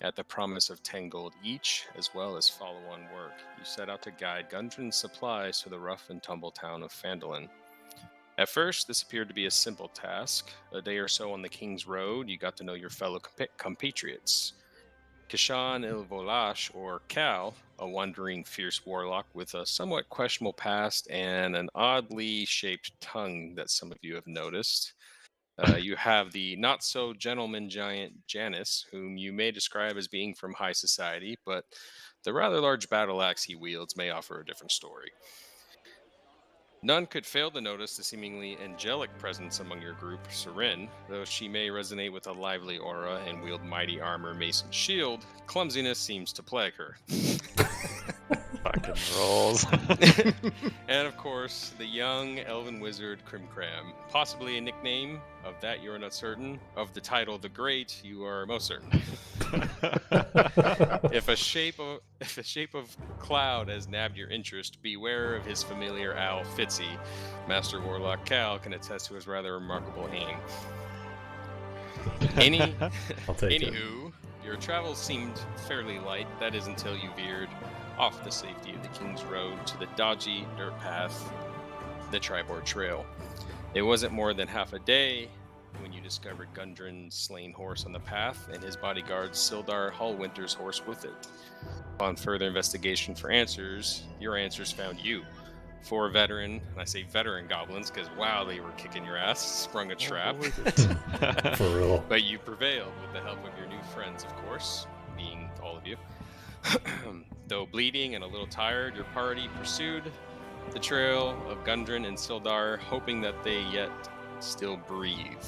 At the promise of 10 gold each, as well as follow-on work, you set out to guide Gundren's supplies to the rough and tumble town of Phandalin. At first, this appeared to be a simple task. A day or so on the King's Road, you got to know your fellow compatriots. Kishan il-Volash, or Cal, a wandering fierce warlock with a somewhat questionable past and an oddly shaped tongue that some of you have noticed. You have the not-so-gentleman giant Jaynys, whom you may describe as being from high society, but the rather large battle axe he wields may offer a different story. None could fail to notice the seemingly angelic presence among your group, Serene. Though she may resonate with a lively aura and wield mighty armor, mace, and shield, clumsiness seems to plague her. Fucking rolls. And of course, the young elven wizard Crim'Cram. Possibly a nickname, of that you are not certain. Of the title The Great, you are most certain. If a shape of cloud has nabbed your interest, beware of his familiar owl Fitzy. Master Warlock Cal can attest to his rather remarkable aim. Anywho, your travels seemed fairly light. That is until you veered off the safety of the King's Road to the dodgy dirt path, the Tribord Trail. It wasn't more than half a day when you discovered Gundren's slain horse on the path and his bodyguard Sildaar Highwinter's horse with it. Upon further investigation for answers, your answers found you. 4 veteran, and I say veteran goblins because wow, they were kicking your ass, sprung a trap. For real. But you prevailed with the help of your new friends, of course, being all of you. Though bleeding and a little tired, your party pursued the trail of Gundren and Sildaar, hoping that they yet still breathe.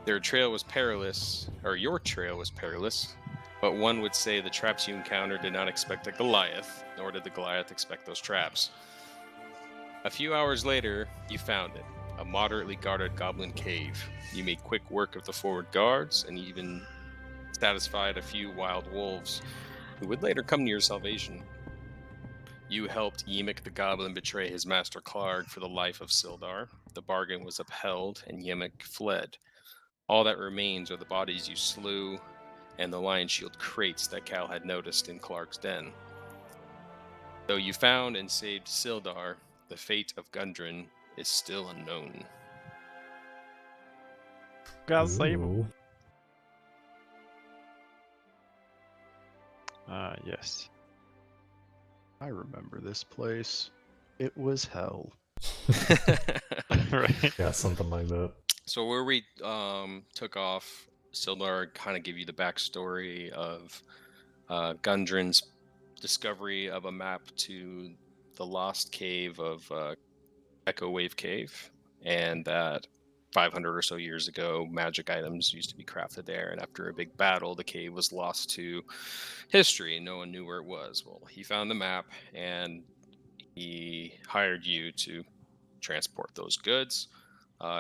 Their trail was perilous, or your trail was perilous, but one would say the traps you encountered did not expect a Goliath, nor did the Goliath expect those traps. A few hours later, you found it, a moderately guarded goblin cave. You made quick work of the forward guards, and even satisfied a few wild wolves, who would later come to your salvation. You helped Yemek the Goblin betray his master Cleric for the life of Sildaar. The bargain was upheld, and Yemek fled. All that remains are the bodies you slew, and the lion shield crates that Cal had noticed in Clark's den. Though you found and saved Sildaar, the fate of Gundren is still unknown. Gotta save him. Ooh. Yes. I remember this place. It was hell. Right. Yeah, something like that. So where we took off, Sildaar kind of give you the backstory of Gundren's discovery of a map to the lost cave of Echo Wave Cave, and that 500 or so years ago, magic items used to be crafted there, and after a big battle, the cave was lost to history, and no one knew where it was. Well, he found the map, and he hired you to transport those goods.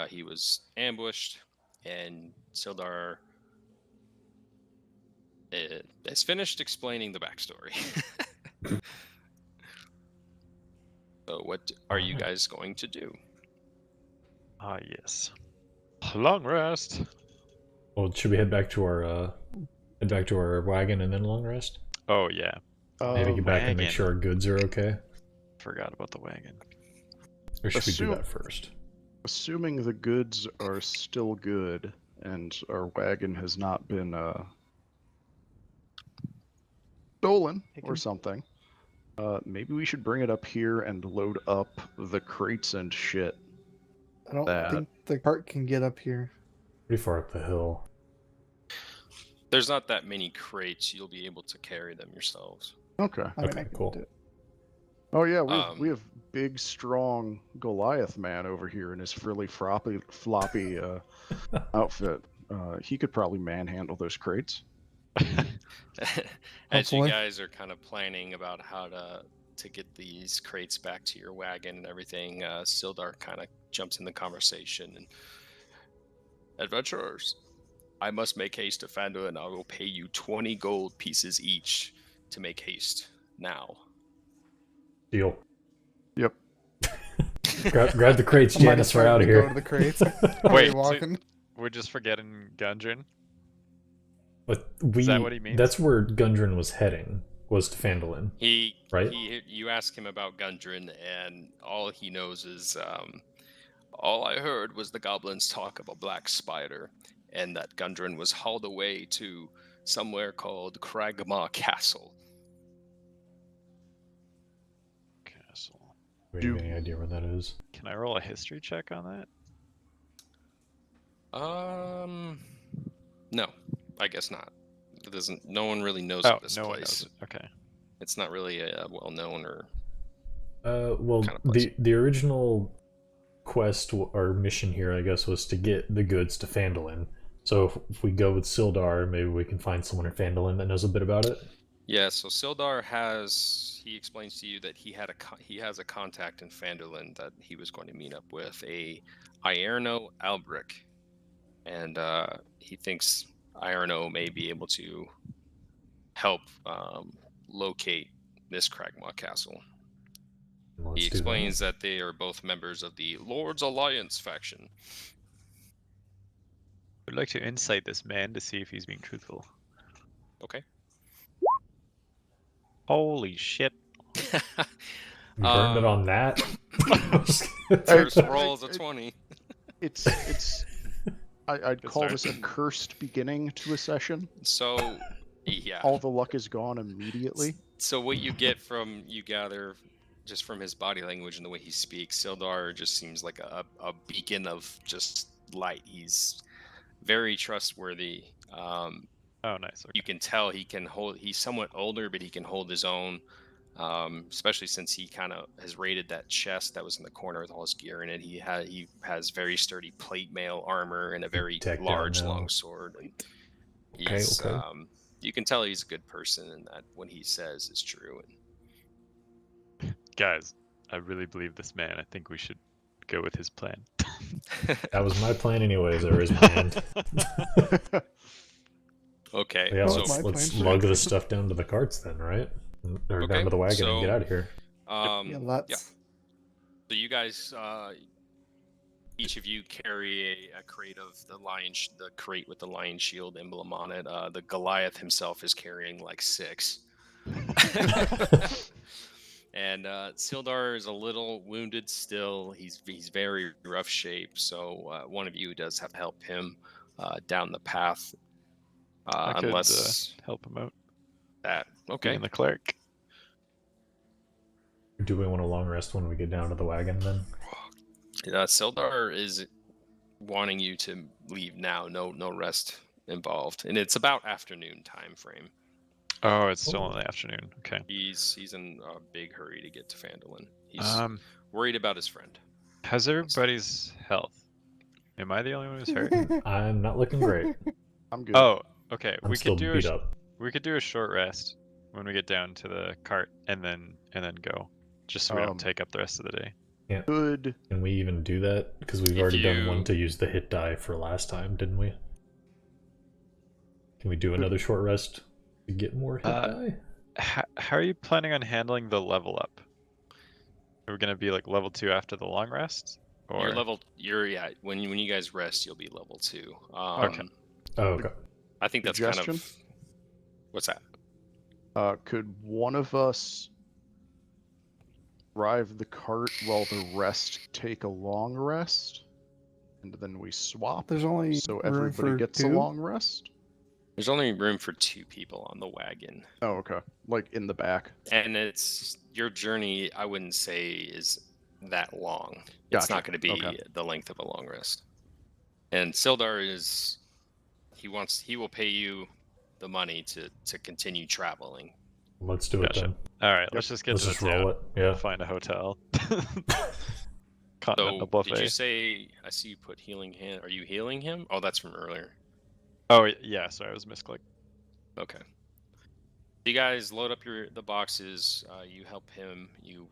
He was ambushed, and Sildaar has finished explaining the backstory. So what are you guys going to do? Yes. Long rest. Well, should we head back to our wagon and then long rest? Oh yeah. Maybe get back and make wagon. sure our goods are okay. Forgot about the wagon. Or should we do Assume- that first? Assuming the goods are still good and our wagon has not been stolen or something, maybe we should bring it up here and load up the crates and shit. I don't think the cart can get up here. Pretty far up the hill. There's not that many crates. You'll be able to carry them yourselves. Okay. I mean, Okay, I can cool. do it. Oh yeah, we have big, strong Goliath man over here in his frilly, floppy outfit. He could probably manhandle those crates. As you Hopefully. guys are kind of planning about how to get these crates back to your wagon and everything, Sildaar kind of jumps in the conversation. And adventurers, I must make haste to Phandalin, and I will pay you 20 gold pieces each to make haste now. Deal. Yep. grab the crates, I'm already Jaynys. We're out of starting to here. Go to the crates. Wait, walking. We're just forgetting Gundren. But Is that what he means? That's where Gundren was heading, was to Phandalin. Right? You ask him about Gundren, and all he knows is, all I heard was the goblins talk of a black spider, and that Gundren was hauled away to somewhere called Crim'Cram Castle. Castle. Do you have any idea where that is? Can I roll a history check on that? No, I guess not. It doesn't. No one really knows Oh, of this no one place. knows it. Okay. It's not really a well-known or Well, kind of place. the original quest or mission here, I guess, was to get the goods to Phandalin. So if we go with Sildaar, maybe we can find someone in Phandalin that knows a bit about it. Yeah. So Sildaar he explains to you that he has a contact in Phandalin that he was going to meet up with, a Ierno Albric, and he thinks Ierno may be able to help locate this Crim'Cram Castle. Let's He do explains that they are both members of the Lord's Alliance faction. I'd like to insight this man to see if he's being truthful. Okay. Holy shit. You burned it on that? First roll is a 20. I'd Good call start. this a cursed beginning to a session. So, yeah. All the luck is gone immediately. So what you gather just from his body language and the way he speaks, Sildaar just seems like a beacon of just light. He's very trustworthy. Oh, nice. Okay. You can tell he's somewhat older, but he can hold his own. Especially since he kind of has raided that chest that was in the corner with all his gear in it. He has very sturdy plate mail armor and a very Decked out large now. long sword. And Okay. you can tell he's a good person, and that what he says is true. Guys, I really believe this man. I think we should go with his plan. That was my plan anyways. I raised my hand. Okay. Yeah, That was let's my let's plan, too. lug this stuff down to the carts then, right? Or Okay, down to the wagon and get so- out of here. Yeah, let's. Yeah. So you guys, each of you carry a crate of the crate with the lion shield emblem on it. The Goliath himself is carrying like 6. And Sildaar is a little wounded still. He's very rough shape. So one of you does have to help him down the path. I could Unless help him out. that. Okay. Being the cleric. Do we want a long rest when we get down to the wagon then? Sildaar is wanting you to leave now. No rest involved, and it's about afternoon time frame. Oh, it's still in the afternoon. Okay. He's in a big hurry to get to Phandalin. He's worried about his friend. How's everybody's health? Am I the only one who's hurt? I'm not looking great. I'm good. Oh, okay. I'm still beat up. We could do a short rest when we get down to the cart, and then go, just so we don't take up the rest of the day. Good. Can we even do that? Because we've If already done you- one to use the hit die for last time, didn't we? Can we do another short rest to get more hit die? How are you planning on handling the level up? Are we gonna be like level 2 after the long rest? Or When you guys rest, you'll be level 2. Okay. Oh, okay. I think that's kind Suggestion? of. What's that? Could one of us drive the cart while the rest take a long rest? And then we swap There's only so room everybody for gets a 2? long rest? There's only room for 2 people on the wagon. Oh, okay. Like in the back. And it's your journey, I wouldn't say is that long. It's Gotcha. not going to be Okay. the length of a long rest. And Sildaar he will pay you the money to continue traveling. Let's do it Gotcha. then. all right, let's just get Let's to just the town. roll it. Yeah. Find a hotel. So Continental buffet. did you say, I see you put healing hand. Are you healing him? Oh, that's from earlier. Oh yeah, sorry, I was misclicked. Okay. You guys load up the boxes. You help him. You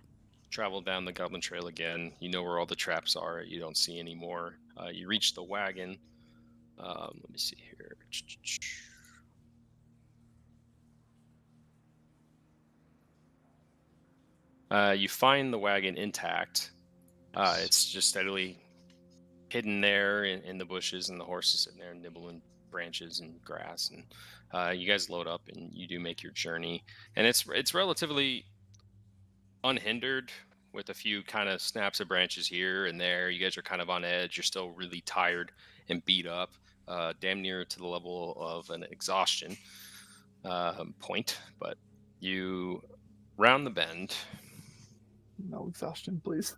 travel down the Goblin Trail again. You know where all the traps are. You don't see any more. You reach the wagon. Let me see here. You find the wagon intact. It's just steadily hidden there in the bushes, and the horse is sitting there nibbling branches and grass, and you guys load up and you do make your journey, and it's relatively unhindered with a few kind of snaps of branches here and there. You guys are kind of on edge. You're still really tired and beat up, damn near to the level of an exhaustion point, but you round the bend. No exhaustion, please.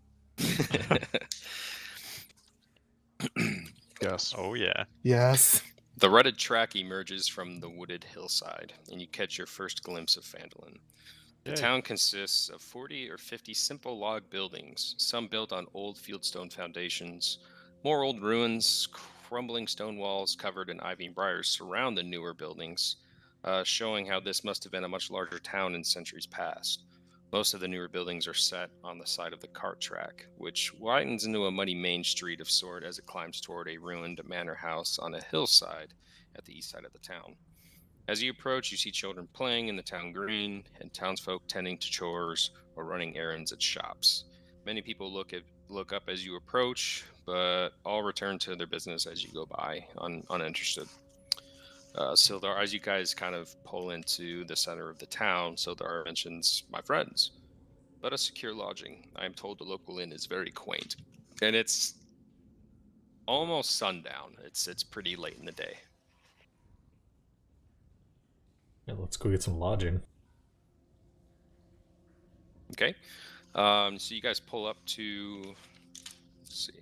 Yes. Oh yeah. Yes. The rutted track emerges from the wooded hillside, and you catch your first glimpse of Phandalin. The Yay. town consists of 40 or 50 simple log buildings, some built on old fieldstone foundations. More old ruins, crumbling stone walls covered in ivy and briars surround the newer buildings, showing how this must have been a much larger town in centuries past. Most of the newer buildings are set on the side of the cart track, which widens into a muddy main street of sort as it climbs toward a ruined manor house on a hillside at the east side of the town. As you approach, you see children playing in the town green and townsfolk tending to chores or running errands at shops. Many people look up as you approach, but all return to their business as you go by, uninterested. Sildaar, as you guys kind of pull into the center of the town, Sildaar mentions, "My friends, let us secure lodging. I am told the local inn is very quaint." And it's almost sundown. It's pretty late in the day. Yeah, let's go get some lodging. Okay. So you guys pull up to, let's see.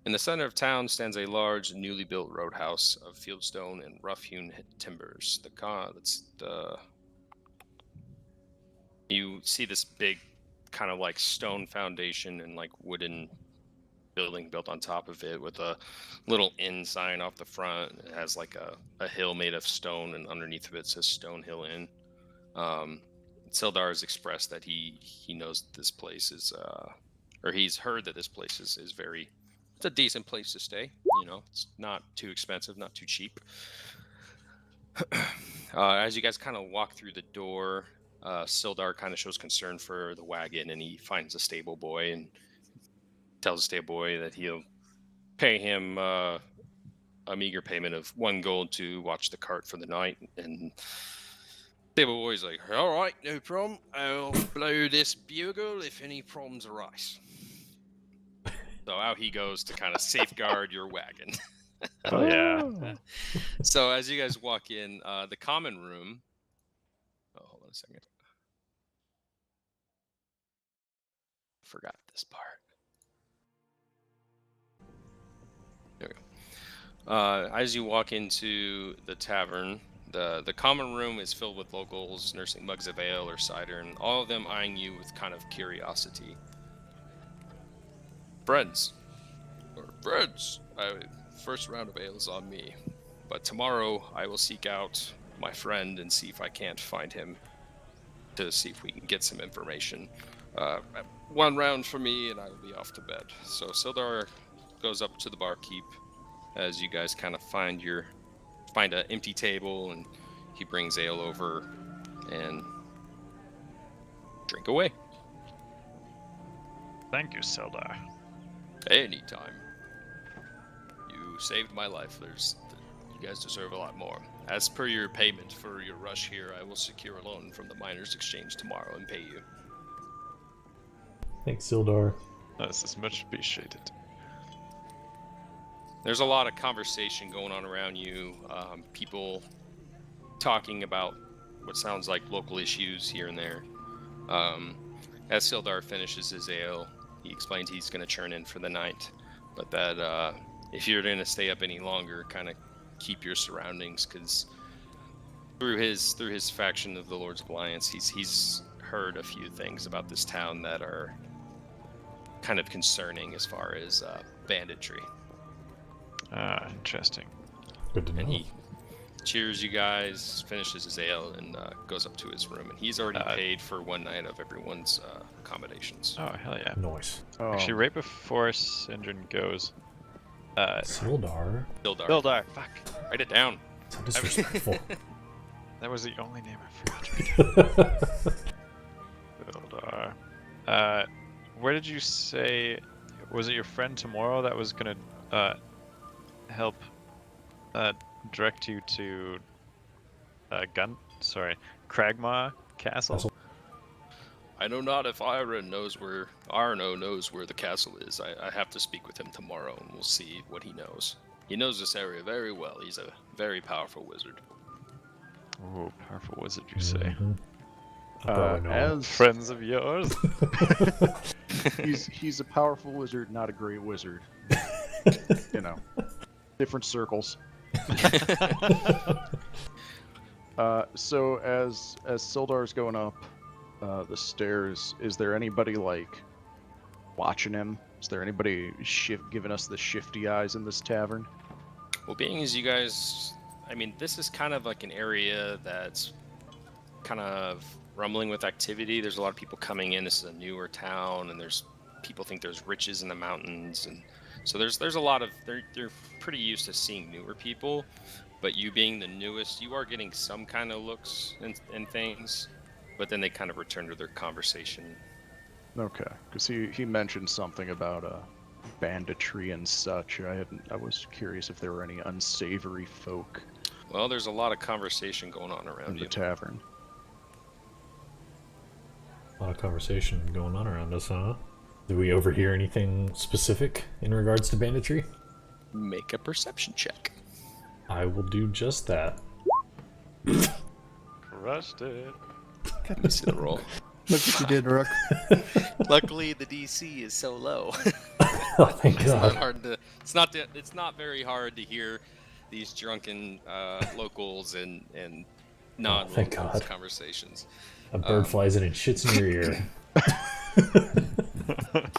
In the center of town stands a large, newly built roadhouse of fieldstone and rough-hewn timbers. You see this big, kind of like stone foundation and like wooden building built on top of it with a little inn sign off the front. It has like a hill made of stone, and underneath of it says Stone Hill Inn. Sildaar has expressed that he knows that this place is, or he's heard that this place is very, it's a decent place to stay. You know, it's not too expensive, not too cheap. As you guys kind of walk through the door, Sildaar kind of shows concern for the wagon, and he finds a stable boy and tells the stable boy that he'll pay him a meager payment of 1 gold to watch the cart for the night. And stable boy's like, "All right, no problem. I'll blow this bugle if any problems arise." So out he goes to kind of safeguard your wagon. Oh yeah. So as you guys walk in, the common room. Oh, hold on a second. Forgot this part. There we go. As you walk into the tavern, the common room is filled with locals nursing mugs of ale or cider, and all of them eyeing you with kind of curiosity. Friends. First round of ale is on me. But tomorrow I will seek out my friend and see if I can't find him, to see if we can get some information. 1 round for me and I will be off to bed. So Sildaar goes up to the barkeep as you guys kind of find an empty table, and he brings ale over and drink away. Thank you, Sildaar. Anytime. You saved my life. You guys deserve a lot more. As per your payment for your rush here, I will secure a loan from the Miners' Exchange tomorrow and pay you. Thanks, Sildaar. This is much appreciated. There's a lot of conversation going on around you. People talking about what sounds like local issues here and there. As Sildaar finishes his ale, he explains he's going to churn in for the night, but that if you're going to stay up any longer, kind of keep your surroundings, because through his faction of the Lords of Alliance, he's heard a few things about this town that are kind of concerning as far as banditry. Ah, interesting. Good to know. And he cheers you guys, finishes his ale, and goes up to his room. And he's already paid for 1 night of everyone's accommodations. Oh, hell yeah. Nice. Actually, right before Gundren goes... Sildaar. Sildaar, fuck. Write it down. So disrespectful. That was the only name I forgot. Sildaar. Where did you say... Was it your friend tomorrow that was gonna help direct you to Cragmaw Castle. Castle. I know not if Arno knows where the castle is. I have to speak with him tomorrow, and we'll see what he knows. He knows this area very well. He's a very powerful wizard. Oh, powerful wizard, you say? Mhm. I probably know. As Friends of yours? he's a powerful wizard, not a great wizard. You know, different circles. So as Sildar's going up the stairs, is there anybody like watching him? Is there anybody giving us the shifty eyes in this tavern? Well, being as you guys, I mean, this is kind of like an area that's kind of rumbling with activity. There's a lot of people coming in. This is a newer town, and people think there's riches in the mountains, and so there's a lot of they're pretty used to seeing newer people. But you being the newest, you are getting some kind of looks and things, but then they kind of return to their conversation. Okay, because he mentioned something about banditry and such. I was curious if there were any unsavory folk Well, there's a lot of conversation going on in around the you. tavern. A lot of conversation going on around us, huh? Did we overhear anything specific in regards to banditry? Make a perception check. I will do just that. Crushed it. Let me see the roll. Look what you did, Rook. Luckily, the DC is so low. Oh, thank It's not God. hard to. It's not very hard to hear these drunken locals and thank non-locals God. conversations. A bird flies in and shits in your ear.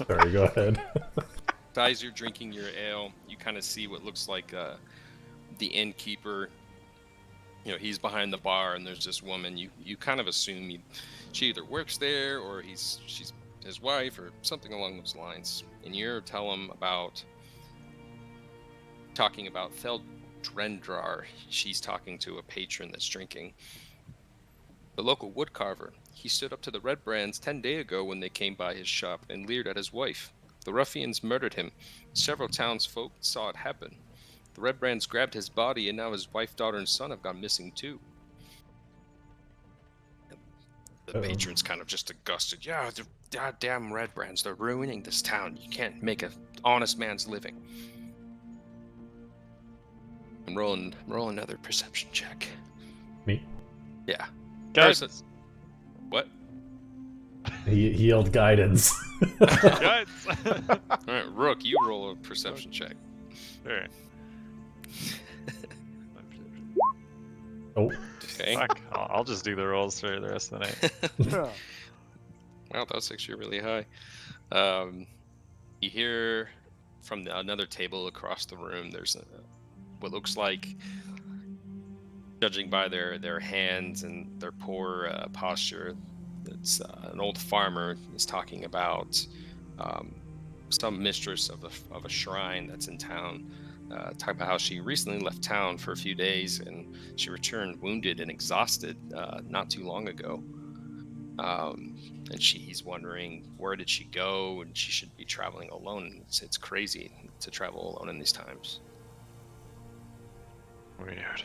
Sorry, go ahead. As you're drinking your ale, you kind of see what looks like the innkeeper. You know, he's behind the bar, and there's this woman. You kind of assume she either works there or she's his wife or something along those lines. And you tell him talking about Feldrendrar. She's talking to a patron that's drinking. The local woodcarver. He stood up to the Red Brands 10 days ago when they came by his shop and leered at his wife. The ruffians murdered him. Several townsfolk saw it happen. The Red Brands grabbed his body, and now his wife, daughter, and son have gone missing too. The patron's kind of just disgusted. Yeah, the goddamn Red Brands, they're ruining this town. You can't make an honest man's living. And roll another perception check. Me? Yeah. Guys! What? He yelled guidance. Guys! Alright, Rook, you roll a perception check. Alright. Oh, Okay. Fuck, I'll just do the rolls for the rest of the night. Wow, that was actually really high. You hear from another table across the room, there's what looks like, judging by their hands and their poor posture, it's an old farmer is talking about some mistress of a shrine that's in town. Talking about how she recently left town for a few days and she returned wounded and exhausted not too long ago. And he's wondering where did she go, and she should be traveling alone. It's crazy to travel alone in these times. Weird.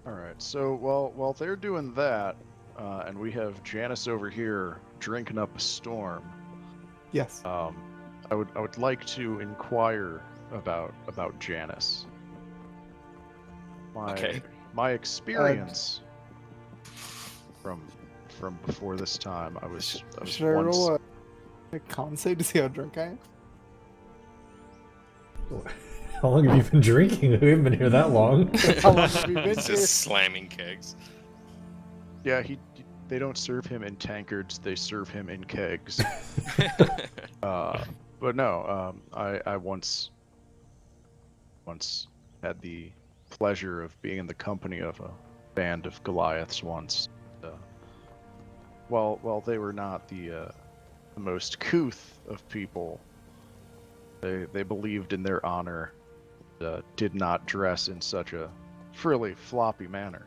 All right. So while they're doing that, and we have Jaynys over here drinking up a storm. Yes. I would like to inquire about Jaynys. Okay. My experience from before this time, I was Should I once. roll a con save to see how drunk I am? how long have you been drinking? We haven't been here that long. How long have you been It's here? just slamming kegs. Yeah, they don't serve him in tankards; they serve him in kegs. But no, I once had the pleasure of being in the company of a band of Goliaths once. While they were not the most couth of people, they believed in their honor, did not dress in such a frilly, floppy manner.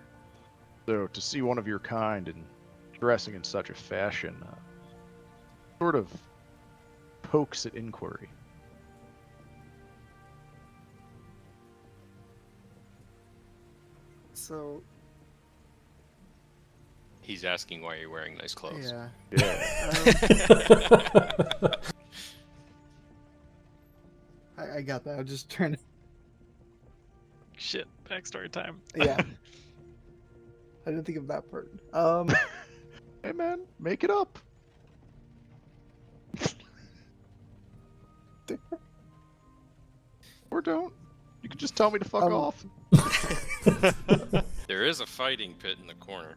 So to see one of your kind and dressing in such a fashion, sort of pokes at inquiry. So He's asking why you're wearing nice clothes. yeah. Yeah. I got that. I'm just trying to. Shit, backstory time. Yeah. I didn't think of that part. Hey man, make it up. Or don't. You can just tell me to fuck off. There is a fighting pit in the corner.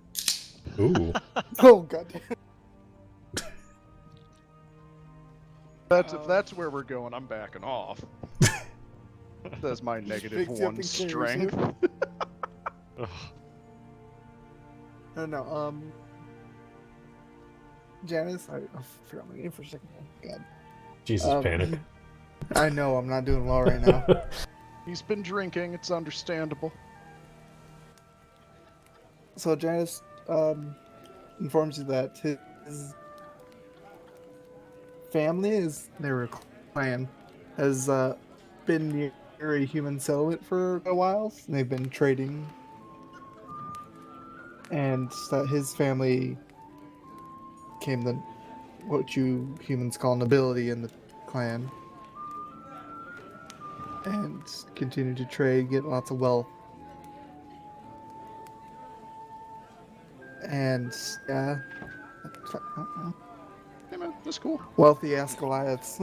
Ooh. Oh god. If that's where we're going, I'm backing off. That's my negative Picks you up 1 and carries strength. you. Ugh. No. Jaynys, I forgot my name for a second. God. Jesus, Panic. I know I'm not doing well right now. He's been drinking, it's understandable. So Jaynys informs you that his family their clan has been near a human settlement for a while, and they've been trading, and that his family became what you humans call nobility in the clan, and continue to trade, get lots of wealth. And yeah, Hey man, that's cool. wealthy ass Goliaths.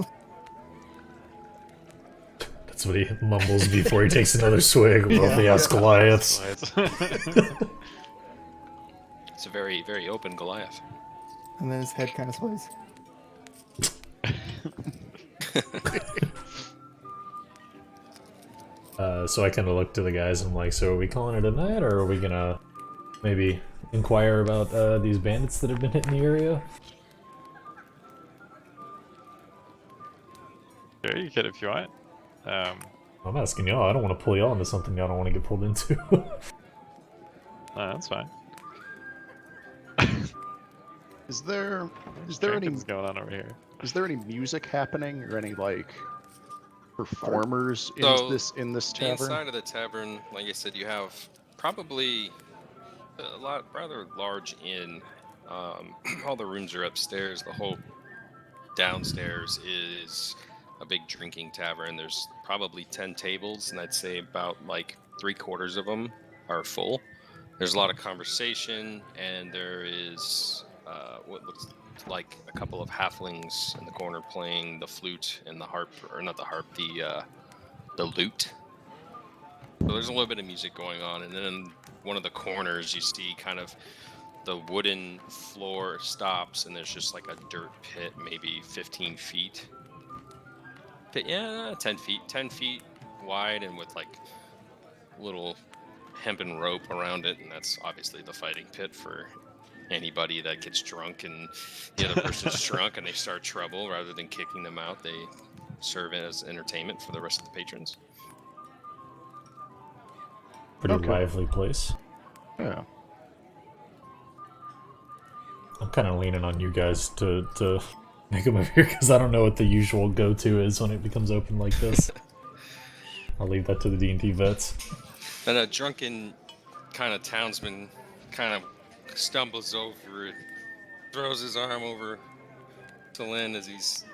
That's what he mumbles before he takes another swig. Wealthy ass Goliaths. It's a very, very open Goliath. And then his head kind of sways. So I kind of look to the guys and I'm like, so are we calling it a night, or are we gonna maybe inquire about these bandits that have been hitting the area? Sure, you could if you want. I'm asking y'all. I don't want to pull y'all into something y'all don't want to get pulled into. That's fine. Is there any Drinking's going on over here? is there any music happening or any like performers So, in this The tavern? inside of the tavern, like I said, you have probably a rather large inn. All the rooms are upstairs. The whole downstairs is a big drinking tavern. There's probably 10 tables, and I'd say about like 3/4 of them are full. There's a lot of conversation, and there is what looks like a couple of halflings in the corner playing the flute and the harp, or not the harp, the lute. So there's a little bit of music going on, and then in one of the corners you see kind of the wooden floor stops, and there's just like a dirt pit, maybe 15 feet. Yeah, 10 feet wide, and with like little hempen rope around it, and that's obviously the fighting pit for anybody that gets drunk and the other person's drunk and they start trouble. Rather than kicking them out, they serve as entertainment for the rest of the patrons. Pretty Okay. lively place. Yeah. I'm kind of leaning on you guys to make a move here, because I don't know what the usual go-to is when it becomes open like this. I'll leave that to the D&D vets. And a drunken kind of townsman kind of stumbles over it, throws his arm over Selene as he's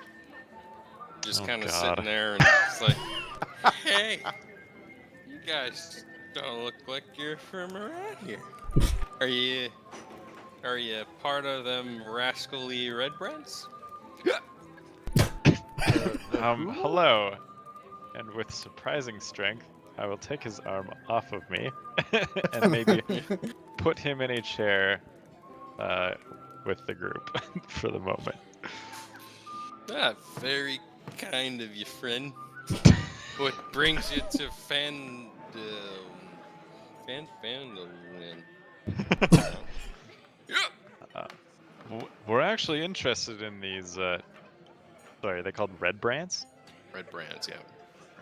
just Oh, kind of God. sitting there, and it's like, hey, you guys don't look like you're from around here. Are you part of them rascally red brands? Hello. And with surprising strength, I will take his arm off of me and maybe put him in a chair with the group for the moment. Ah, very kind of you, friend. What brings you to Phandalin? We're actually interested in these. Sorry, they called red brands. Red brands, yeah.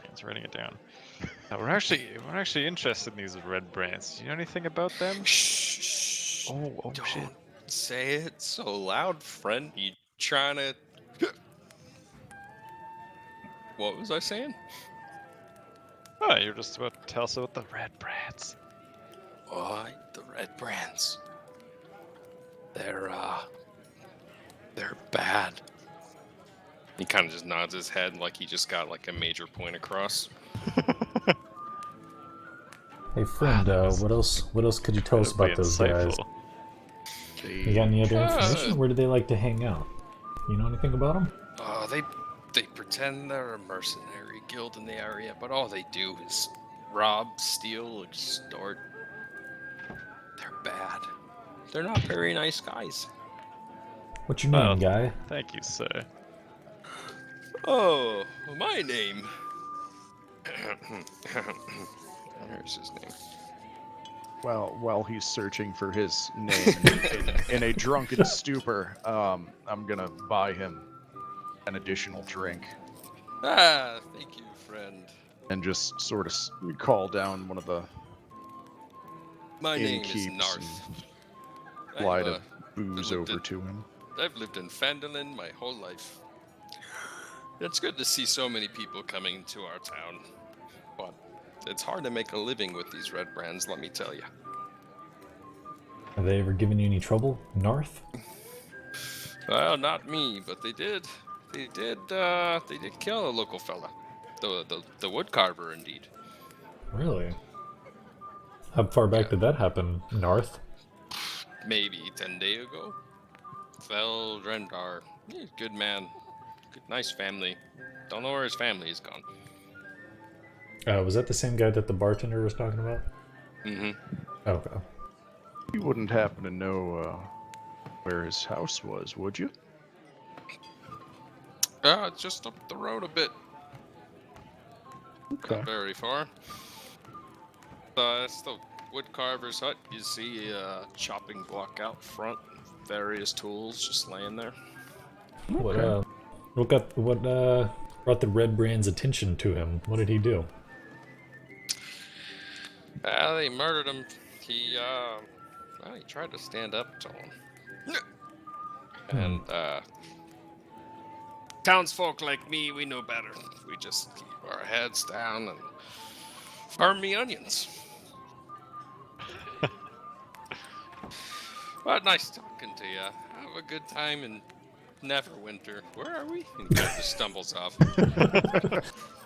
Brands, writing it down. We're actually interested in these red brands. Do you know anything about them? Shh. Oh Don't shit! say it so loud, friend. You trying to? What was I saying? Oh, you're just about to tell us about the red brands. Oh, the red brands. They're bad. He kind of just nods his head like he just got like a major point across. Hey friend, what else could you tell us about those guys? You got any other information? Where do they like to hang out? You know anything about them? They pretend they're a mercenary guild in the area, but all they do is rob, steal, extort. They're bad. They're not very nice guys. What's your name, guy? Thank you, sir. Oh, my name. Here's his name. Well, while he's searching for his name in a drunken stupor, I'm gonna buy him an additional drink. Ah, thank you, friend. And just sort of call down one of the My name is innkeeps Narth. and slide of booze over to him. I've lived in Phandalin my whole life. It's good to see so many people coming to our town, but it's hard to make a living with these red brands, let me tell you. Have they ever given you any trouble, Narth? Well, not me, but they did. They did kill a local fella. The wood carver, indeed. Really? How far back did that happen, Narth? Maybe 10 days ago. Feldrendar. He's a good man. Good, nice family. Don't know where his family is gone. Was that the same guy that the bartender was talking about? Mm-hmm. Okay. You wouldn't happen to know where his house was, would you? Just up the road a bit. Okay. Not very far. It's the woodcarver's hut. You see a chopping block out front. Various tools just laying there. What brought the Red Brand's attention to him? What did he do? They murdered him. He tried to stand up to him. And, townsfolk like me, we know better. We just keep our heads down and farm me onions. But nice talking to you. Have a good time in Neverwinter. Where are we? And he kind of just stumbles off.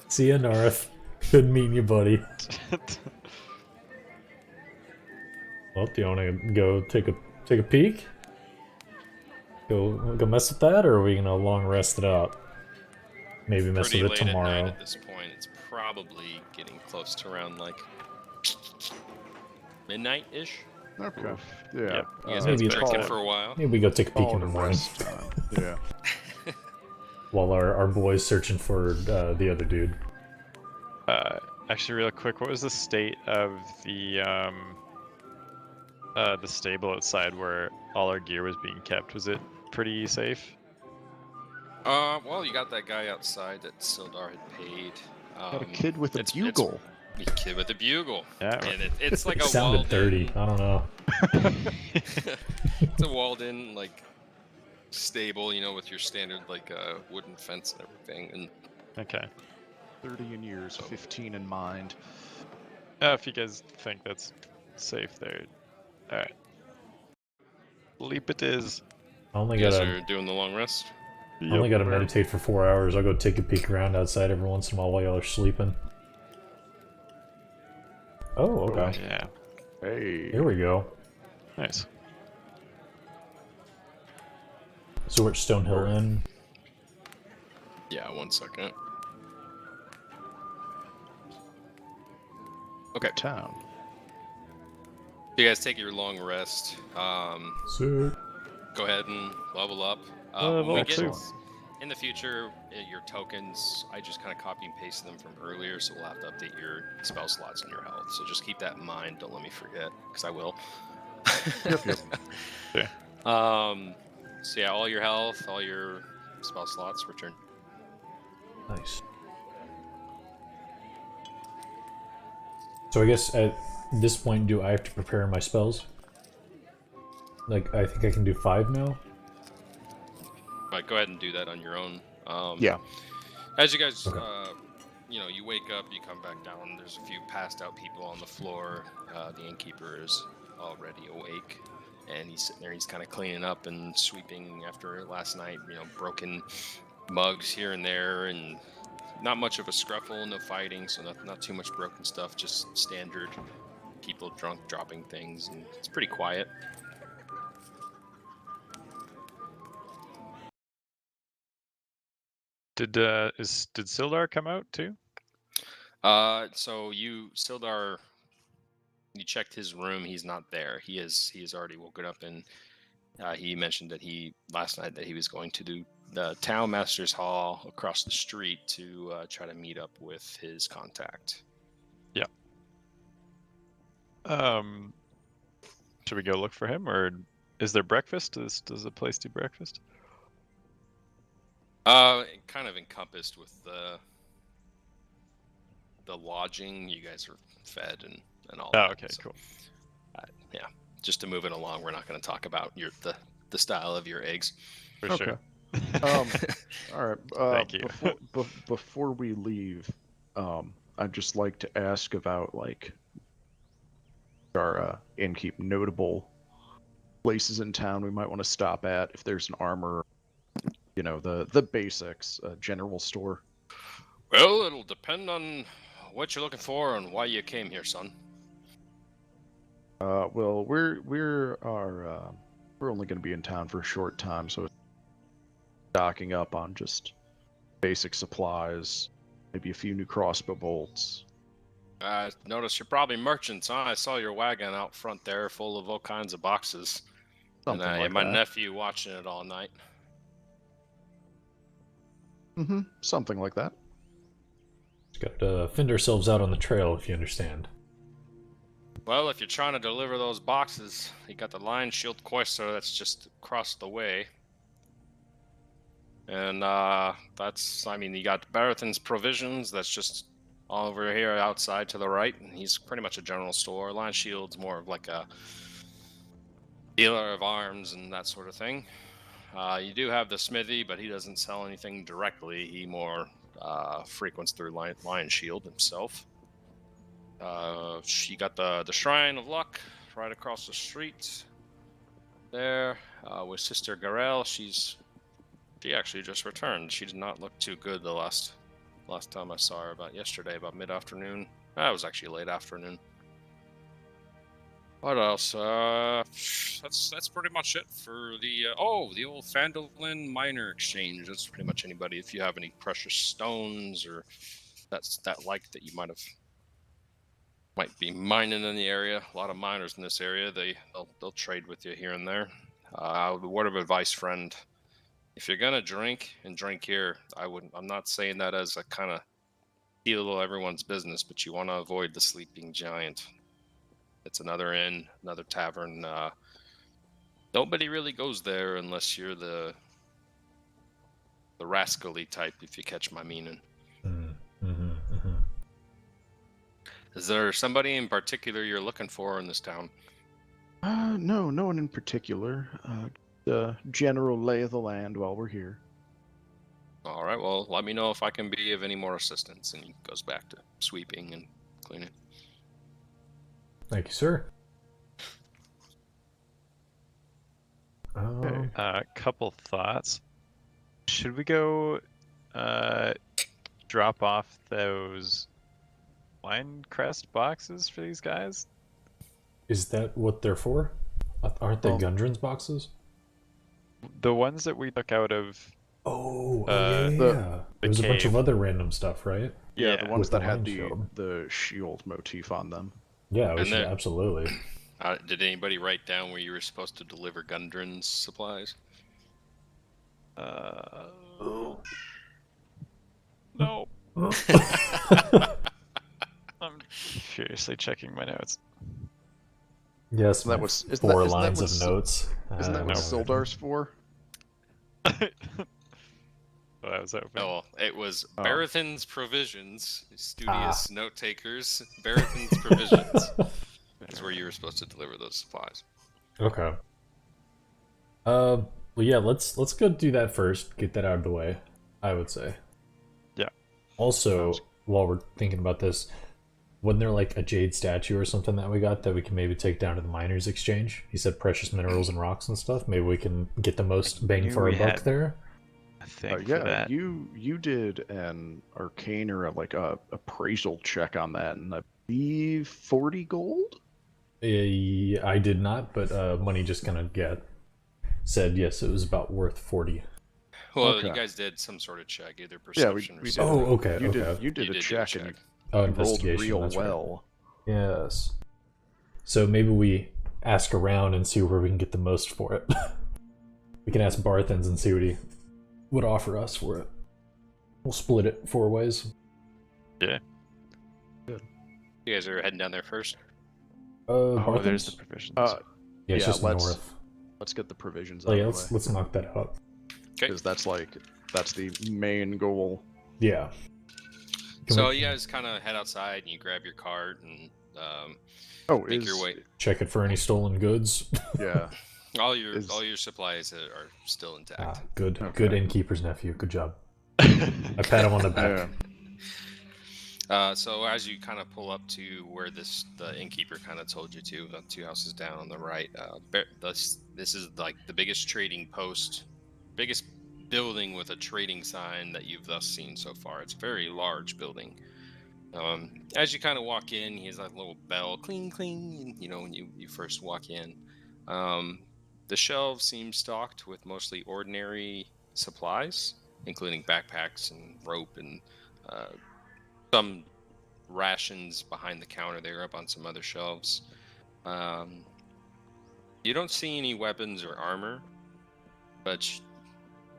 See ya, Narth. Good meeting you, buddy. Well, do you want to go take a peek? Go mess with that, or are we gonna long rest it out? Maybe mess Pretty with it late tomorrow. at night at this point. It's probably getting close to around like midnight-ish. Okay. Oof. Yeah. Yep. You guys maybe been it's drinking all- for a while. Maybe we go take a peek Call in it the a morning rest time. Yeah. while our boys searching for the other dude. Actually, real quick, what was the state of the stable outside where all our gear was being kept? Was it pretty safe? Well, you got that guy outside that Sildaar had paid. Got a kid with a it's- bugle. A kid with a bugle. Yeah. And it's like a Sounded walled dirty. I don't know. It's a walled-in like stable, you know, with your standard like wooden fence and everything. And Okay. 30 in years, 15 in mind. If you guys think that's safe there. Alright. Leap it is. I only you guys gotta are doing the long rest. meditate for 4 hours. I'll go take a peek around outside every once in a while y'all are sleeping. Oh, okay. Yeah. Hey. Here we go. Nice. So we're at Stonehill Inn. Yeah, 1 second. Okay, Town. you guys take your long rest. Sick. Go ahead and level up. Level When we get two. in the future, your tokens, I just kind of copy and paste them from earlier, so we'll have to update your spell slots and your health. So just keep that in mind. Don't let me forget, because I will. Yep. So yeah, all your health, all your spell slots return. Nice. So I guess at this point, do I have to prepare my spells? Like, I think I can do 5 now? Right, go ahead and do that on your own. Yeah. As you guys Okay. you wake up, you come back down. There's a few passed out people on the floor. The innkeeper is already awake, and he's sitting there. He's kind of cleaning up and sweeping after last night. Broken mugs here and there, and not much of a scruffle, no fighting, so not too much broken stuff. Just standard people drunk dropping things, and it's pretty quiet. Did Sildaar come out too? So Sildaar, you checked his room. He's not there. He is already woken up, and he mentioned that last night that he was going to do the town master's hall across the street to try to meet up with his contact. Yeah. Should we go look for him, or is there breakfast? Does the place do breakfast? Kind of encompassed with the lodging. You guys are fed and all that. Oh, okay, so, cool. Yeah, just to move it along, we're not going to talk about the style of your eggs. For sure. All right. Thank you. Before we leave, I'd just like to ask about our innkeep notable places in town we might want to stop at. If there's an armor, the basics, general store. Well, it'll depend on what you're looking for and why you came here, son. Well, we're only going to be in town for a short time, so stocking up on just basic supplies, maybe a few new crossbow bolts. I noticed you're probably merchants, huh? I saw your wagon out front there full of all kinds of boxes. Something and like my that. nephew watching it all night. Mm-hmm. Something like that. Just got to fend ourselves out on the trail, if you understand. Well, if you're trying to deliver those boxes, you got the Lion Shield Cloister that's just across the way. And you got Barathon's Provisions that's just all over here outside to the right. And he's pretty much a general store. Lion Shield's more of like a dealer of arms and that sort of thing. You do have the smithy, but he doesn't sell anything directly. He more frequents through Lion Shield himself. You got the Shrine of Luck right across the street there with Sister Garel. She actually just returned. She did not look too good the last time I saw her, about mid-afternoon. That was actually late afternoon. What else? That's pretty much it for the old Phandalin Minor Exchange. That's pretty much anybody. If you have any precious stones or that you might be mining in the area. A lot of miners in this area. They'll trade with you here and there. The word of advice, friend: if you're gonna drink here, I'm not saying that as a kind of steal everyone's business, but you want to avoid the Sleeping Giant. It's another inn, another tavern. Nobody really goes there unless you're the rascally type, if you catch my meaning. Is there somebody in particular you're looking for in this town? No one in particular. The general lay of the land while we're here. All right, well, let me know if I can be of any more assistance. And he goes back to sweeping and cleaning. Thank you, sir. A couple thoughts. Should we go drop off those wine crest boxes for these guys? Is that what they're for? Aren't they Gundren's boxes? The ones that we took out of... yeah. the There was a bunch cave. of other random stuff, right? Yeah, Yeah, the ones with the that had lion the shield. the shield motif on them. Yeah, we And should then- absolutely. Did anybody write down where you were supposed to deliver Gundren's supplies? No. I'm furiously checking my notes. Yes, That my was- isn't four that- isn't that lines what of Sil- notes. Isn't that what no. Sildar's for? Well, that was open. No, it was Oh. Barathon's Provisions. Studious note takers. Barathon's Provisions is where you were supposed to deliver those supplies. Okay. Well, yeah. Let's go do that first. Get that out of the way. I would say. Yeah. Also, while we're thinking about this, wasn't there like a jade statue or something that we got that we can maybe take down to the miners' exchange? He said precious minerals and rocks and stuff. Maybe we can get the most bang knew for our we buck had- there. I think yeah, for that. you did an arcane or like a appraisal check on that, and I believe 40 gold. I did not, but money just kind of said yes. It was about worth 40. Well, Okay. you guys did some sort of check, either Yeah, perception we or did. something. Oh, okay, You okay. did. You did You a did do a check, check. and Oh, you rolled investigation. real That's right. well. Yes. So maybe we ask around and see where we can get the most for it. We can ask Barthens and see what he would offer us for it. We'll split it 4 ways. You guys are heading down there first. Oh, there's the Barthens? provisions. Yeah, it's yeah, just let's- north. Let's get the provisions Oh, out yeah, of the way, let's knock that out. Okay. because that's the main goal. Yeah. Can So we you guys kind of head outside and you grab your cart and Oh, make your way. check it for any stolen goods? Yeah. All your Is- all your supplies are still intact. Ah, good. Okay. Good innkeeper's nephew. Good job. I pat him on the back. Yeah. So as you kind of pull up to where the innkeeper kind of told you to, 2 houses down on the right, this is like the biggest trading post, biggest building with a trading sign that you've thus seen so far. It's a very large building. As you kind of walk in, he has that little bell, cling, cling. You know, when you first walk in, the shelves seem stocked with mostly ordinary supplies, including backpacks and rope and some rations behind the counter there up on some other shelves. You don't see any weapons or armor, but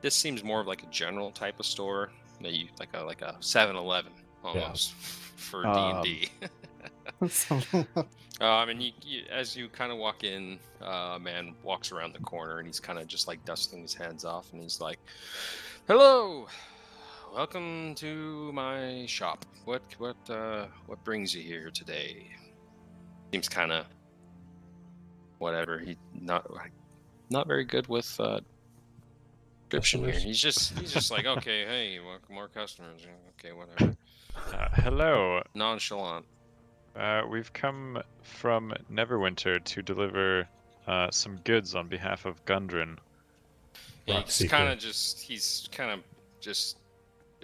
this seems more of like a general type of store that you like a 7-Eleven almost for D&D. I mean, as you kind of walk in, a man walks around the corner and he's kind of just like dusting his hands off, and he's like, "Hello, welcome to my shop. What brings you here today?" Seems kind of whatever. He not very good with description here. He's just like, okay, hey, more customers. Okay, whatever. Hello. Nonchalant. We've come from Neverwinter to deliver some goods on behalf of Gundren. He's Rockseeker. kind of just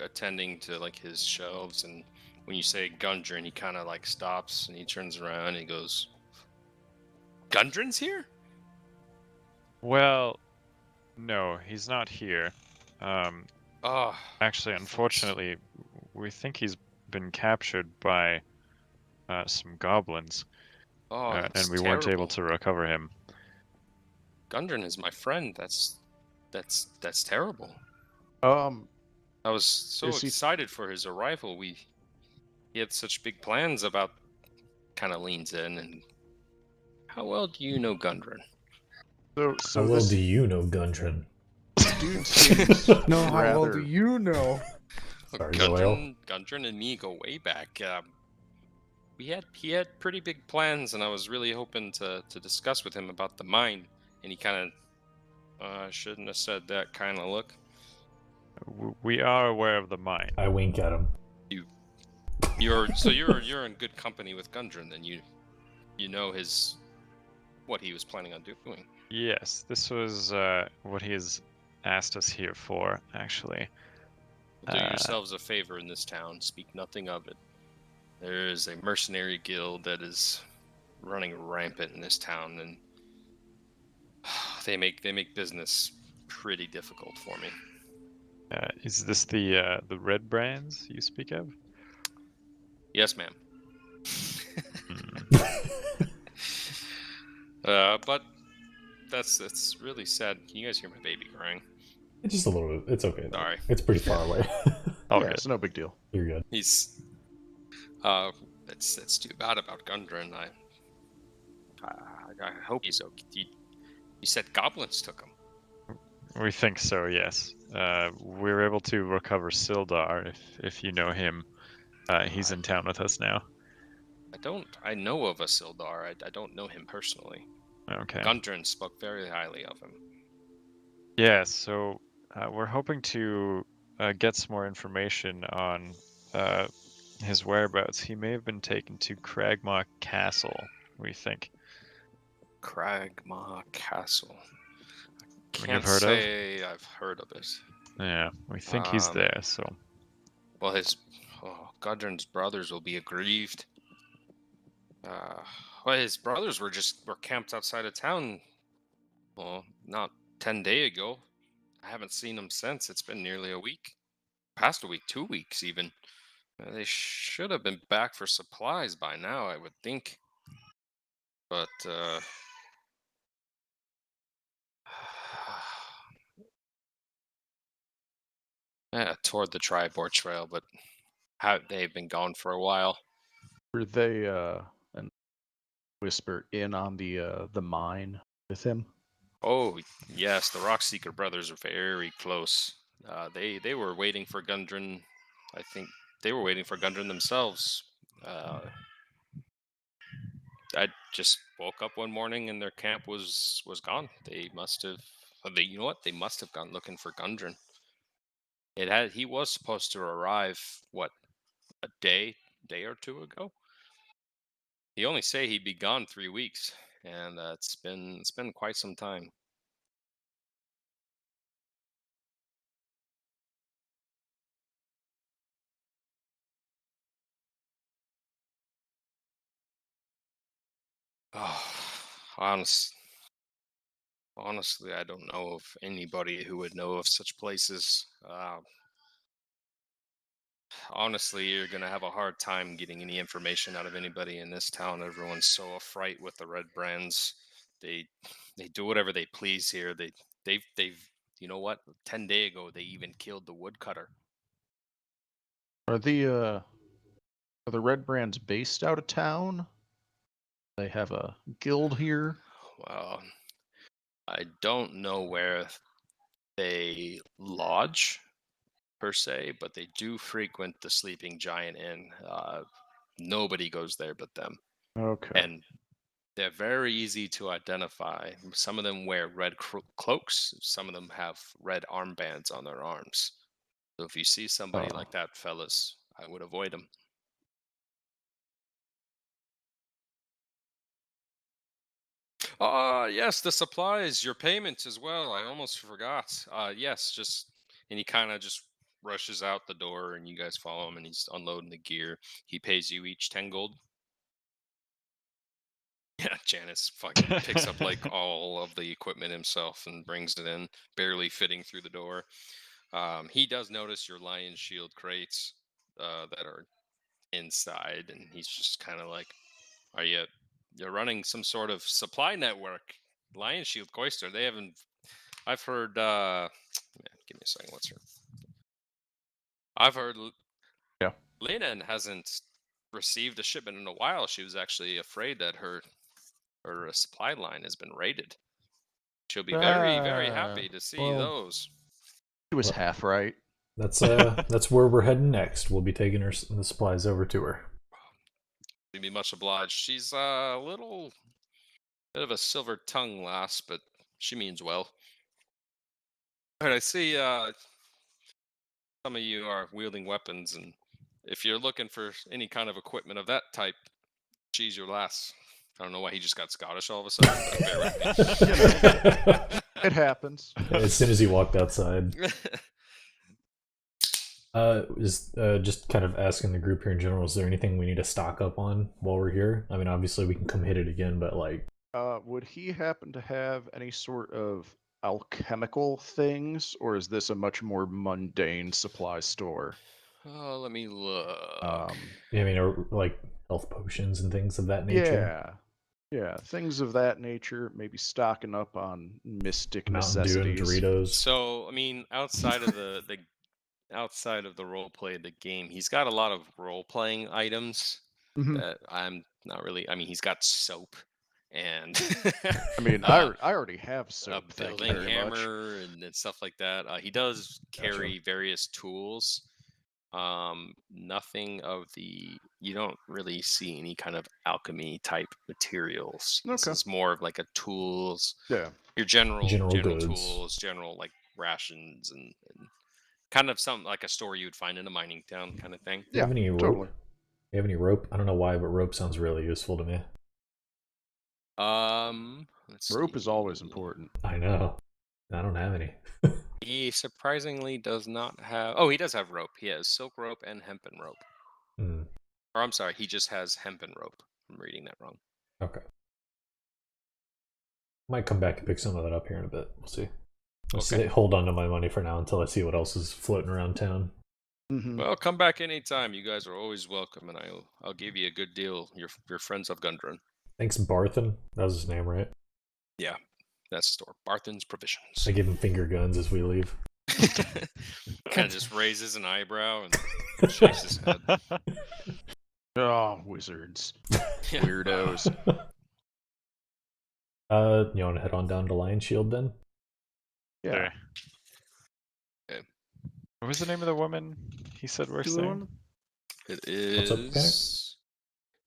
attending to like his shelves, and when you say Gundren, he kind of like stops and he turns around and he goes, "Gundren's here?" Well, no, he's not here. Oh, Actually, unfortunately, we think he's been captured by some goblins, and that's we weren't able terrible. to recover him. Gundren is my friend. That's terrible. I was so Is he- excited for his arrival. He had such big plans about. Kind of leans in and. How well do you know Gundren? So How well this do you know Gundren? dude seems No, how well rather- do you know? Sorry, Joel. Gundren and me go way back. He had pretty big plans, and I was really hoping to discuss with him about the mine. And he kind of shouldn't have said that kind of look. We are aware of the mine. I wink at him. You're in good company with Gundren, then you know what he was planning on doing. Yes, this was what he has asked us here for, actually. Do yourselves a favor in this town. Speak nothing of it. There is a mercenary guild that is running rampant in this town, and they make business pretty difficult for me. Is this the red brands you speak of? Yes, ma'am. Hmm. But that's really sad. Can you guys hear my baby crying? Just a little bit. It's okay. Though. Sorry. It's pretty far away. Oh, yeah, good. it's no big deal. You're good. He's it's too bad about Gundren. I hope he's okay. You said goblins took him. We think so, yes. We're able to recover Sildaar, if you know him. He's in town with us now. I know of a Sildaar. I don't know him personally. Okay. Gundren spoke very highly of him. Yeah, so we're hoping to get some more information on his whereabouts. He may have been taken to Cragmaw Castle, we think. Cragmaw Castle. You've Can't heard of? say I've heard of it. Yeah, we think he's there, so... Well, Gundren's brothers will be aggrieved. Well, his brothers were camped outside of town. Well, not 10 days ago. I haven't seen them since. It's been nearly a week. Past a week, 2 weeks even. They should have been back for supplies by now, I would think. But, yeah, toward the Tribord Trail, but they've been gone for a while. Were they and whisper in on the mine with him? Oh, yes, the Rockseeker brothers are very close. They were waiting for Gundren. I think they were waiting for Gundren themselves. I just woke up one morning and their camp was gone. They must have. You know what? They must have gone looking for Gundren. He was supposed to arrive a day or two ago. He only say he'd be gone 3 weeks, and it's been quite some time. Oh, honestly, I don't know of anybody who would know of such places. Honestly, you're gonna have a hard time getting any information out of anybody in this town. Everyone's so afraid with the red brands. They do whatever they please here. They've you know what? 10 days ago they even killed the woodcutter. Are the Red Brands based out of town? They have a guild here. Well, I don't know where they lodge per se, but they do frequent the Sleeping Giant Inn. Nobody goes there but them. Okay. And they're very easy to identify. Some of them wear red cloaks. Some of them have red armbands on their arms. So if you see somebody like that, fellas, I would avoid them. Yes, the supplies, your payments as well. I almost forgot. Yes, and he kind of just rushes out the door, and you guys follow him, and he's unloading the gear. He pays you each 10 gold. Yeah, Jaynys fucking picks up like all of the equipment himself and brings it in, barely fitting through the door. He does notice your lion shield crates that are inside, and he's just kind of like, "Are you're running some sort of supply network? Lion Shield Cloister? They haven't. I've heard. Give me a second. What's her? I've heard. Yeah. Lena hasn't received a shipment in a while. She was actually afraid that her supply line has been raided. She'll be very, very happy to see those. He was half right. That's where we're heading next. We'll be taking the supplies over to her. You'd be much obliged. She's a little bit of a silver tongue lass, but she means well. All right, I see some of you are wielding weapons, and if you're looking for any kind of equipment of that type, she's your lass. I don't know why he just got Scottish all of a sudden, but bear with me. It happens. As soon as he walked outside. Just kind of asking the group here in general, is there anything we need to stock up on while we're here? I mean, obviously we can come hit it again, but like... Would he happen to have any sort of alchemical things, or is this a much more mundane supply store? Oh, let me look. Yeah, I mean, like health potions and things of that nature. Yeah, things of that nature. Maybe stocking up on mystic Mountain Dew and necessities. Doritos. So, I mean, outside of the role play of the game, he's got a lot of role playing items that I'm not really. I mean, he's got soap and I mean, I already have soap. A building hammer and stuff like that. He does carry various tools. Nothing of you don't really see any kind of alchemy type materials. Okay. This is more of like a tools. Yeah. Your general goods. tools, general like rations and kind of something like a store you would find in a mining town kind of thing. Do you have any totally. You have any rope? I don't know why, but rope sounds really useful to me. Let's Rope is always see. important. I know. I don't have any. He surprisingly does not have. Oh, he does have rope. He has silk rope and hempen rope. Hmm. Or I'm sorry, he just has hempen rope. I'm reading that wrong. Okay. Might come back and pick some of that up here in a bit. We'll see. Okay. Hold on to my money for now until I see what else is floating around town. Mm-hmm. Well, come back anytime. You guys are always welcome, and I'll give you a good deal. Your friends of Gundren. Thanks, Barthen. That was his name, right? Yeah, that's the store. Barthen's Provisions. I give him finger guns as we leave. Kind of just raises an eyebrow and shakes his head. Oh, wizards. Yeah. Weirdos. You want to head on down to Lion Shield then? Yeah. Sure. Okay. What was the name of the woman he said we're saying? It What's up, is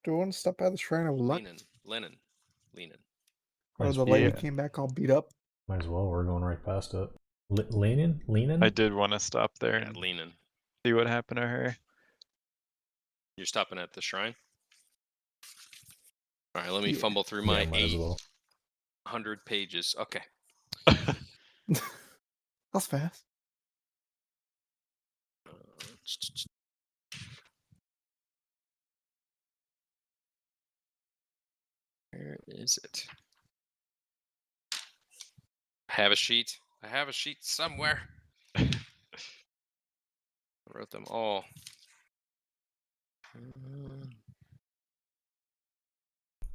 Do we want to stop by the Shrine of Luck? Lenin. Or the lady came back all beat up? Might as well. We're going right past it. Lenin? I did want to stop there Yeah, and Lenin. see what happened to her. You're stopping at the shrine? All right, let me Yeah. fumble through Yeah, my might as well. 800 pages. Okay. That's fast. Where is it? I have a sheet. I have a sheet somewhere. I wrote them all.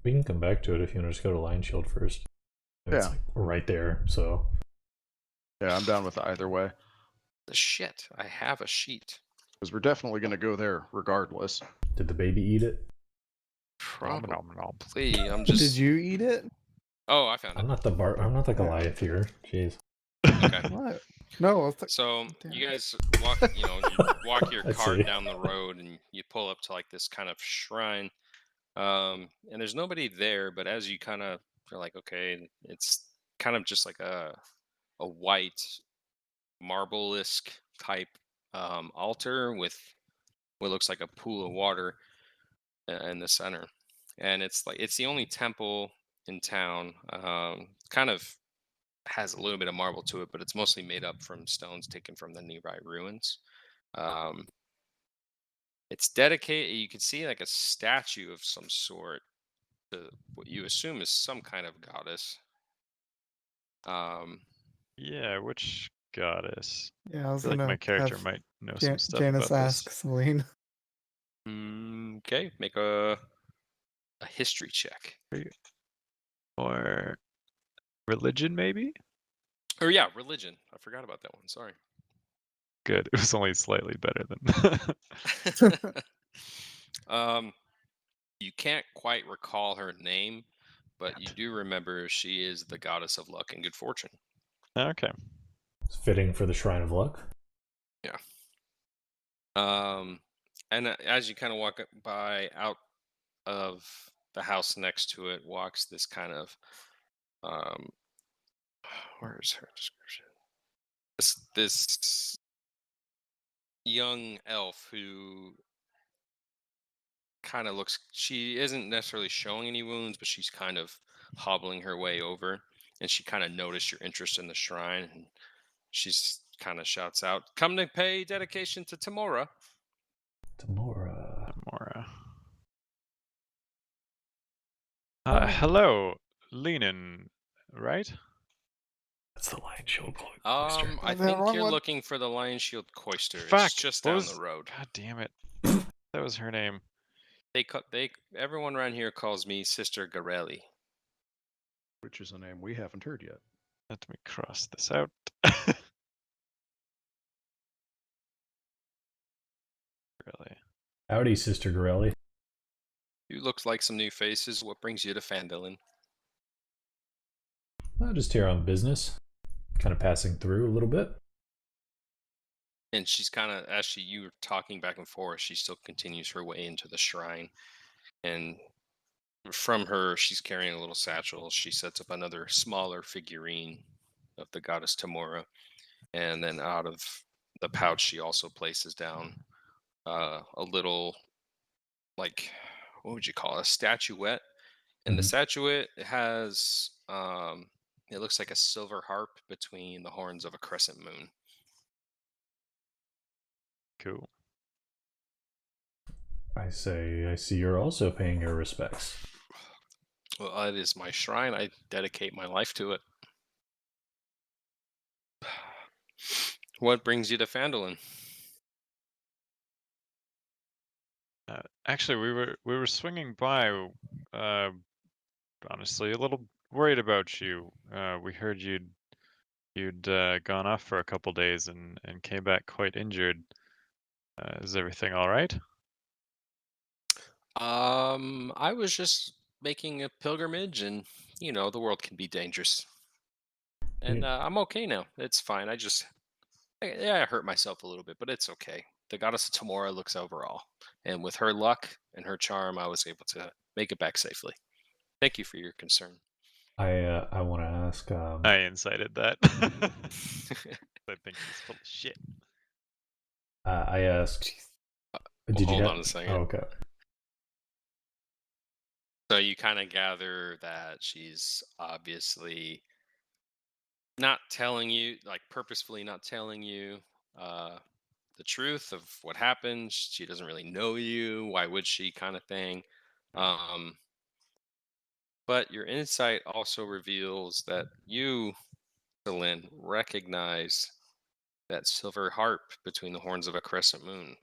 We can come back to it if you want to just go to Lion Shield first. It's Yeah. like right there, so. Yeah, I'm down with either way. The shit. I have a sheet. Because we're definitely going to go there regardless. Did the baby eat it? Nom, nom, nom. Probably. I'm just. Did you eat it? Oh, I found it. I'm not the Goliath here. Jeez. Okay. What? No, it's like, So Damn. you guys walk, you walk your I cart see. down the road, and you pull up to like this kind of shrine, and there's nobody there. But as you kind of are like, okay, it's kind of just like a white marble-esque type altar with what looks like a pool of water in the center, and it's the only temple in town. Kind of has a little bit of marble to it, but it's mostly made up from stones taken from the nearby ruins. It's dedicated. You can see like a statue of some sort to what you assume is some kind of goddess. Yeah, which goddess? yeah, I I was feel like gonna my character have might know some stuff Jaynys about ask this. Selene. Okay, make a history check. Or religion, maybe? Or yeah, religion. I forgot about that one. Sorry. Good. It was only slightly better than. You can't quite recall her name, but you do remember she is the goddess of luck and good fortune. Okay. It's fitting for the Shrine of Luck. Yeah. And as you kind of walk by out of the house next to it, walks this kind of where is her description? This young elf who kind of looks. She isn't necessarily showing any wounds, but she's kind of hobbling her way over, and she kind of noticed your interest in the shrine, and she's kind of shouts out, "Come to pay dedication to Tamora." Tamora. Mora. Oh. Hello, Lenin, right? That's the Lion Shield cloister. I Oh, the think wrong you're one. looking for the Lion Shield Cloister. Fuck, It's just what down was- the road. God damn it. That was her name. Everyone around here calls me Sister Garelli. Which is a name we haven't heard yet. Let me cross this out. Really? Howdy, Sister Gorelli. You look like some new faces. What brings you to Phandalin? Just here on business. Kind of passing through a little bit. And she's kind of, as you were talking back and forth, she still continues her way into the shrine. And from her, she's carrying a little satchel. She sets up another smaller figurine of the goddess Tamora. And then out of the pouch, she also places down a little like, what would you call it? A statuette. And the Mhm. statuette has it looks like a silver harp between the horns of a crescent moon. Cool. I see you're also paying your respects. Well, it is my shrine. I dedicate my life to it. What brings you to Phandalin? Actually, we were swinging by. Honestly, a little worried about you. We heard you'd gone off for a couple days and came back quite injured. Is everything all right? I was just making a pilgrimage, and the world can be dangerous. And You- I'm okay now. It's fine. I hurt myself a little bit, but it's okay. The goddess of tomorrow looks over all, and with her luck and her charm, I was able to make it back safely. Thank you for your concern. I want to ask. I incited that. I think he's full of shit. I asked. Well, Did you hold have? on a second. Oh, okay. So you kind of gather that she's obviously not telling you, like purposefully not telling you the truth of what happened. She doesn't really know you. Why would she, kind of thing. Um, but your insight also reveals that you, Selene, recognize that silver harp between the horns of a crescent moon.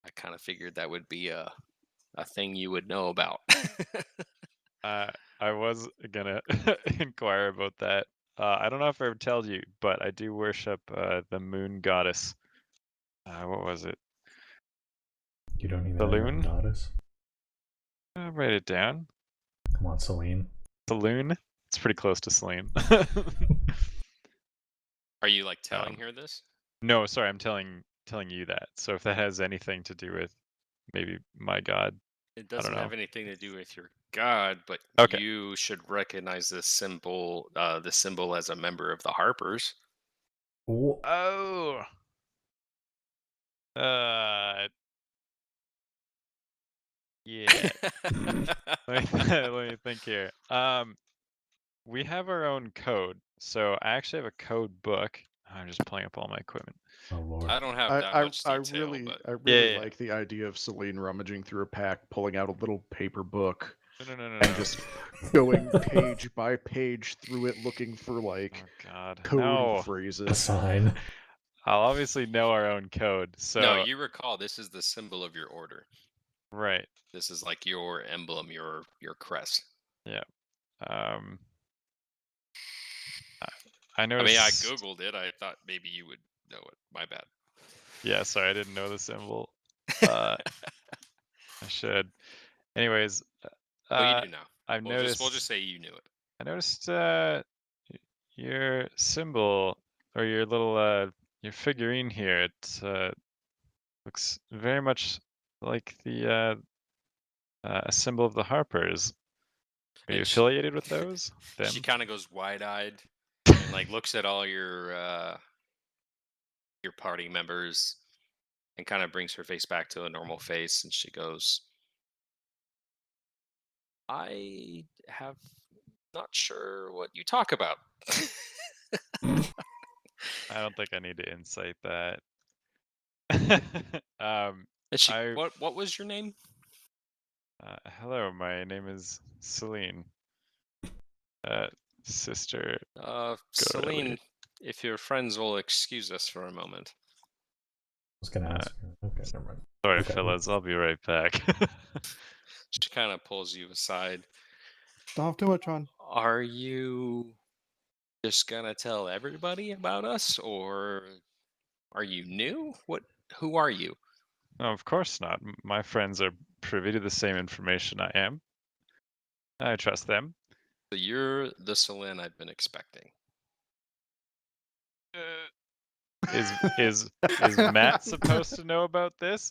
I kind of figured that would be a thing you would know about. I was gonna inquire about that. I don't know if I ever told you, but I do worship the moon goddess. What was it? You don't even The know your own loon? goddess. Write it down. Come on, Selene. The loon? It's pretty close to Selene. Are you like telling her this? No, sorry, I'm telling you that. So if that has anything to do with maybe my god, It I don't doesn't know. have anything to do with your god, but Okay. you should recognize this symbol, as a member of the Harpers. Oh, Oh. Yeah. Let me think here. We have our own code. So I actually have a code book. I'm just pulling up all my equipment. oh Lord. I don't have that much detail, but I really Yeah. like the idea of Selene rummaging through a pack, pulling out a little paper book, No. and just going page by page through it, looking for like Oh god. code No. A phrases. sign. I'll obviously know our own code. So no, you recall this is the symbol of your order. right. This is like your emblem, your crest. Yeah. I I noticed. mean, I googled it. I thought maybe you would know it. My bad. Yeah, sorry, I didn't know the symbol. I should. Anyways, Well, you do now. I've We'll noticed. just say you knew it. I noticed your symbol or your little your figurine here. It looks very much like the a symbol of the Harpers. Are you And affiliated with those? Them? she kind of goes wide-eyed and like looks at all your party members and kind of brings her face back to a normal face, and she goes, I have not sure what you talk about. I don't think I need to incite that. And she, I what was your name? hello, my name is Selene. Sister. Selene, if your friends will excuse us for a moment. I was gonna ask. Okay, never mind. Sorry, Okay. fellas, I'll be right back. She kind of pulls you aside. Don't have too much on. Are you just gonna tell everybody about us, or are you new? Who are you? No, of course not. My friends are privy to the same information I am. I trust them. So you're the Selene I've been expecting. Is Matt supposed to know about this?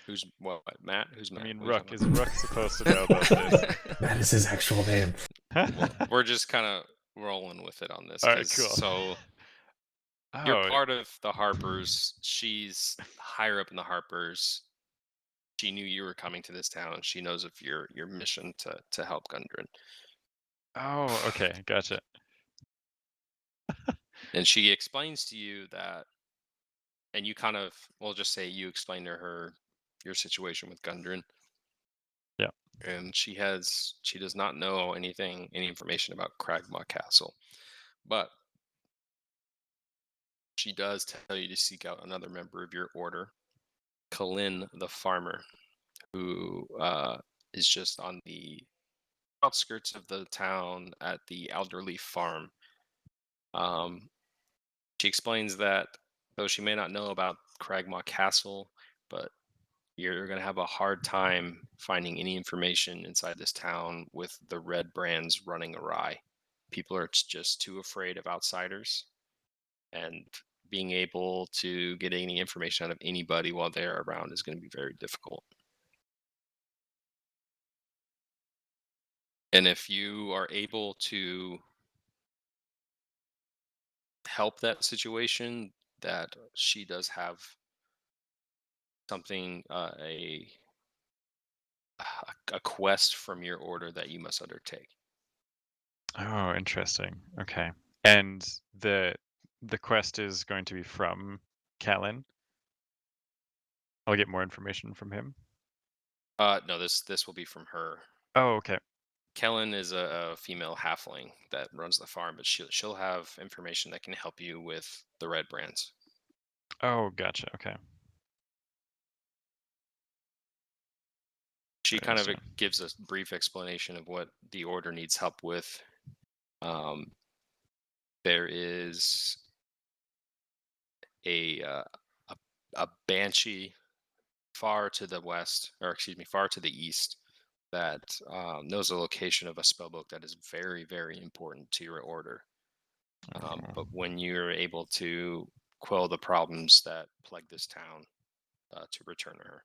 Who's what? Matt? Who's Matt? I mean, What are you Rook. talking Is Rook supposed to know about this? That is his actual name. Well, we're just kind of rolling with it on this. All right, 'Cause- cool. So you're Oh, part of the Harpers. She's higher up in the Harpers. she knew you were coming to this town, and she knows of your mission to help Gundren. Oh, okay, gotcha. And she explains to you that, and you kind of, we'll just say you explain to her your situation with Gundren. Yeah. And she does not know any information about Cragmaw Castle, but she does tell you to seek out another member of your order, Kalin the farmer, who is just on the outskirts of the town at the Elderly Farm. She explains that though she may not know about Cragmaw Castle, but you're going to have a hard time finding any information inside this town with the red brands running awry. People are just too afraid of outsiders, and being able to get any information out of anybody while they're around is going to be very difficult. And if you are able to help that situation, that she does have something, a quest from your order that you must undertake. Oh, interesting. Okay. And the quest is going to be from Kalin. I'll get more information from him. No, this will be from her. Oh, okay. Kellen is a female halfling that runs the farm, but she'll have information that can help you with the red brands. Oh, gotcha. Okay. She kind of Interesting. gives a brief explanation of what the order needs help with. There is a banshee far to the west, or excuse me, far to the east, that knows the location of a spellbook that is very, very important to your order. But when you're able to quell the problems that plague this town, to return to her.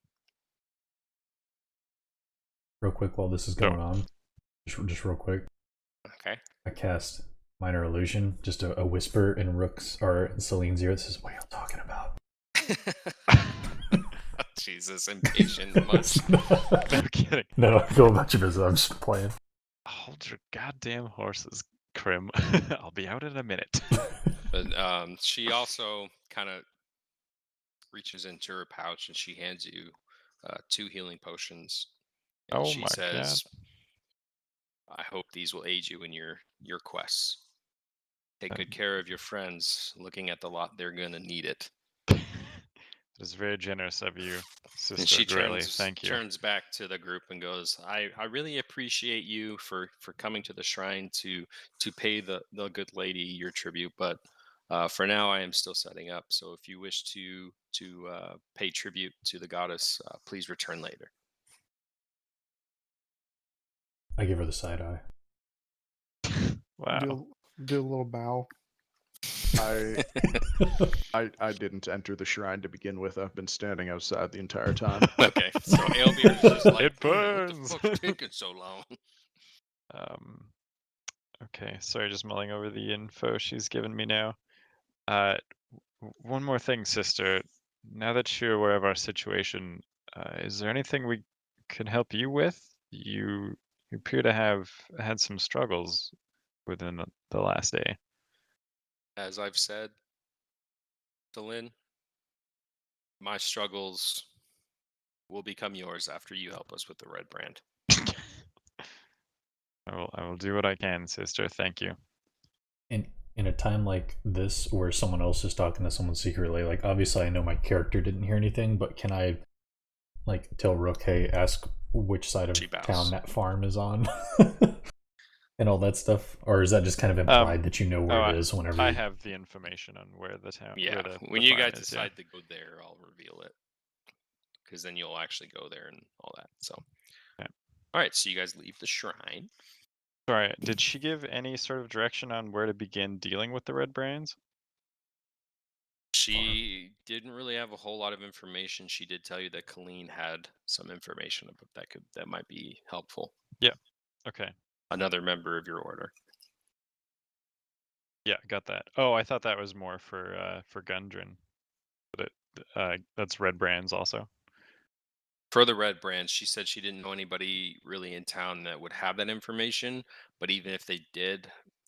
Real quick, while this is going on, just real quick. Okay. I cast Minor Illusion, just a whisper in Rook's or Selene's ear that says, "What are you talking about?" Jesus, impatient much. No kidding. No, go about your business. I'm just playing. Hold your goddamn horses, Crim. I'll be out in a minute. But she also kind of reaches into her pouch and she hands you 2 healing potions. And Oh she my says, I hope these will aid you in your quests. Take good care of your friends. Looking at the lot, they're going to need it. It is very generous of you, Sister And she Grelly. Thank you. turns back to the group and goes, I really appreciate you for coming to the shrine to pay the good lady your tribute, but for now I am still setting up, so if you wish to pay tribute to the goddess, please return later. I give her the side eye. Wow. Do a little bow. I didn't enter the shrine to begin with. I've been standing outside the entire time. Okay, so Alebeard is just like, It what burns. the fuck's taking so long? Okay, sorry, just mulling over the info she's given me now. One more thing, sister. Now that you're aware of our situation, is there anything we can help you with? You appear to have had some struggles within the last day. As I've said, Selene, my struggles will become yours after you help us with the red brand. I will do what I can, sister. Thank you. In a time like this where someone else is talking to someone secretly, like obviously I know my character didn't hear anything, but can I like tell Rook, hey, ask which side of town that farm is on? And all that stuff? Or is that just kind of implied that you know where it is whenever I have the information on where the town when you guys decide to go there, I'll reveal it. Because then you'll actually go there and all that. So okay. Alright, so you guys leave the shrine. Sorry, did she give any sort of direction on where to begin dealing with the red brands? She didn't really have a whole lot of information. She did tell you that Colleen had some information that might be helpful. Yeah. Okay. Another member of your order. Yeah, got that. Oh, I thought that was more for Gundren. But that's red brands also. For the red brands, she said she didn't know anybody really in town that would have that information. But even if they did,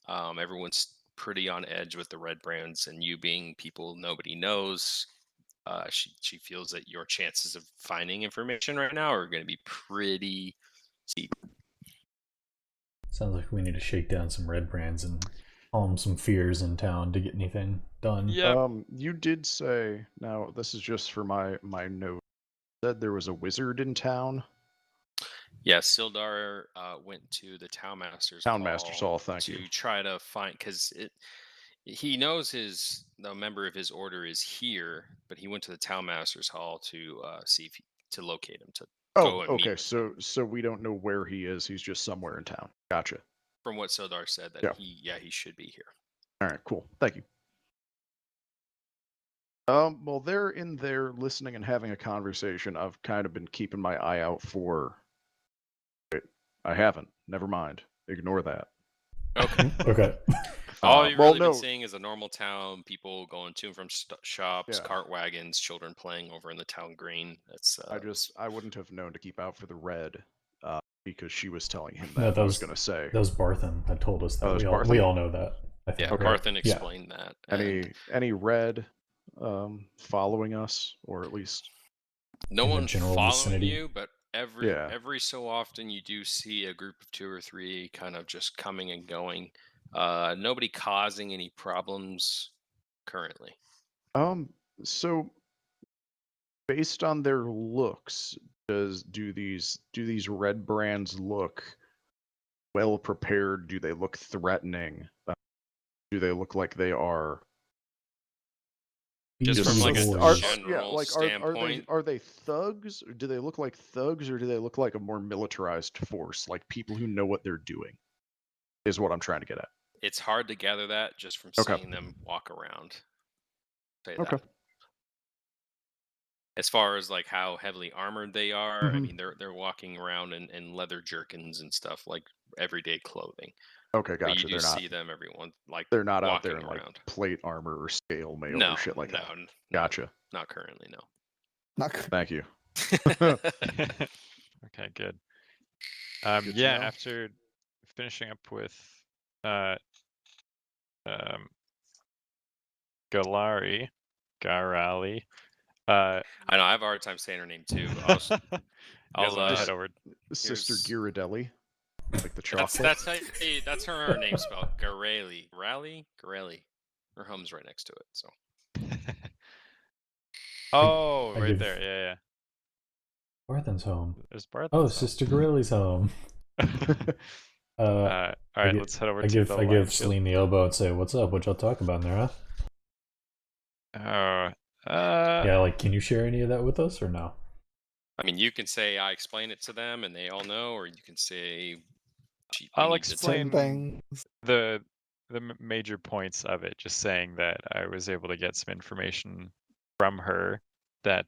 everyone's pretty on edge with the red brands, and you being people nobody knows. She feels that your chances of finding information right now are going to be pretty steep. Sounds like we need to shake down some red brands and calm some fears in town to get anything done. Yep. You did say, now this is just for my note, said there was a wizard in town. Yeah, Sildaar went to the Townmaster's Hall Thank you. to try to find, because he knows the member of his order is here, but he went to the Townmaster's Hall to see if to locate him, to go and meet okay. with him. So we don't know where he is. He's just somewhere in town. Gotcha. From what Sildaar said, that Yeah. he should be here. All right, cool. Thank you. Well, they're in there listening and having a conversation. I've kind of been keeping my eye out for. Wait, I haven't. Never mind. Ignore that. Okay. Okay. All you've well, really no. been seeing is a normal town, people going to and from shops, Yeah. cart wagons, children playing over in the town green. That's I wouldn't have known to keep out for the red, because she was telling him No, that. that I was was going to say. That was Barthen that told us that. Oh, that was we Barthen? all know that. I think, yeah. right? Barthen explained that. Any red following us, or at least No in the one general following vicinity? you, but every so often you do see a group of 2 or 3 kind of just coming and going. Nobody causing any problems currently. So based on their looks, do these red brands look well prepared? Do they look threatening? Do they look like they are Just from like a boys. general standpoint. Are they thugs? Or do they look like thugs, or do they look like a more militarized force, like people who know what they're doing? Is what I'm trying to get at. It's hard to gather that just from Okay. seeing them walk around. Say Okay. that. As far as like how heavily armored they are, I Mhm. mean they're walking around in leather jerkins and stuff, like everyday clothing. Okay, But you gotcha. do see them They're not out there walking in like around. plate armor or scale mail No, or shit like that. no, Gotcha. not currently, no. Not good. Thank you. Okay, good. Good to Yeah, know. after finishing up with Garali. I know I have a hard time saying her name too. I'll head over. Sister here's- Ghirardelli, like the chocolate. that's her name spelled Gareli. Gareli. Her home's right next to it. So Oh, I right give- there. Yeah, yeah. Barthen's home. There's Barthen's Oh, home. Sister Goreli's home. All right, let's head over I to give the I Lion give Shield. Selene the elbow and say, "What's up? What y'all talk about in there, huh?" Yeah, like, can you share any of that with us or no? I mean, you can say I explain it to them and they all know, or you can say I'll we need to- explain Same thing. the major points of it, just saying that I was able to get some information from her that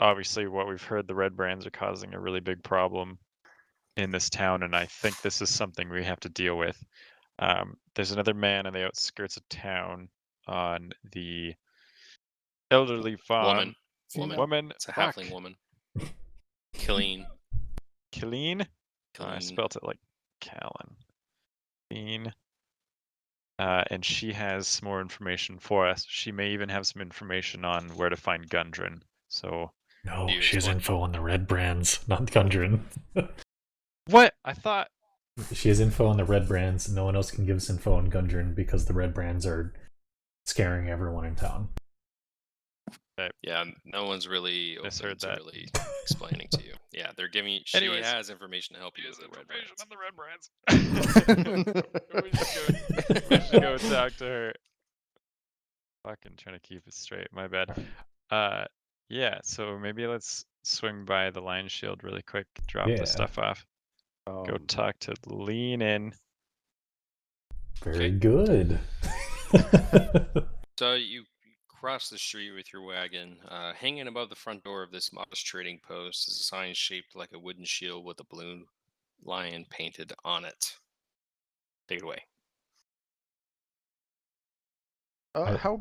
obviously what we've heard, the red brands are causing a really big problem in this town, and I think this is something we have to deal with. There's another man on the outskirts of town on the elderly farm. Woman. It's a Fuck. halfling woman. Killeen. Killeen? I Killeen. spelt it like Callan. Killeen. And she has some more information for us. She may even have some information on where to find Gundren. So No, Do you she has explain? info on the red brands, not Gundren. what? I thought She has info on the red brands. No one else can give us info on Gundren because the red brands are scaring everyone in town. Yeah, no one's really open Misheard to that. really explaining to you. Yeah, they're giving you. She Anyways, has information to help you with the red brands. on the red brands. we should go talk to her. Fucking trying to keep it straight. My bad. Yeah. So maybe let's swing by the Lion Shield really quick. Drop Yeah. the stuff off. Go talk to Lean In. Very Okay. good. So you cross the street with your wagon. Hanging above the front door of this modest trading post is a sign shaped like a wooden shield with a blue lion painted on it. Take it away. How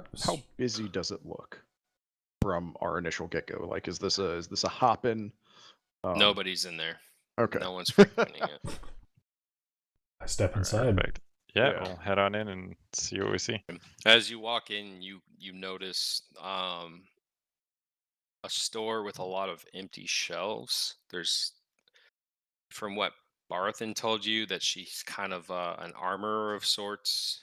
busy does it look? from our initial get-go? Like, is this a hop-in? Nobody's in there. Okay. No one's frequenting it. I step inside. Perfect. Yeah, Yeah. we'll head on in and see what we see. As you walk in, you notice a store with a lot of empty shelves. There's, from what Barthen told you, that she's kind of an armorer of sorts.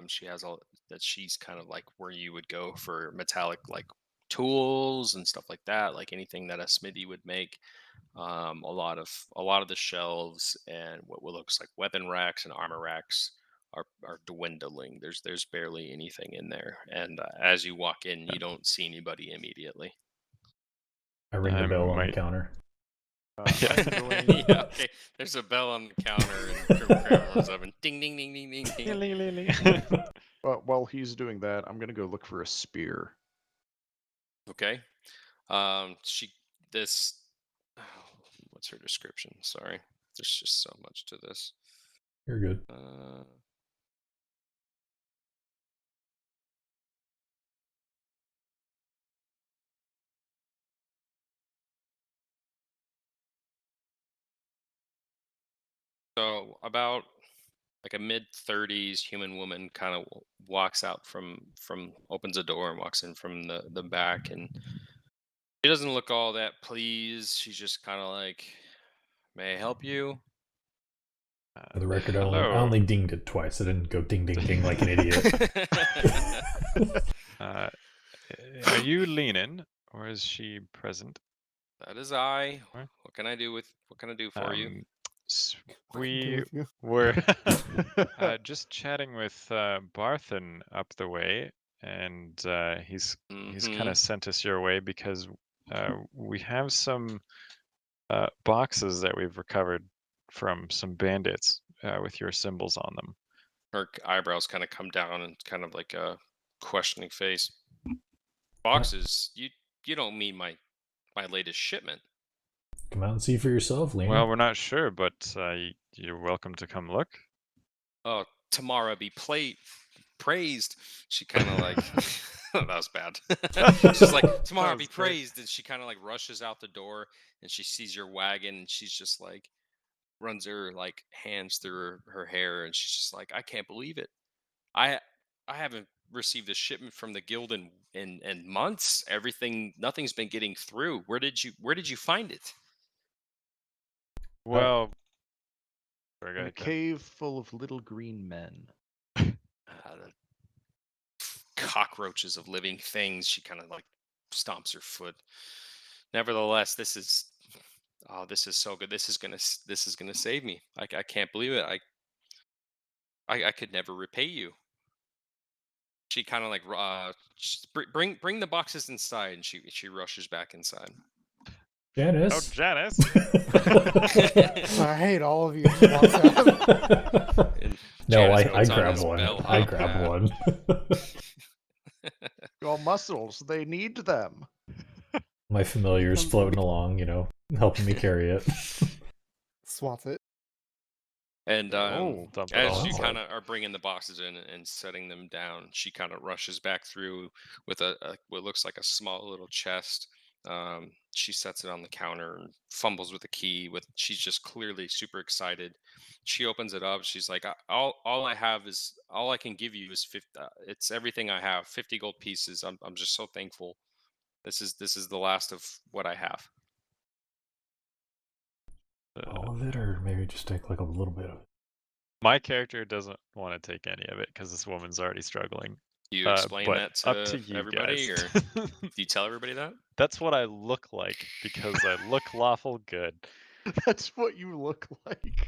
She has that she's kind of like where you would go for metallic like tools and stuff like that, like anything that a smithy would make. A lot of the shelves and what looks like weapon racks and armor racks are dwindling. There's barely anything in there, and as you walk in, you don't see anybody immediately. I ring the I bell on the might- counter. I'm going- Yeah, okay. There's a bell on the counter, and Crim'Cram runs up and ding ding ding ding ding ding. While he's doing that, I'm gonna go look for a spear. Okay. This. What's her description? Sorry, there's just so much to this. You're good. So about like a mid-30s human woman kind of walks out from opens a door and walks in from the back, and she doesn't look all that pleased. She's just kind of like, "May I help you?" For the record, I hello. only dinged it twice. I didn't go ding ding ding like an idiot. Are you Lenin, or is she present? That is I. Right. What can I do for you? We were just chatting with Barthen up the way, and he's kind of sent us your way because we have some boxes that we've recovered from some bandits with your symbols on them. Her eyebrows kind of come down and kind of like a questioning face. Boxes? You don't mean my latest shipment? Come out and see for yourself, Lena. Well, we're not sure, but you're welcome to come look. Oh, Tamara be praised. She kind of like that was bad. She's like, Tamara be praised, and she kind of like rushes out the door, and she sees your wagon, and she's just like runs her like hands through her hair, and she's just like, I can't believe it. I haven't received a shipment from the guild in months. Nothing's been getting through. Where did you find it? Well, In a cave full of little green men. The cockroaches of living things. She kind of like stomps her foot. Nevertheless, this is so good. This is gonna save me. I can't believe it. I could never repay you. She kind of like bring the boxes inside, and she rushes back inside. Jaynys. Oh, Jaynys. I hate all of you. Just walks out. And No, Jaynys I puts on grab his one. bellhop I grab hat. one. Your muscles, they need them. My familiar's floating along, helping me carry it. Swats it. And dump it as all you inside. kind of are bringing the boxes in and setting them down, she kind of rushes back through with a what looks like a small little chest. She sets it on the counter and fumbles with the key. She's just clearly super excited. She opens it up. She's like, all I can give you is 50. It's everything I have. 50 gold pieces. I'm just so thankful. This is the last of what I have. All of it, or maybe just take like a little bit of it. My character doesn't want to take any of it because this woman's already struggling. Do you explain but that to, up to you everybody, guys. or do you tell everybody that? That's what I look like because I look lawful good. That's what you look like.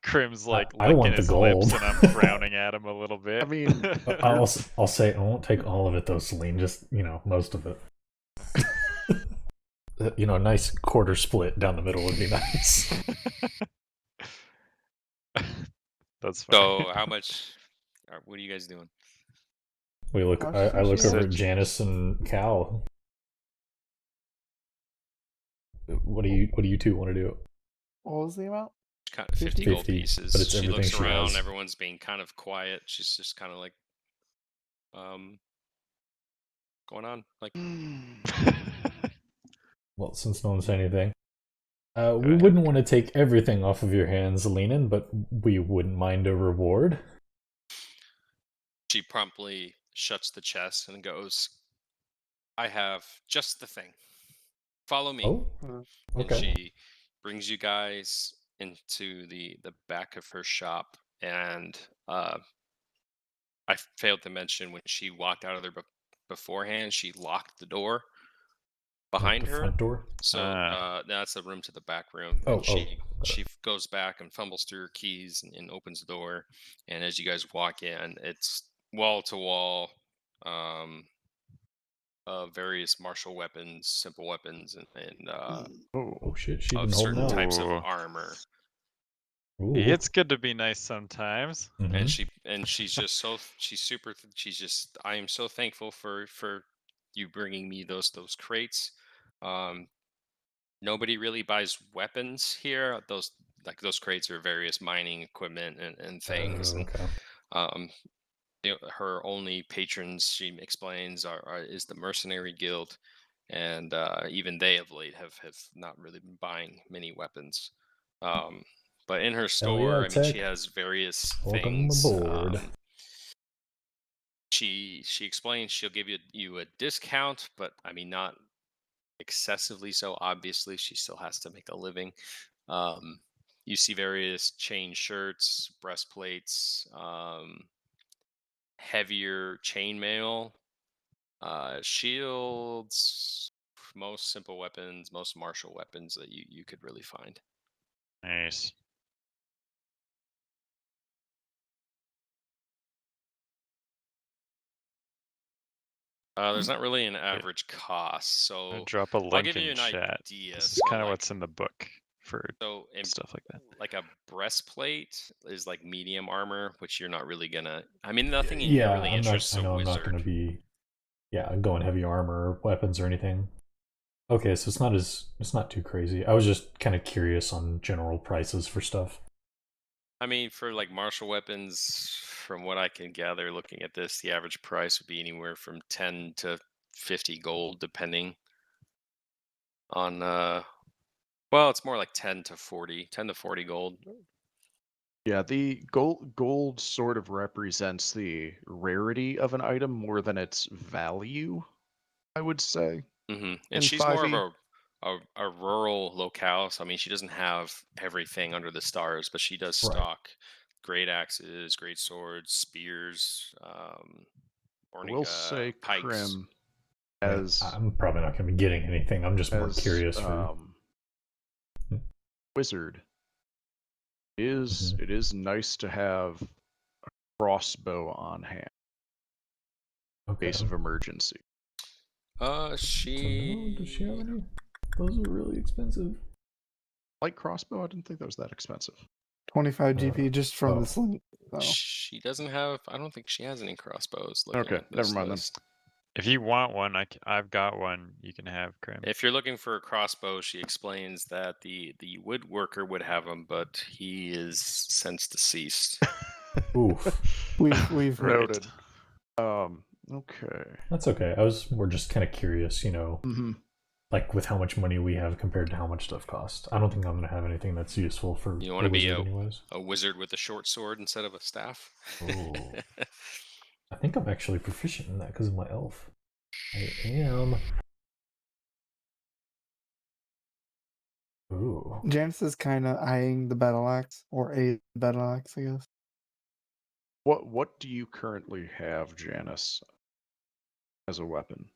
Crim's like I licking want the his lips, gold. and I'm frowning at him a little bit. I mean, I'll say I won't take all of it though, Selene. Just most of it. A nice quarter split down the middle would be nice. That's fine. So how much? What are you guys doing? We look. I look over at Jaynys and Cal. What do you two want to do? What was the amount? Kind of 50 gold 50, pieces. but it's She everything looks she around. has. Everyone's being kind of quiet. She's just kind of like, going on? Like, Well, since no one said anything, we ahead, wouldn't want to take everything off of your hands, Lenin, but we wouldn't mind a reward. she promptly shuts the chest and goes, I have just the thing. Follow me. Oh, Uh, And okay. she brings you guys into the back of her shop. And I failed to mention when she walked out of there beforehand, she locked the door Like behind the her. front door. So that's the room to the back room. Oh, And she oh. goes back and fumbles through her keys and opens the door. And as you guys walk in, it's wall to wall, various martial weapons, simple weapons, and Oh shit, she of been holding certain out. types of Ooh. armor. Ooh. It's good to be nice sometimes. Mhm. And she's just she's just, I am so thankful for you bringing me those crates. Nobody really buys weapons here. Those crates are various mining equipment and things. Okay. And her only patrons, she explains, is the mercenary guild, and even they of late have not really been buying many weapons. But in her Hell yeah, store, I mean, she Tech. has various Welcome things. aboard. She explains she'll give you a discount, but I mean, not excessively so. Obviously, she still has to make a living. You see various chain shirts, breastplates, heavier chainmail, shields, most simple weapons, most martial weapons that you could really find. Nice. There's not really an average cost, I'll so drop a I'll link give you in an chat. idea. This is So, kind of like, what's in the book for in stuff like that. like a breastplate is like medium armor, which you're not really gonna. I mean, nothing in here Yeah, really I'm not. interests I a know I'm not wizard. going to be. Yeah, going heavy armor or weapons or anything. Okay, so it's not too crazy. I was just kind of curious on general prices for stuff. I mean, for like martial weapons, from what I can gather looking at this, the average price would be anywhere from 10 to 50 gold, depending on well, it's more like 10 to 40 gold. Yeah, the gold sort of represents the rarity of an item more than its value, I would say. And In she's more of 5e. a rural locale, so I mean, she doesn't have everything under the stars, but she does Right. stock great axes, great swords, spears, I will say pikes. Crim I mean, as I'm probably not going to be getting anything. I'm just more curious for. wizard it is nice to have a crossbow on hand in Okay. case of emergency. Does she have any? Those are really expensive. Light crossbow? I didn't think that was that expensive. 25 GP just from oh. the sling. So. She doesn't have. I don't think she has any crossbows. Looking Okay, at this never mind list. If you want one, I've got one. You can have Crim. If you're looking for a crossbow, she explains that the woodworker would have them, but he is since deceased. Oof. We've Right. Noted. Okay. That's okay. We're just kind of curious, like with how much money we have compared to how much stuff costs. I don't think I'm gonna have anything that's useful for You want to be anyways. a wizard with a short sword instead of a staff? Oh. I think I'm actually proficient in that because of my elf. I am. Ooh. Jaynys is kind of eyeing the battle axe, or a battle axe, I guess. What do you currently have, Jaynys, as a weapon?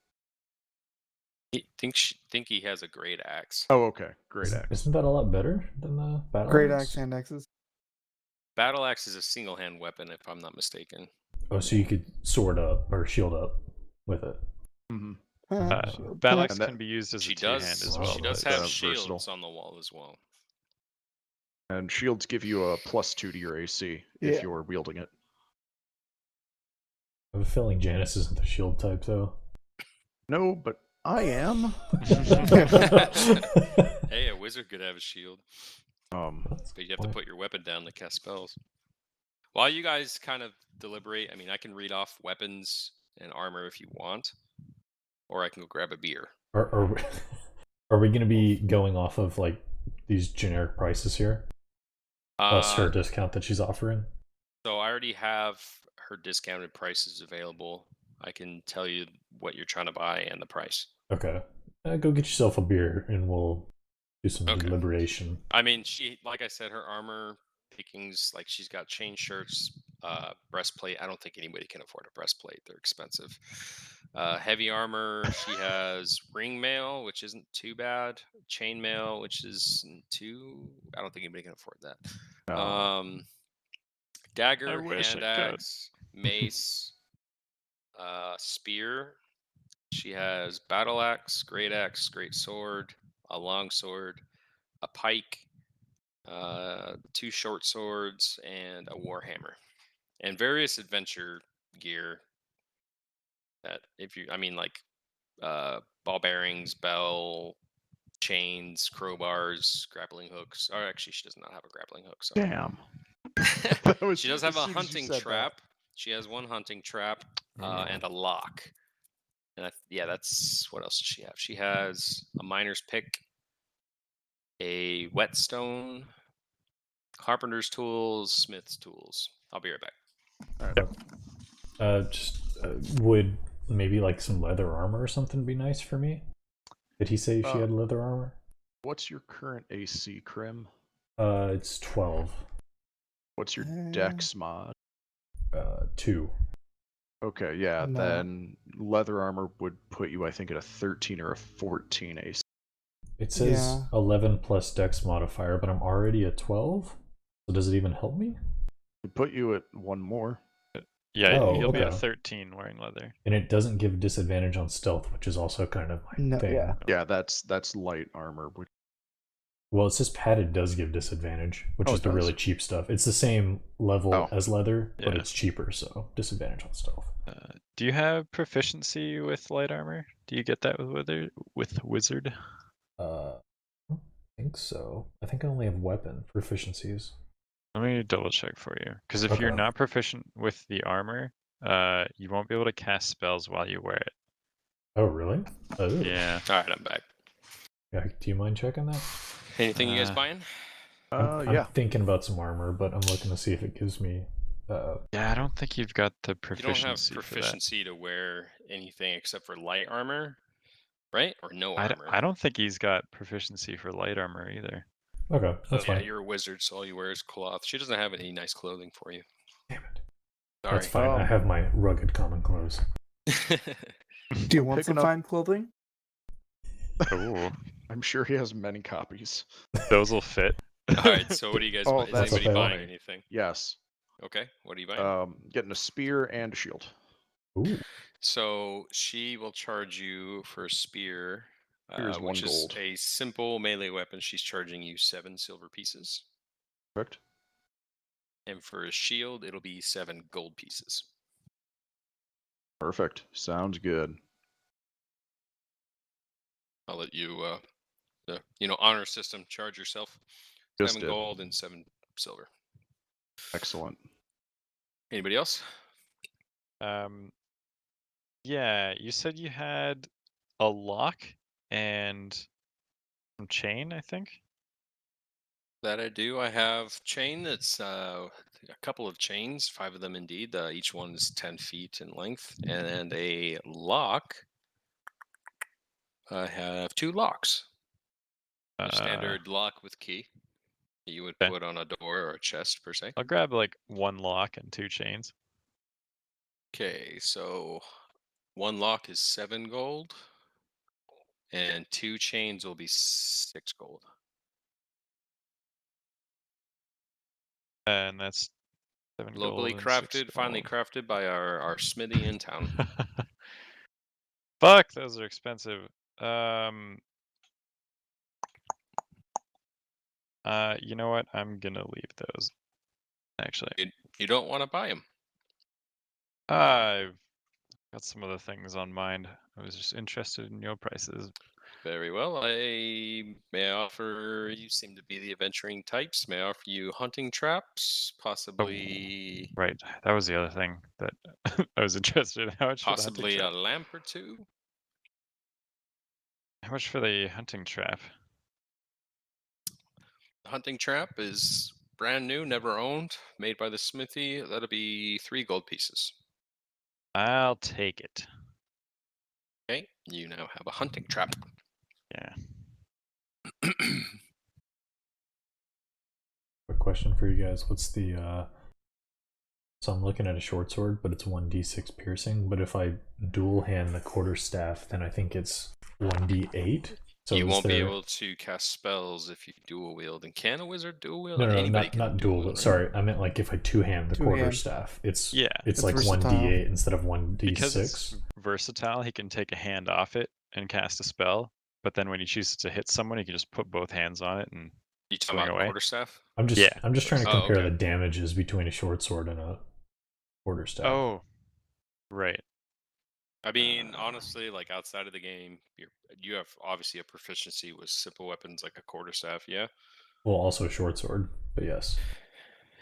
Think he has a great axe. Oh, okay. Great axe. Isn't that a lot better than the battle Great axe? axe, hand axes. Battle axe is a single hand weapon, if I'm not mistaken. Oh, so you could sword up or shield up with it. Shield. Battle axe that- can be used as She a two-hand does. as well. She does but have it's shields versatile. on the wall as well. And shields give you a +2 to your AC Yeah. if you're wielding it. I have a feeling Jaynys isn't the shield type, though. No, but I am. Hey, a wizard could have a shield, That's but you have to put your weapon down to cast spells. While you guys kind of deliberate, I mean, I can read off weapons and armor if you want. or I can go grab a beer. Are we going to be going off of like these generic prices here? Plus her discount that she's offering? So I already have her discounted prices available. I can tell you what you're trying to buy and the price. Okay. Go get yourself a beer and we'll do some Okay. deliberation. I mean, she, like I said, her armor pickings, like she's got chain shirts, breastplate. I don't think anybody can afford a breastplate. They're expensive. Heavy armor. She has ring mail, which isn't too bad. Chain mail, which is too. I don't think anybody can afford that. No. Dagger, wish hand I could. axe, mace, spear. She has battle axe, great sword, a long sword, a pike, 2 short swords, and a warhammer, and various adventure gear. That ball bearings, bell, chains, crowbars, grappling hooks. Or actually, she does not have a grappling hook. So Damn. she does have a hunting trap. She has 1 hunting trap and a lock. And that's what else does she have? She has a miner's pick, a whetstone, carpenter's tools, smith's tools. I'll be right back. Would maybe like some leather armor or something be nice for me? Did he say she had leather armor? What's your current AC, Crim? It's 12. What's your dex mod? 2. Okay, yeah, No. then leather armor would put you, I think, at a 13 or a 14 AC. It says Yeah. 11 plus dex modifier, but I'm already at 12? So does it even help me? It'd put you at 1 more. Yeah, Oh, you'll be at okay. 13 wearing leather. And it doesn't give disadvantage on stealth, which is also kind of my No, thing. yeah. Yeah, that's light armor. Which... Well, it says padded does give disadvantage, which is it the really does? cheap stuff. It's the same level as leather, but Yeah. it's cheaper, so disadvantage on stealth. Do you have proficiency with light armor? Do you get that with wizard? I don't think so. I think I only have weapon proficiencies. Let me double check for you. Because if you're Okay. not proficient with the armor, you won't be able to cast spells while you wear it. Oh, really? Oh. Yeah. All right, I'm back. Yeah, do you mind checking that? Anything you guys buying? I'm thinking about some armor, but I'm looking to see if it gives me. Yeah, I don't think you've got the You proficiency. don't have proficiency to wear anything except for light armor, right? Or no armor? I don't think he's got proficiency for light armor either. Okay, that's yeah, fine. you're a wizard, so all you wear is cloth. She doesn't have any nice clothing for you. Damn it. Sorry. That's fine. I have my rugged common clothes. Do you want some fine clothing? Oh, I'm sure he has many copies. those will fit. All right, so what do you guys buy? Is that's anybody okay. buying anything? Yes. Okay, what are you buying? Getting a spear and a shield. Ooh. So she will charge you for a spear, Spear is 1 which gold. is a simple melee weapon. She's charging you 7 silver pieces. Correct. And for a shield, it'll be 7 gold pieces. Perfect. Sounds good. I'll let you, honor system, charge yourself. Just 7 did. gold and 7 silver. Excellent. Anybody else? Yeah, you said you had a lock and some chain, I think. That I do. I have chain. It's a couple of chains, 5 of them indeed. Each one is 10 feet in length. And a lock. I have 2 locks. A standard lock with key that you would put on a door or a chest, per se. I'll grab like 1 lock and 2 chains. Okay, so 1 lock is 7 gold. And 2 chains will be 6 gold. And that's 7 Locally gold and 6 crafted, finely gold. crafted by our smithy in town. Fuck, those are expensive. You know what? I'm gonna leave those. Actually, You don't want to buy them. I've got some other things on mind. I was just interested in your prices. Very well. May I offer, you seem to be the adventuring types, may I offer you hunting traps, possibly... Oh, right, that was the other thing that I was interested in. How much possibly a lamp or 2? How much for the hunting trap? The hunting trap is brand new, never owned, made by the smithy. That'll be 3 gold pieces. I'll take it. Okay, you now have a hunting trap. Yeah. Quick question for you guys. What's the so I'm looking at a short sword, but it's 1d6 piercing, but if I dual hand the quarterstaff, then I think it's 1d8. So you is won't be there- able to cast spells if you dual wield. And can a wizard dual wield? No, Anybody can not dual dual. wield, right? Sorry, I meant like if I two hand the Two-hand. quarterstaff, it's Yeah. it's It's like versatile. 1d8 instead of Because 1d6. it's versatile, he can take a hand off it and cast a spell. But then when he chooses to hit someone, he can just put both hands on it and You talking swing about away. quarterstaff? I'm just Yeah. I'm just trying to Oh, compare okay. the damages between a short sword and a quarterstaff. Oh, right. I mean, honestly, like outside of the game, you have obviously a proficiency with simple weapons like a quarterstaff. Yeah, Well, also short sword, but yes,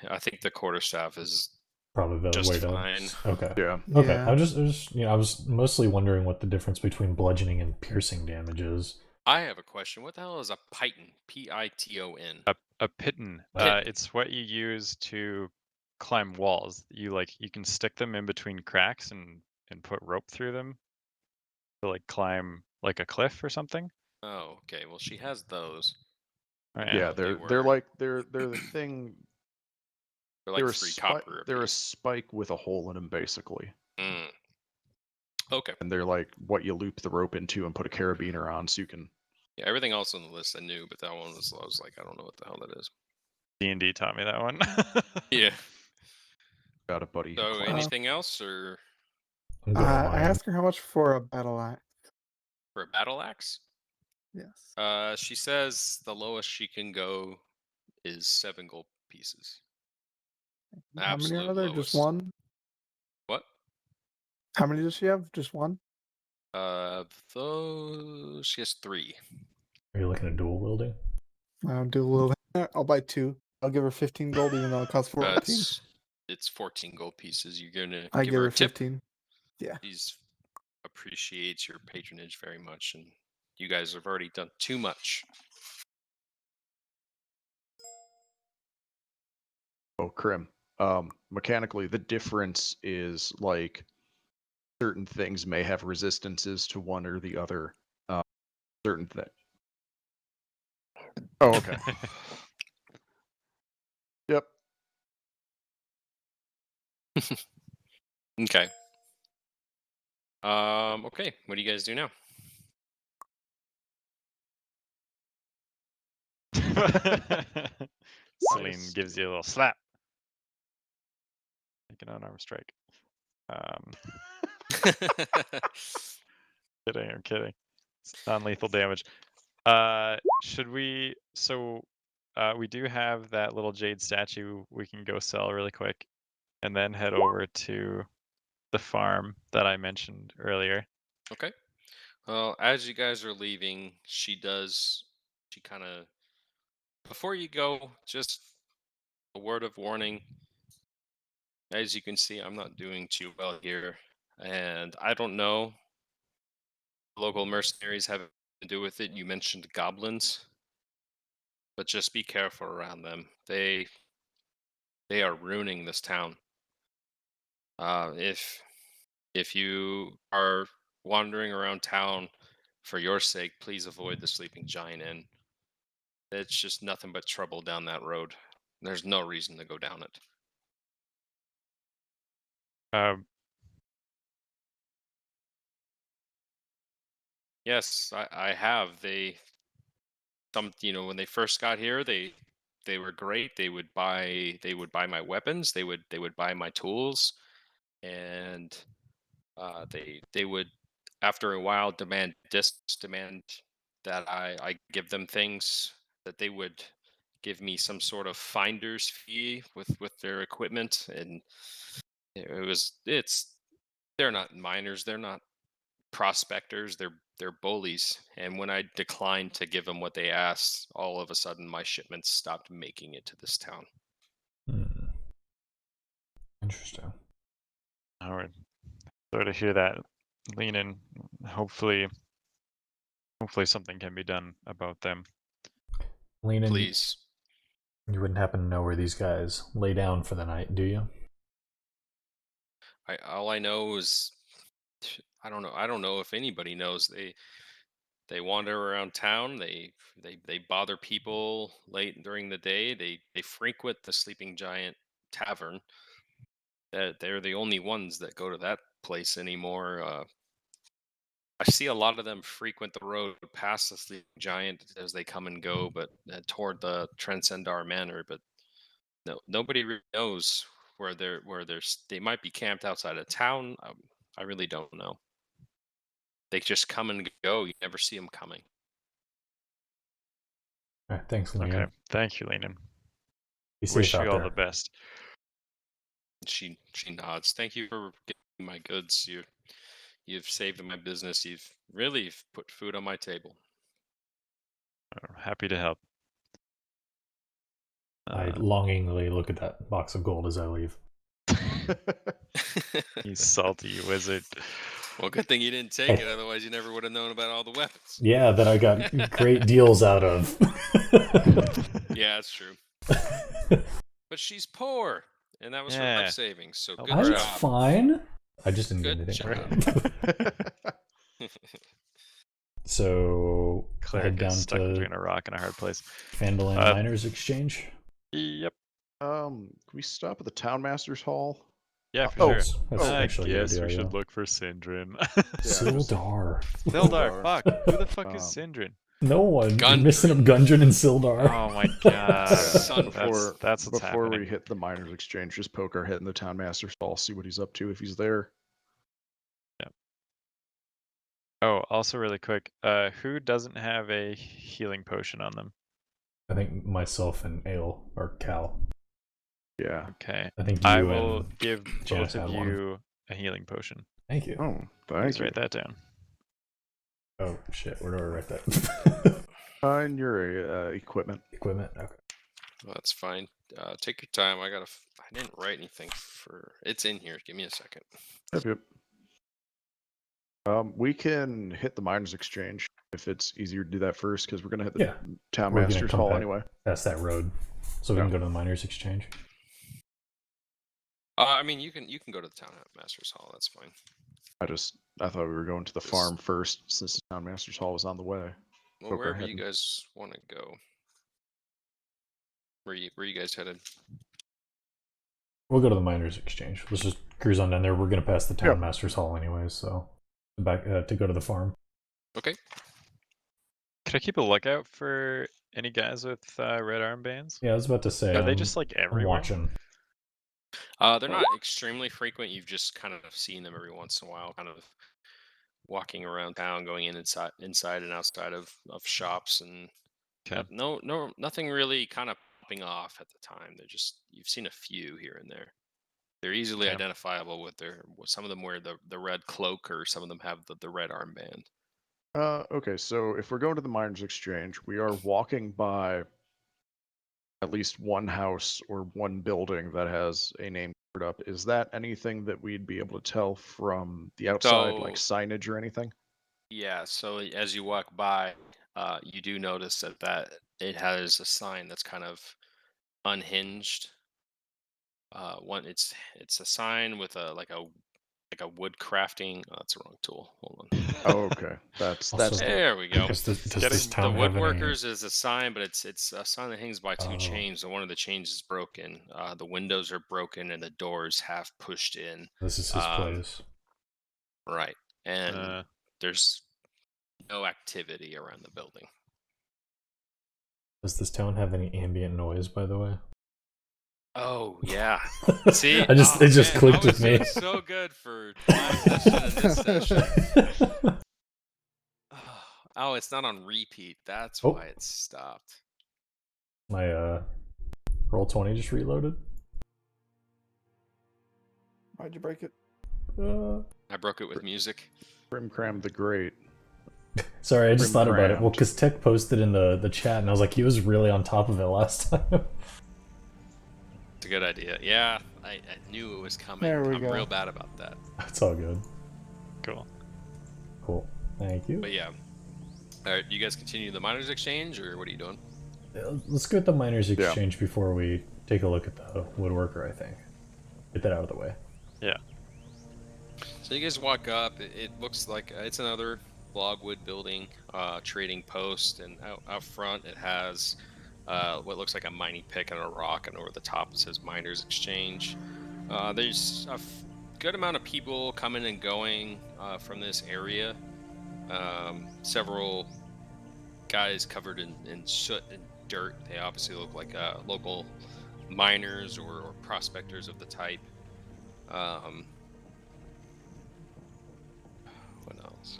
I think the quarterstaff is probably the just way to. fine. Okay. Yeah. Okay. Yeah. I just I was mostly wondering what the difference between bludgeoning and piercing damage is. I have a question. What the hell is a Python? Piton. A piton. Pit- It's what you use to climb walls. You can stick them in between cracks and put rope through them to like climb like a cliff or something. Oh, okay. Well, she has those. Oh, Yeah, What they they're were. like they're the thing. They're They're like a 3 spike. copper a They're a piece. spike with a hole in them, basically, Mm. Okay. and they're like what you loop the rope into and put a carabiner on, so you can. Yeah, everything else on the list I knew, but that one I was like, I don't know what the hell that is. D&D taught me that one. Yeah. Got a buddy. who So, plays. anything else, or I'm good on I mine. asked her how much for a battle axe. for a battle axe? Yes. She says the lowest she can go is 7 gold pieces. How many Absolute are there? lowest. Just one? What? How many does she have? Just one? Those she has 3. Are you looking at dual wielding? I'll do a little. I'll buy 2. I'll give her 15 gold, even though it costs 14. It's 14 gold pieces. You're gonna I give give her her a tip. 15. Yeah. She's appreciates your patronage very much, and you guys have already done too much. Oh, Crim. Mechanically, the difference is like certain things may have resistances to one or the other. Certain thing. Oh, okay. Yep. Okay. Okay. What do you guys do now? Selene gives you a little slap. Make an unarmed strike. Kidding, I'm kidding. It's non-lethal damage. Should we? So, we do have that little jade statue we can go sell really quick, and then head over to the farm that I mentioned earlier. Okay. Well, as you guys are leaving, she kind of, before you go, just a word of warning. As you can see, I'm not doing too well here, and I don't know. Local mercenaries have to do with it. You mentioned goblins, but just be careful around them. They are ruining this town. If you are wandering around town for your sake, please avoid the Sleeping Giant Inn. It's just nothing but trouble down that road. There's no reason to go down it. Yes, I have. When they first got here, they were great. They would buy my weapons. They would buy my tools, and they would, after a while, demand that I give them things, that they would give me some sort of finder's fee with their equipment, and they're not miners, they're not prospectors, they're bullies. And when I declined to give them what they asked, all of a sudden my shipments stopped making it to this town. Hmm. Interesting. I would sort of hear that, lean in. Hopefully, Hopefully something can be done about them. Lean in. Please. You wouldn't happen to know where these guys lay down for the night, do you? All I know is I don't know. I don't know if anybody knows. They wander around town. They bother people late during the day. They frequent the Sleeping Giant Tavern. They're the only ones that go to that place anymore. I see a lot of them frequent the road past the Sleeping Giant as they come and go, but toward the Transcendar Manor. But nobody really knows they might be camped outside of town. I really don't know. They just come and go. You never see them coming. All right, thanks, Lean. Okay, thank you, Lenin. Be safe Wish out you all there. the best. She nods. Thank you for getting my goods. You've saved my business. You've really put food on my table. I'm happy to help. I longingly look at that box of gold as I leave. You salty wizard. Well, good thing you didn't take it. Otherwise, you never would have known about all the weapons. Yeah, that I got great deals out of. Yeah, that's true. But she's poor, and that was her Yeah. life savings. So good I'm job. fine. I just didn't Good get job. anything. So I Cleric head down is stuck to between a rock and a hard place. Phandalin Miners Exchange. Yep. Can we stop at the Townmaster's Hall? Yeah, for Oh, sure. That's I actually a good guess we idea, should yeah. look for Sindrin. Sildaar. Sildar, fuck. Who the fuck is Um, Sindrin? No one. You're Gundren. missing up Gundren and Sildaar. Oh my god. Son, that's what's before happening. we hit the Miners Exchange, just poke our head in the Townmaster's Hall, see what he's up to if he's there. Oh, also really quick, who doesn't have a healing potion on them? I think myself and Ale or Cal. Yeah. Okay. I think you I will and give Jaynys both of had one. you a healing potion. Thank you. Oh, Please thank you. write that down. Oh shit, where do I write that? And your equipment. Equipment. Okay. well, that's fine. Take your time. I didn't write anything for. It's in here. Give me a second. Yep. We can hit the Miners Exchange if it's easier to do that first, because we're gonna hit the Yeah. We're gonna Townmaster's come Hall back anyway. past that road, so we can go to the Miners Exchange. I mean, you can go to the Townmaster's Hall. That's fine. I thought we were going to the farm first, since the Townmaster's Hall was on the way. Well, Poke our wherever head you in. guys want to go. Where you guys headed? We'll go to the Miners Exchange. Let's just cruise on down there. We're gonna pass the Yep. Townmaster's Hall anyways, so back to go to the farm. Okay. Could I keep a lookout for any guys with red armbands? Yeah, I was about to say. Are they I'm- just like I'm everywhere? watching. They're not extremely frequent. You've just kind of seen them every once in a while, kind of walking around town, going inside and outside of shops, and Okay. nothing really kind of popping off at the time. You've seen a few here and there. They're easily Okay. identifiable with some of them wear the red cloak, or some of them have the red armband. Okay, so if we're going to the Miners Exchange, we are walking by at least one house or one building that has a name covered up. Is that anything that we'd be able to tell from the outside, like So- signage or anything? Yeah, so as you walk by, you do notice that it has a sign that's kind of unhinged. It's a sign with a wood crafting. Oh, that's the wrong tool. Hold on. Oh, okay. That's Also- There we go. Does this Getting town The have any? woodworkers is a sign, but it's a sign that hangs by two Oh. chains, and one of the chains is broken. The windows are broken, and the doors half pushed in. This is his um, place. Right, and there's no activity around the building. Does this town have any ambient noise, by the way? Oh yeah. See, it just man, clicked I with was me. doing so good for last session and this session. Oh, it's not on repeat. That's Oh. why it stopped. My roll 20 just reloaded. Why'd you break it? I broke it with music. Crim'Cram the Great. Sorry, I just thought about it. Well, Crim'Crammed. because Tech posted in the chat, and I was like, he was really on top of it last time. It's a good idea. Yeah, I knew it was coming. There we I'm go. real bad about that. That's all good. Cool. Cool. Thank you. But yeah, All right, do you guys continue the miners exchange, or what are you doing? Let's go with the miners exchange before we take a look at the woodworker, I think. Get that out of the way. Yeah. So you guys walk up. It looks like it's another logwood building, trading post, and out front it has what looks like a mining pick and a rock, and over the top it says Miners Exchange. There's a good amount of people coming and going from this area. Several guys covered in soot and dirt. They obviously look like local miners or prospectors of the type. What else?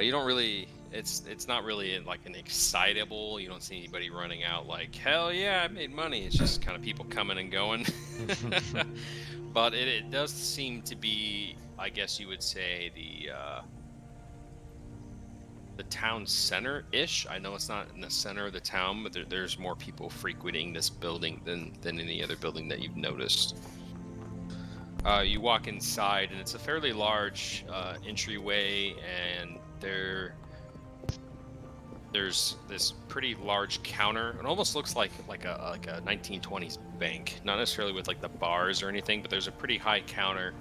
You don't really. It's not really like an excitable. You don't see anybody running out like, hell yeah, I made money. It's just kind of people coming and going. But it does seem to be, I guess you would say, the town center-ish. I know it's not in the center of the town, but there's more people frequenting this building than any other building that you've noticed. You walk inside, and it's a fairly large entryway, and there's this pretty large counter. It almost looks like a 1920s bank, not necessarily with like the bars or anything, but there's a pretty high counter,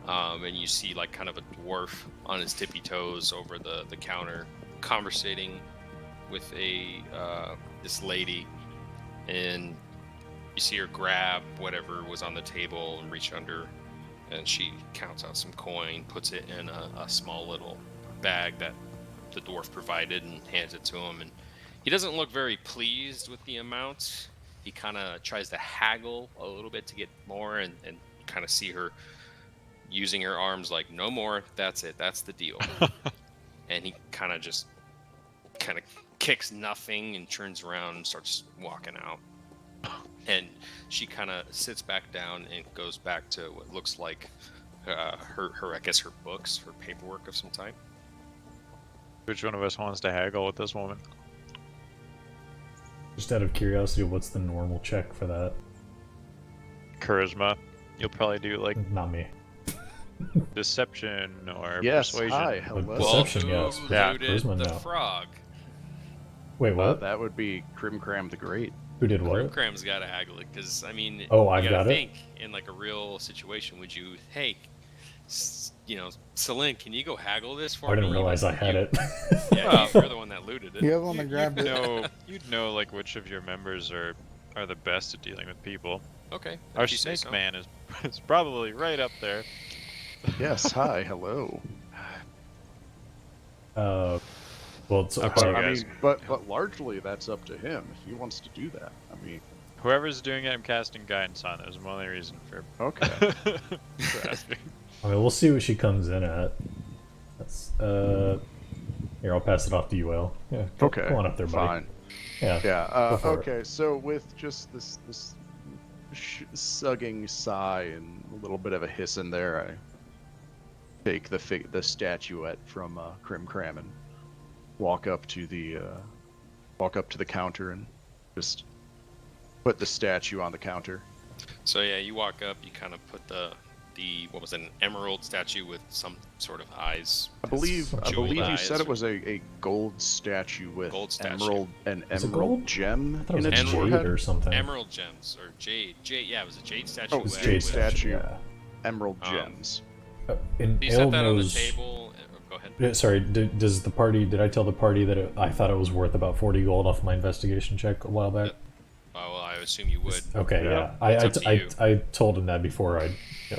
and you see like kind of a dwarf on his tippy toes over the counter, conversating with this lady, and you see her grab whatever was on the table and reach under, and she counts out some coin, puts it in a small little bag that the dwarf provided, and hands it to him. And he doesn't look very pleased with the amount. He kind of tries to haggle a little bit to get more, and kind of see her using her arms like, no more, that's it, that's the deal. And he kind of kicks nothing and turns around and starts walking out. And she kind of sits back down and goes back to what looks like her I guess her books, her paperwork of some type. Which one of us wants to haggle with this woman? Just out of curiosity, what's the normal check for that? Charisma. You'll probably do like Not me. deception or Yes, persuasion. hi, hello. Deception, yes. Who Yeah, looted charisma, the no. frog? Wait, what? That would be Crim'Cram the Great. Who did what? Crim'Cram's got to haggle it, because I mean, Oh, you I've gotta got it? think in like a real situation. Would you, hey, Selene, can you go haggle this for me? I didn't realize I had it. Yeah, you're the one that looted it. You have one that grabbed it. You'd know like which of your members are the best at dealing with people. Okay. Our if you say snake so. man is probably right up there. Yes, hi, hello. Well, it's Okay, I guys. mean, but largely that's up to him if he wants to do that. I mean, Whoever's doing it, I'm casting guidance on. That was my only reason for okay. asking. I mean, we'll see what she comes in at. That's here, I'll pass it off to you, El. Yeah, Okay. Go on up there, buddy. Fine. Yeah. Yeah. Go for it. Okay. So with just this sugging sigh and a little bit of a hiss in there, I take the statuette from Crim'Cram and walk up to the counter and just put the statue on the counter. So yeah, you walk up, you kind of put the what was it, an emerald statue with some sort of eyes. I believe Jeweled you eyes said it or- was a gold statue with Gold statue. an Is it emerald gold? gem I thought it was in a its jade forehead. or something. Emerald gems or jade. Yeah, it was a jade statue. Oh, it's with- jade with- statue. Yeah. Emerald Um, gems. And You Ale set that on the knows. table. Go ahead. Yeah, sorry, does the party? Did I tell the party that I thought it was worth about 40 gold off my investigation check a while back? Oh, well, I assume you would. Okay, Yeah, yeah. it's up to you. I told him that before I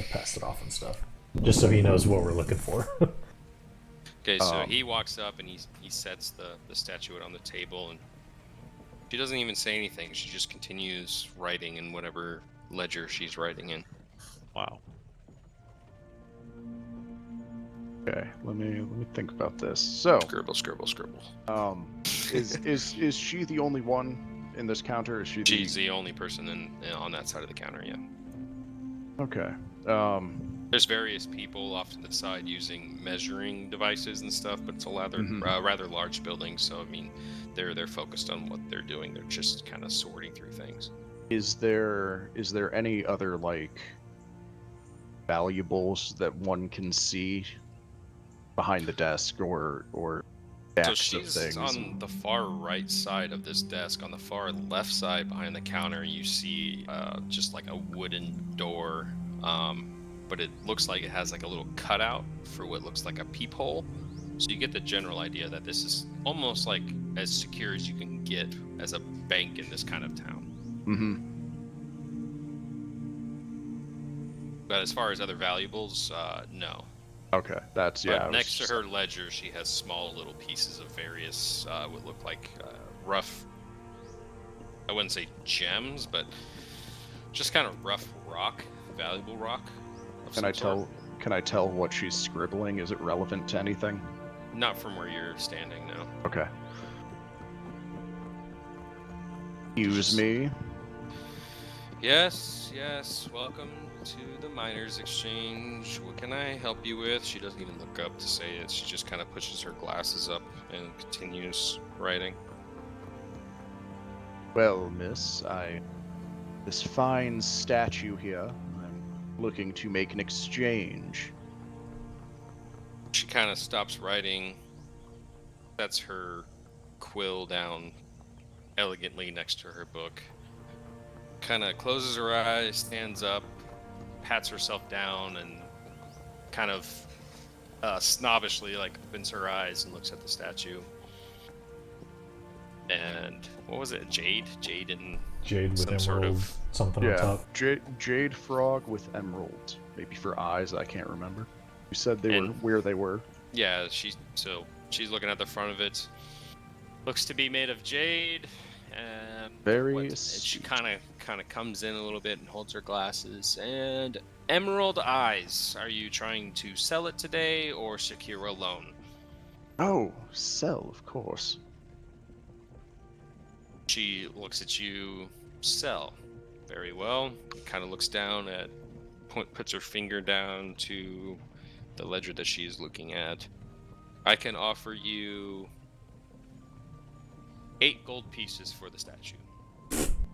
passed it off and stuff, just so he knows what we're looking for. Okay, so Um, he walks up and he sets the statuette on the table, and she doesn't even say anything. She just continues writing in whatever ledger she's writing in. Wow. Okay, let me think about this. So, Scribble, scribble, scribble. is she the only one in this counter? Is she the... She's the only person on that side of the counter. Yeah. Okay. There's various people off to the side using measuring devices and stuff, but it's a rather Mhm. rather large building. So I mean, they're focused on what they're doing. They're just kind of sorting through things. Is there any other like valuables that one can see behind the desk or So stacks of she's things. on the far right side of this desk. On the far left side, behind the counter, you see just like a wooden door, but it looks like it has like a little cutout for what looks like a peephole. So you get the general idea that this is almost like as secure as you can get as a bank in this kind of town. Mm-hmm. But as far as other valuables, no. Okay, that's yeah. But next to her ledger, she has small little pieces of various, what look like rough, I wouldn't say gems, but just kind of rough rock, valuable rock. Can I tell what she's scribbling? Is it relevant to anything? Not from where you're standing, no. Okay. Excuse me. Yes, yes. Welcome to the Miners Exchange. What can I help you with? She doesn't even look up to say it. She just kind of pushes her glasses up and continues writing. Well, miss, this fine statue here, I'm looking to make an exchange. She kind of stops writing, sets her quill down elegantly next to her book, kind of closes her eyes, stands up, pats herself down, and kind of snobbishly like opens her eyes and looks at the statue. And what was it? Jade Jade with some emerald, sort of something on top. Jade frog with emerald. Maybe for eyes, I can't remember. You said they were where they were. Yeah, she's looking at the front of it. Looks to be made of jade. And Very she kind of comes in a little bit and holds her glasses. And emerald eyes. Are you trying to sell it today or secure a loan? Oh, sell, of course. She looks at you. Sell. Very well. Kind of looks down at, puts her finger down to the ledger that she's looking at. I can offer you 8 gold pieces for the statue.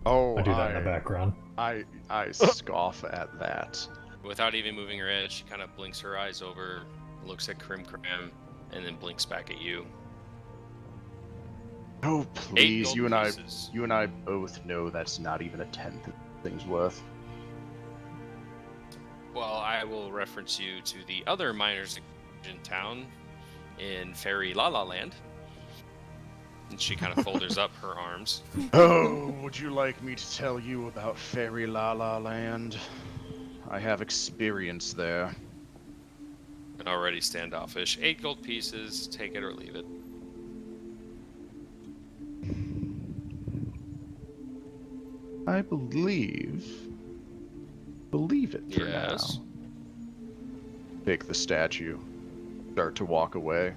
Oh, I do that in the background. I scoff at that. Without even moving her head, she kind of blinks her eyes over, looks at Crim'Cram, and then blinks back at you. Oh, please, 8 you gold and pieces. I both know that's not even a tenth of the thing's worth. Well, I will reference you to the other miners in town in Fairy La La Land. And she kind of folders up her arms. Oh, would you like me to tell you about Fairy La La Land? I have experience there. And already standoffish. 8 gold pieces, take it or leave it. I believe it for Yes. now. Take the statue. Start to walk away.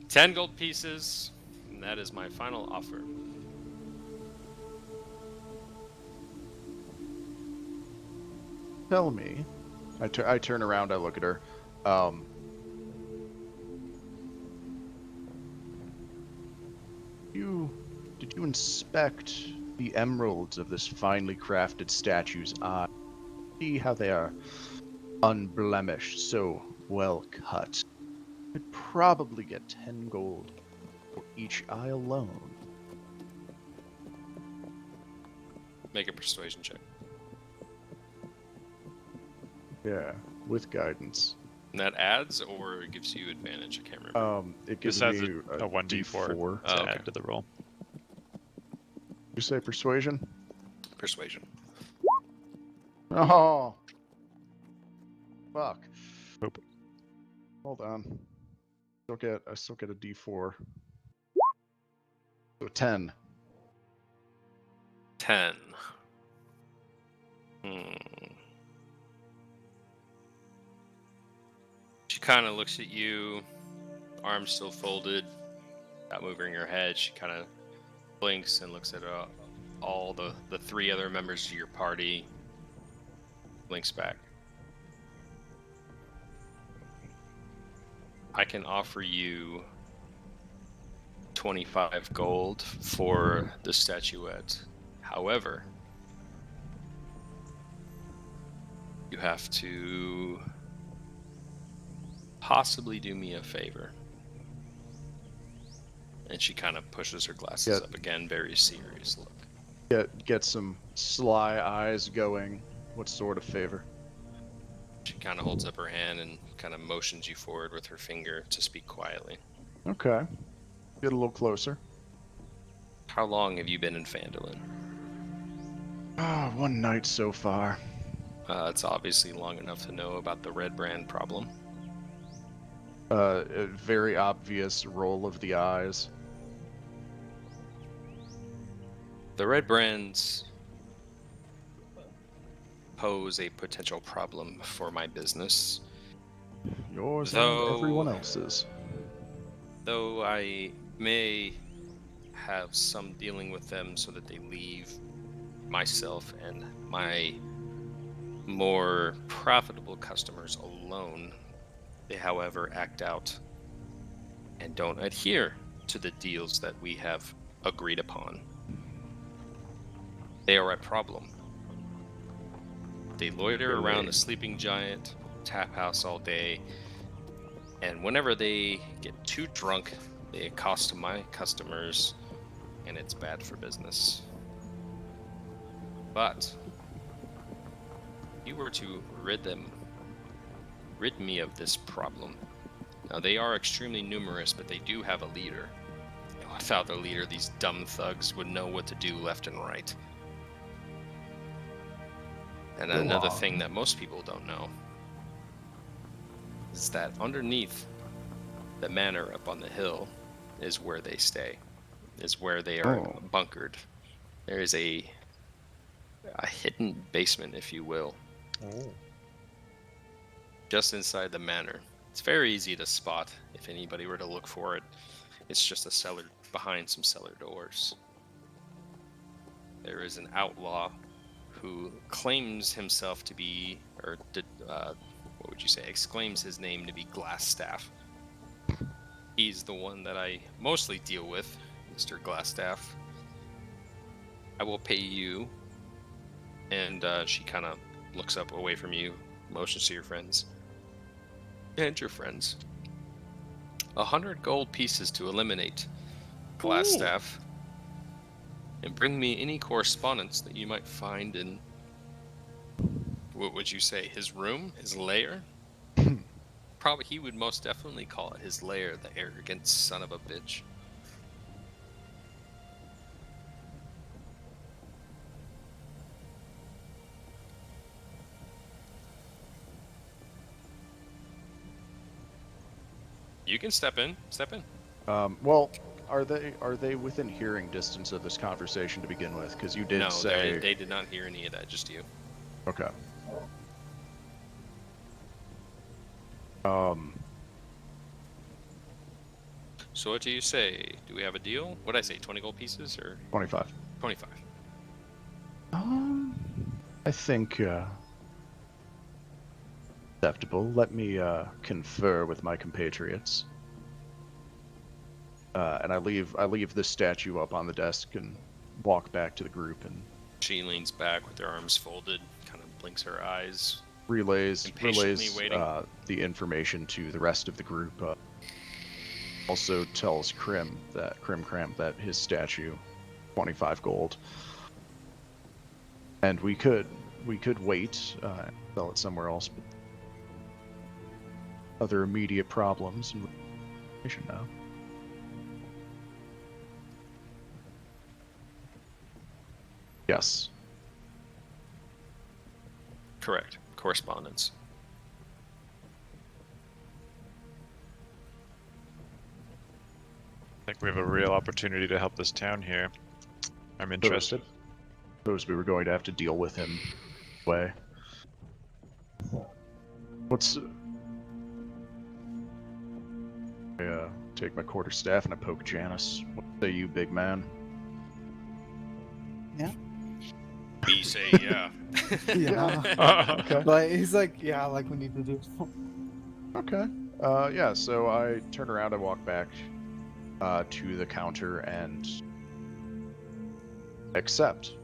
10 gold pieces, and that is my final offer. Tell me. I turn around, I look at her. Did you inspect the emeralds of this finely crafted statue's eye? See how they are unblemished, so well cut. I'd probably get 10 gold for each eye alone. Make a persuasion check. Yeah, with guidance. And that adds or gives you advantage? I can't remember. It gives This has me a 1d4 D4. to okay. add to the roll. You say persuasion? Persuasion. Oh, fuck. Oop. Hold on. I still get a D4. So 10. 10. She kind of looks at you, arms still folded, not moving her head. She kind of blinks and looks at all the 3 other members of your party. Blinks back. I can offer you 25 gold for the statuette. However, you have to possibly do me a favor? And she kind of pushes her glasses Yeah. up again, very serious look. Get some sly eyes going. What sort of favor? She kind of holds up her hand and kind of motions you forward with her finger to speak quietly. Okay. Get a little closer. How long have you been in Phandalin? Ah, one night so far. It's obviously long enough to know about the red brand problem. A very obvious roll of the eyes. The red brands pose a potential problem for my business. Yours Though- and everyone else's. Though I may have some dealing with them so that they leave myself and my more profitable customers alone, they, however, act out and don't adhere to the deals that we have agreed upon. They are a problem. They loiter around the Sleeping Giant tap house all day, and whenever they get too drunk, they accost my customers, and it's bad for business. But if you were to rid me of this problem. Now, they are extremely numerous, but they do have a leader. Without a leader, these dumb thugs would know what to do left and right. And Go another on. thing that most people don't know is that underneath the manor up on the hill is where they stay, is where they are Oh. bunkered. There is a hidden basement, if you will, Oh. just inside the manor. It's very easy to spot if anybody were to look for it. It's just a cellar behind some cellar doors. There is an outlaw who claims himself to be, what would you say, exclaims his name to be Glassstaff. He's the one that I mostly deal with, Mr. Glassstaff. I will pay you. And she kind of looks up away from you, motions to your friends. And your friends. 100 gold pieces to eliminate Glassstaff. And bring me any correspondence that you might find in, what would you say, his room, his lair? Probably, he would most definitely call it his lair, the arrogant son of a bitch. You can step in. Step in. Well, are they within hearing distance of this conversation to begin with? Because you did No, say. they did not hear any of that, just you. Okay. So what do you say? Do we have a deal? What did I say, 20 gold pieces or 25. 25? I think acceptable. Let me confer with my compatriots. And I leave this statue up on the desk and walk back to the group and She leans back with her arms folded, kind of blinks her eyes. relays Impatiently waiting. the information to the rest of the group. Also tells Crim'Cram that his statue, 25 gold. And we could wait, sell it somewhere else, but other immediate problems and information now. Yes. Correct. Correspondence. I think we have a real opportunity to help this town here. I'm interested. Suppose we were going to have to deal with him way. I take my quarterstaff and I poke Jaynys. What say you, big man? We say yeah. Yeah. Okay. But he's like, yeah, like we need to do. Okay. Yeah, so I turn around and walk back to the counter and accept.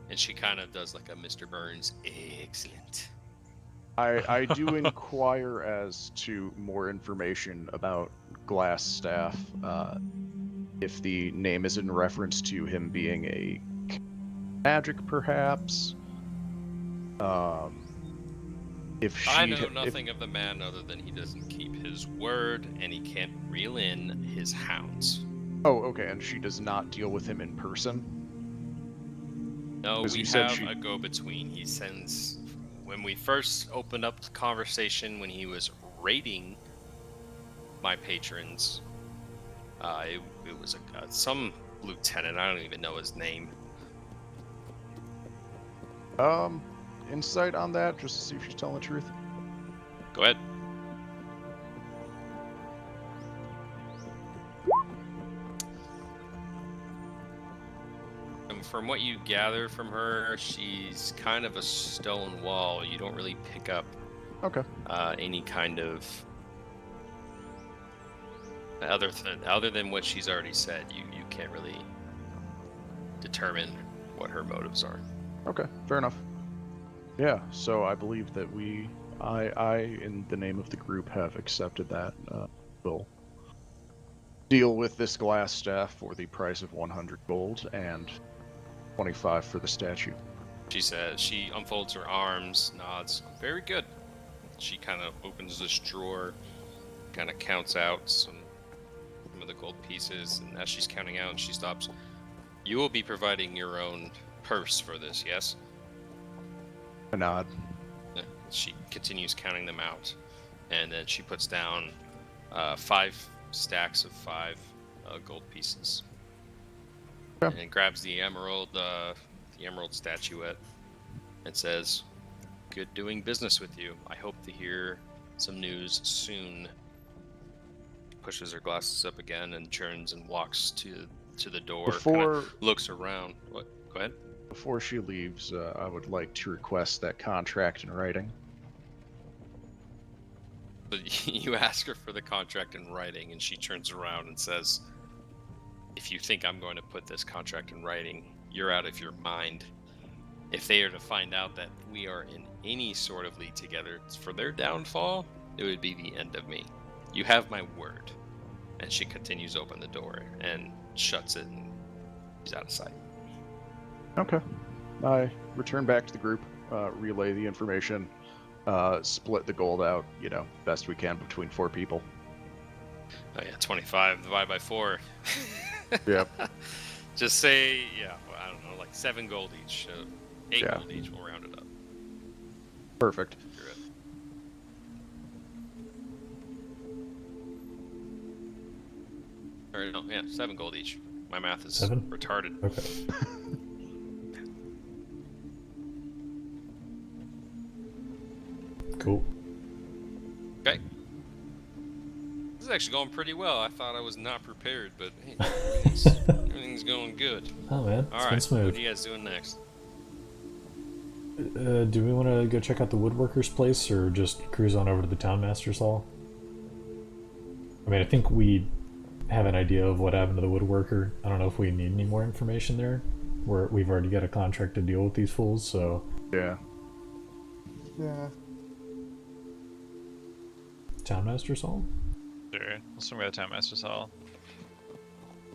And she kind of does like a Mr. Burns, excellent. I do inquire as to more information about Glassstaff. If the name is in reference to him being a magic, perhaps. If she, I know nothing of the man other than he doesn't keep his word and he can't reel in his hounds. Oh, okay, and she does not deal with him in person? No, 'Cause we you said have she- a go-between. He sends... When we first opened up the conversation, when he was raiding my patrons, it was some lieutenant. I don't even know his name. Insight on that, just to see if she's telling the truth? Go ahead. From what you gather from her, she's kind of a stone wall. You don't really pick up Okay. any kind of other than what she's already said. You can't really determine what her motives are. Okay, fair enough. Yeah, so I believe that I, in the name of the group, have accepted that. We'll deal with this Glassstaff for the price of 100 gold and 25 for the statue. She says, she unfolds her arms, nods. Very good. She kind of opens this drawer, kind of counts out some of the gold pieces, and as she's counting out, she stops. You will be providing your own purse for this, yes? A nod. She continues counting them out, and then she puts down 5 stacks of 5 gold pieces. Okay. And grabs the emerald statuette and says, "Good doing business with you. I hope to hear some news soon." Pushes her glasses up again and turns and walks to the door. Before Looks around. What? Go ahead. Before she leaves, I would like to request that contract in writing. But you ask her for the contract in writing, and she turns around and says, "If you think I'm going to put this contract in writing, you're out of your mind. If they are to find out that we are in any sort of league together for their downfall, it would be the end of me. You have my word." And she continues to open the door and shuts it, and she's out of sight. Okay. I return back to the group, relay the information, split the gold out, best we can between 4 people. Oh yeah, 25 divided by 4. Yep. Just say, well, I don't know, like 7 gold each. 8 Yeah. gold each, we'll round it up. Perfect. You're it. Or no, yeah, 7 gold each. My math is 7? retarded. Okay. Cool. Okay. This is actually going pretty well. I thought I was not prepared, but hey, everything's going good. Oh man, All it's been right, what smooth. are you guys doing next? Do we want to go check out the woodworker's place or just cruise on over to the townmaster's hall? I mean, I think we have an idea of what happened to the woodworker. I don't know if we need any more information there. We've already got a contract to deal with these fools, so... Yeah. Yeah. Townmaster's hall? Sure. We'll swing by the Townmaster's Hall.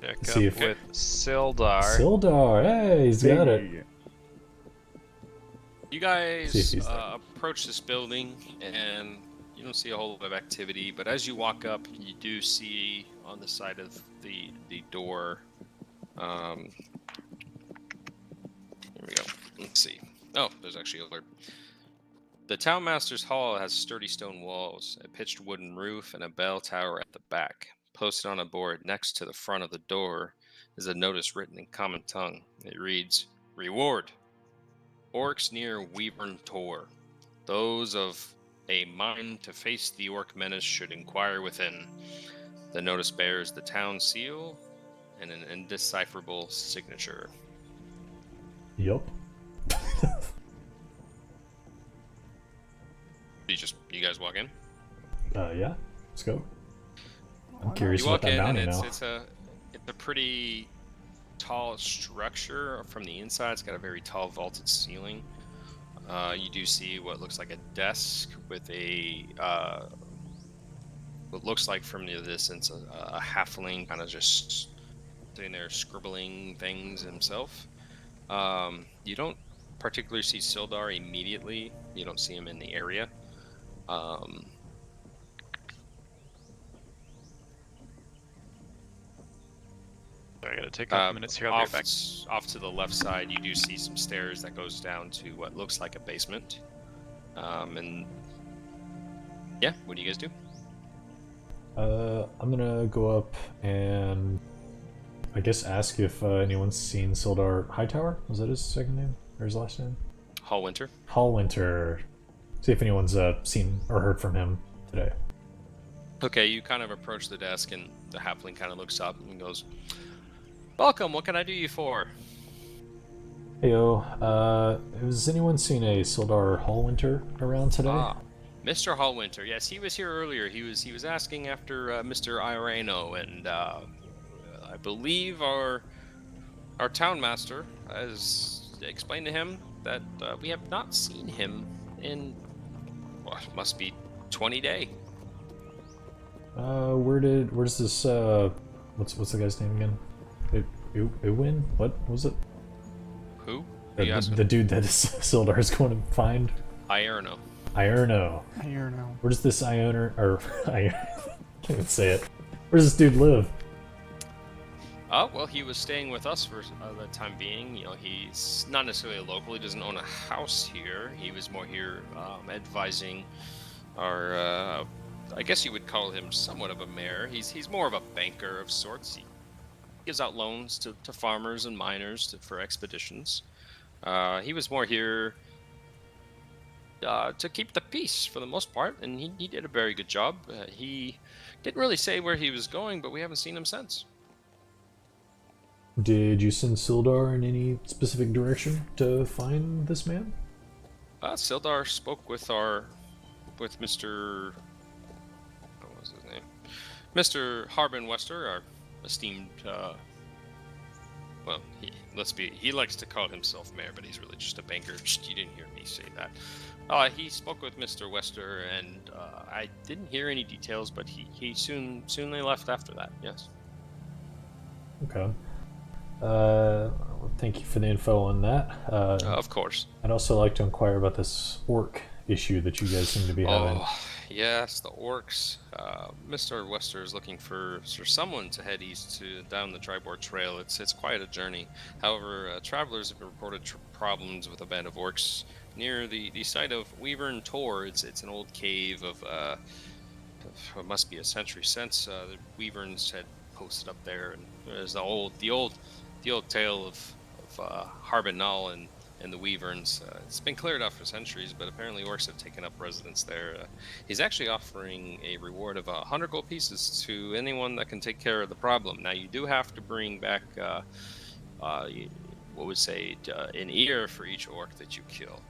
Check See up if- with Sildaar. Sildaar! Hey, he's got it! Hey. You See if guys he's there. approach this building, and you don't see a whole lot of activity, but as you walk up, you do see on the side of the door, here we go, let's see. Oh, there's actually a alert. The Townmaster's Hall has sturdy stone walls, a pitched wooden roof, and a bell tower at the back. Posted on a board next to the front of the door is a notice written in common tongue. It reads, "Reward. Orcs near Wyvern Tor. Those of a mind to face the orc menace should inquire within." The notice bears the town seal and an indecipherable signature. Yup. You guys walk in? Yeah, let's go. I'm curious You about walk that in, and bounty it's now. a pretty tall structure from the inside. It's got a very tall vaulted ceiling. You do see what looks like a desk with a what looks like from the distance a halfling kind of just sitting there scribbling things himself. You don't particularly see Sildaar immediately. You don't see him in the area. I gotta take a couple minutes here. I'll be right back. Off to the left side, you do see some stairs that goes down to what looks like a basement. And yeah, what do you guys do? I'm gonna go up and I guess ask if anyone's seen Sildaar Hightower. Was that his second name or his last name? Highwinter. Highwinter. See if anyone's seen or heard from him today. Okay, you kind of approach the desk, and the halfling kind of looks up and goes, "Welcome. What can I do you for?" Heyo. Has anyone seen a Sildaar Highwinter around today? Mr. Highwinter. Yes, he was here earlier. He was asking after Mr. Irano, and I believe our town master has explained to him that we have not seen him in it must be 20 days. Where's this what's the guy's name again? Uwin? What was it? Who? The dude that Sildaar is going to find? Ierno. Ierno. Ierno. Where does this Ioner or I can't even say it. Where does this dude live? Well, he was staying with us for the time being. You know, he's not necessarily a local. He doesn't own a house here. He was more here advising our, I guess you would call him somewhat of a mayor. He's more of a banker of sorts. He gives out loans to farmers and miners for expeditions. He was more here to keep the peace for the most part, and he did a very good job. He didn't really say where he was going, but we haven't seen him since. Did you send Sildaar in any specific direction to find this man? Sildaar spoke with Mr. What was his name? Mr. Harbin Wester, our esteemed. Well, he likes to call himself mayor, but he's really just a banker. You didn't hear me say that. He spoke with Mr. Wester, and I didn't hear any details, but he soon left after that. Yes. Okay. Thank you for the info on that. Of course. I'd also like to inquire about this orc issue that you guys seem to be having. Oh, yes, the orcs. Mr. Wester is looking for someone to head east down the Tribord Trail. It's quite a journey. However, travelers have reported problems with a band of orcs near the site of Wyvern Tor. It's an old cave of it must be a century since the Wyverns had posted up there, and there's the old tale of Harbinal and the Wyverns. It's been cleared out for centuries, but apparently orcs have taken up residence there. He's actually offering a reward of 100 gold pieces to anyone that can take care of the problem. Now, you do have to bring back, what would say, an ear for each orc that you kill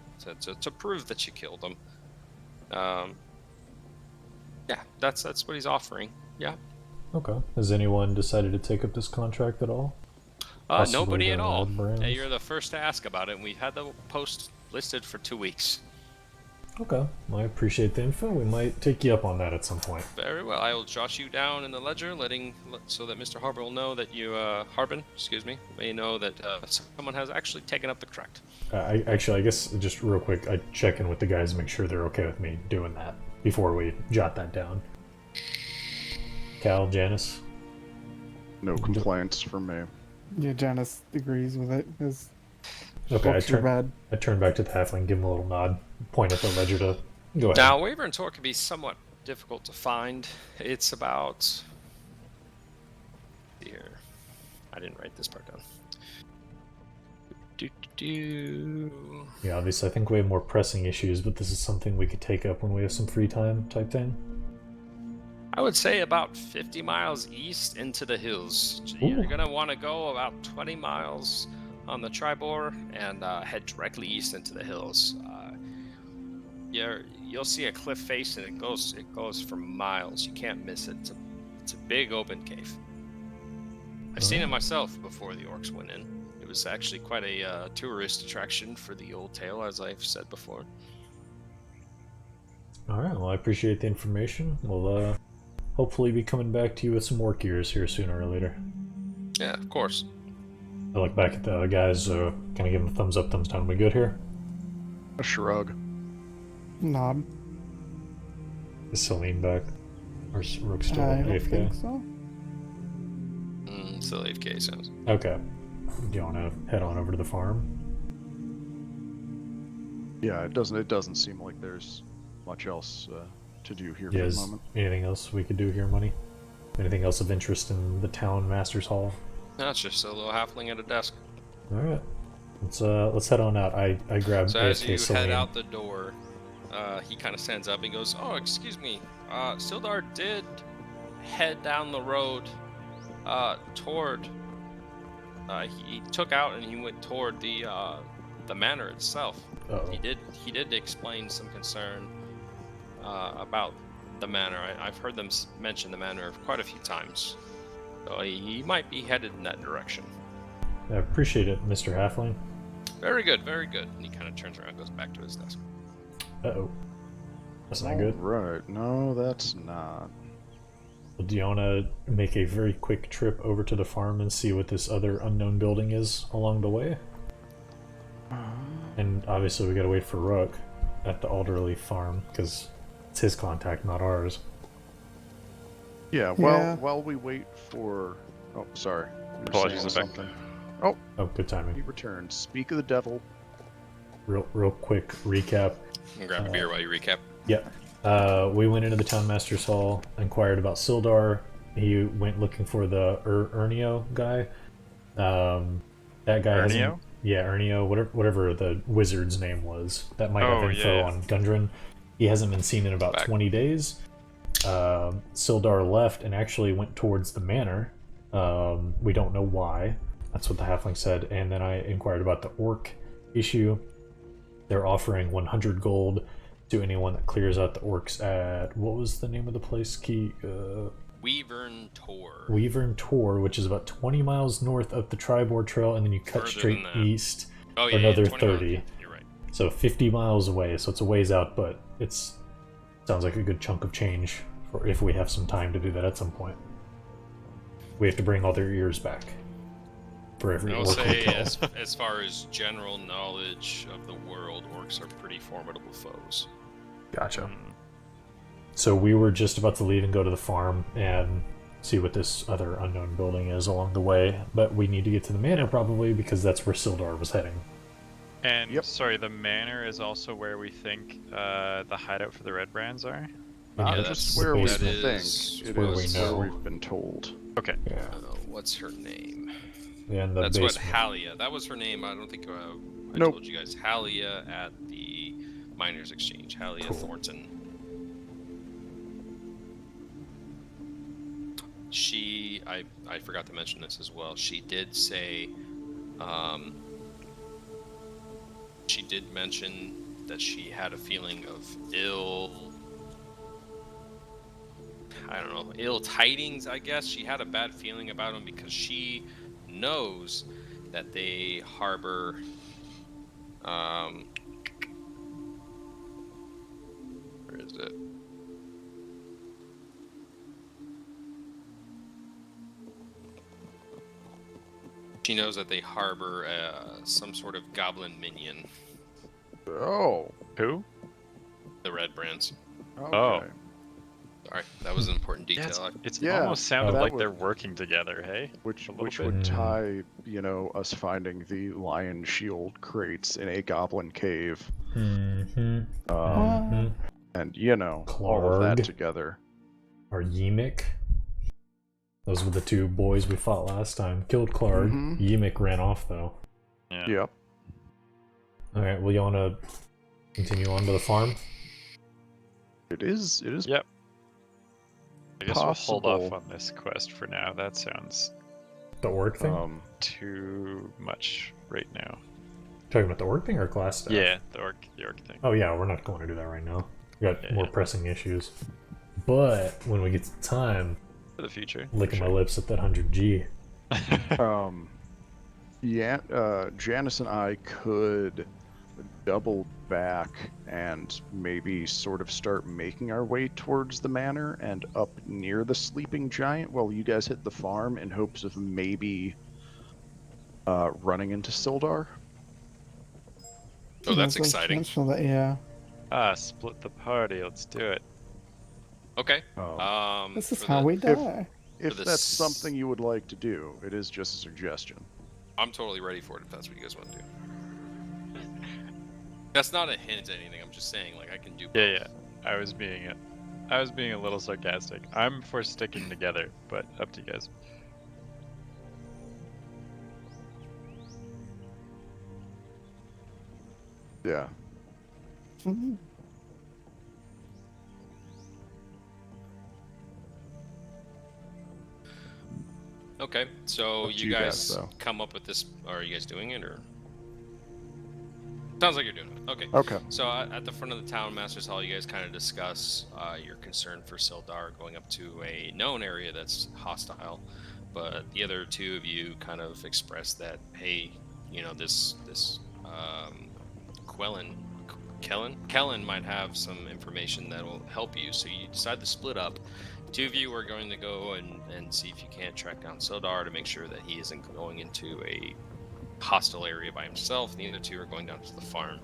to prove that you killed them. Yeah, that's what he's offering. Yeah. Okay. Has anyone decided to take up this contract at all? Nobody the at all. Barbarians? You're the first to ask about it, and we've had the post listed for 2 weeks. Okay. Well, I appreciate the info. We might take you up on that at some point. Very well. I will jot you down in the ledger, so that Mr. Harbin will know that you, Harbin, may know that someone has actually taken up the contract. I guess just real quick, I check in with the guys and make sure they're okay with me doing that before we jot that down. Cal, Jaynys? No complaints from me. Yeah, Jaynys agrees with it. His Okay, books are bad. I turn back to the halfling, give him a little nod, point at the ledger to go ahead. Now, Wyvern Tor can be somewhat difficult to find. It's about... Here. I didn't write this part down. Yeah, obviously, I think we have more pressing issues, but this is something we could take up when we have some free time type thing. I would say about 50 miles east into the hills. You're going to want to go about 20 miles on the Tribord and head directly east into the hills. You'll see a cliff face, and it goes for miles. You can't miss it. It's a big open cave. I've seen it myself before the orcs went in. It was actually quite a tourist attraction for the old tale, as I've said before. Alright, well, I appreciate the information. We'll hopefully be coming back to you with some more gears here sooner or later. Yeah, of course. I look back at the other guys, kind of give them a thumbs up, thumbs down. We good here? A shrug. Nod. Is Selene back? Or is Rook still I don't AFK? think so. Still AFK sounds. Okay. Do you want to head on over to the farm? Yeah, it doesn't seem like there's much else to do here for Yeah, the is moment. anything else we could do here, Money? Anything else of interest in the town master's hall? No, it's just a little halfling at a desk. Alright. Let's head on out. I grab So as AFK you Selene. head out the door, he kind of stands up and goes, "Oh, excuse me. Sildaar did head down the road toward. He took out and he went toward the manor itself. Uh-oh. He did explain some concern about the manor. I've heard them mention the manor quite a few times. So he might be headed in that direction." I appreciate it, Mr. Halfling. Very good, very good. And he kind of turns around and goes back to his desk. Uh-oh. That's not good. Right. No, that's not. Well, do you want to make a very quick trip over to the farm and see what this other unknown building is along the way? And obviously we gotta wait for Rook at the Alderley farm, because it's his contact, not ours. Yeah, Yeah. while we wait for... Oh, sorry. You were Apologies, saying I'm back. something. Oh, good He timing. returns. Speak of the devil. Real quick recap. And grab a beer while you recap. Yep. We went into the town master's hall, inquired about Sildaar. He went looking for the Ernio guy. That guy hasn't... Ernio? Yeah, Ernio, whatever the wizard's name was. That might have Oh, info yeah. on Gundren. He hasn't been seen in about Back. 20 days. Sildaar left and actually went towards the manor. We don't know why. That's what the halfling said. And then I inquired about the orc issue. They're offering 100 gold to anyone that clears out the orcs at... What was the name of the place? Weavern Tor. Weavern Tor, which is about 20 miles north of the Tribord Trail, and then you cut Further straight than that. east Oh, for yeah, another 20 miles. 30. You're right. So 50 miles away, so it's a ways out, but it's sounds like a good chunk of change for if we have some time to do that at some point. We have to bring all their ears back for every I'll orc we say, kill. as far as general knowledge of the world, orcs are pretty formidable foes. Gotcha. So we were just about to leave and go to the farm and see what this other unknown building is along the way, but we need to get to the manor probably because that's where Sildaar was heading. And Yep. sorry, the manor is also where we think the hideout for the Red Brands are? Not Yeah, just that's- where we that think. is It where we is know. where we've been told. Okay. Yeah. What's her name? Yeah, in the That's basement. what Halia. That was her name. I don't think I Nope. told you guys. Halia at the Miners Exchange. Halia Cool. Thornton. I forgot to mention this as well. She did say, she did mention that she had a feeling of ill tidings, I guess. She had a bad feeling about them because she knows that they harbor where is it? She knows that they harbor some sort of goblin minion, Oh. Who? the Red Brands. Okay. Oh. Sorry, that was an important Yeah, detail. it's Yeah, almost sounded that like would- they're working together, hey? Which A little bit. would Mm. tie, us finding the lion shield crates in a goblin cave. Mm-hmm. Um, and all of that Clarg. together. Or Yimik. Those were the two boys we fought last time. Killed Clarg. Mhm. Yimik ran off though. Yeah. Yep. Alright, well you wanna continue on to the farm? It is. Yep. I guess we'll hold off Possible. on this quest for now. That sounds The orc thing? too much right now. Talking about the orc thing or class stuff? Yeah, the orc thing. Oh yeah, we're not going to do that right now. We got Yeah, more yeah. pressing issues. But when we get to the time, For the future. licking my lips at that 100G. Um, Yeah, Jaynys and I could double back and maybe sort of start making our way towards the manor and up near the sleeping giant while you guys hit the farm in hopes of maybe running into Sildaar. Oh, that's There's a exciting. chance for that, yeah. Split the party. Let's do it. Okay. This is for how the- we die. If the that's s- something you would like to do, it is just a suggestion. I'm totally ready for it if that's what you guys want to do. That's not a hint at anything. I'm just saying, like, I can do both. Yeah. I was being a little sarcastic. I'm for sticking together, but up to you guys. Yeah. Mhm. Okay, so Up to you you guys guys, though. come up with this. Are you guys doing it, or? Sounds like you're doing it. Okay. Okay. So at the front of the town master's hall, you guys kind of discuss your concern for Sildaar going up to a known area that's hostile, but the other two of you kind of express that, hey, you know, this Kellen might have some information that will help you. So you decide to split up. Two of you are going to go and see if you can't track down Sildaar to make sure that he isn't going into a hostile area by himself. The other two are going down to the farm.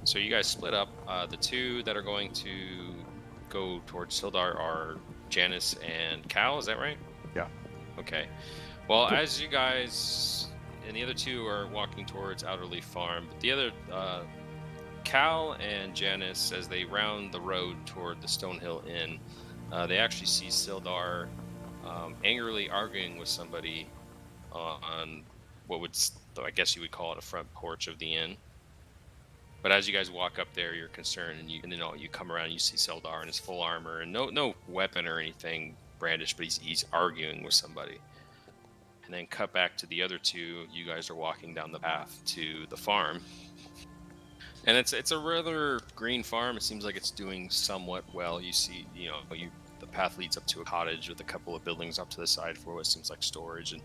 So you guys split up. The two that are going to go towards Sildaar are Jaynys and Cal. Is that right? Yeah. Okay. Well, as you guys and the other two are walking towards Outerleaf Farm, but the other Cal and Jaynys, as they round the road toward the Stonehill Inn, they actually see Sildaar angrily arguing with somebody on what would, I guess you would call it, a front porch of the inn. But as you guys walk up there, you're concerned, and then you come around, and you see Sildaar in his full armor, and no weapon or anything brandished, but he's arguing with somebody. And then cut back to the other two. You guys are walking down the path to the farm, and it's a rather green farm. It seems like it's doing somewhat well. You see, the path leads up to a cottage with a couple of buildings up to the side for what seems like storage, and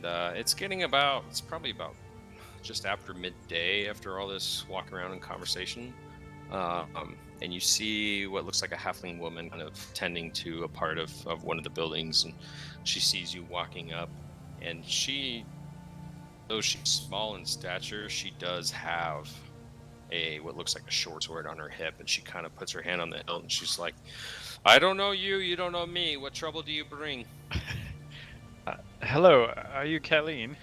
it's probably about just after midday after all this walk around and conversation. And you see what looks like a halfling woman kind of tending to a part of one of the buildings, and she sees you walking up, and though she's small in stature, she does have what looks like a short sword on her hip, and she kind of puts her hand on the hilt, and she's like, I don't know you, you don't know me, what trouble do you bring? Hello, are you Colleen?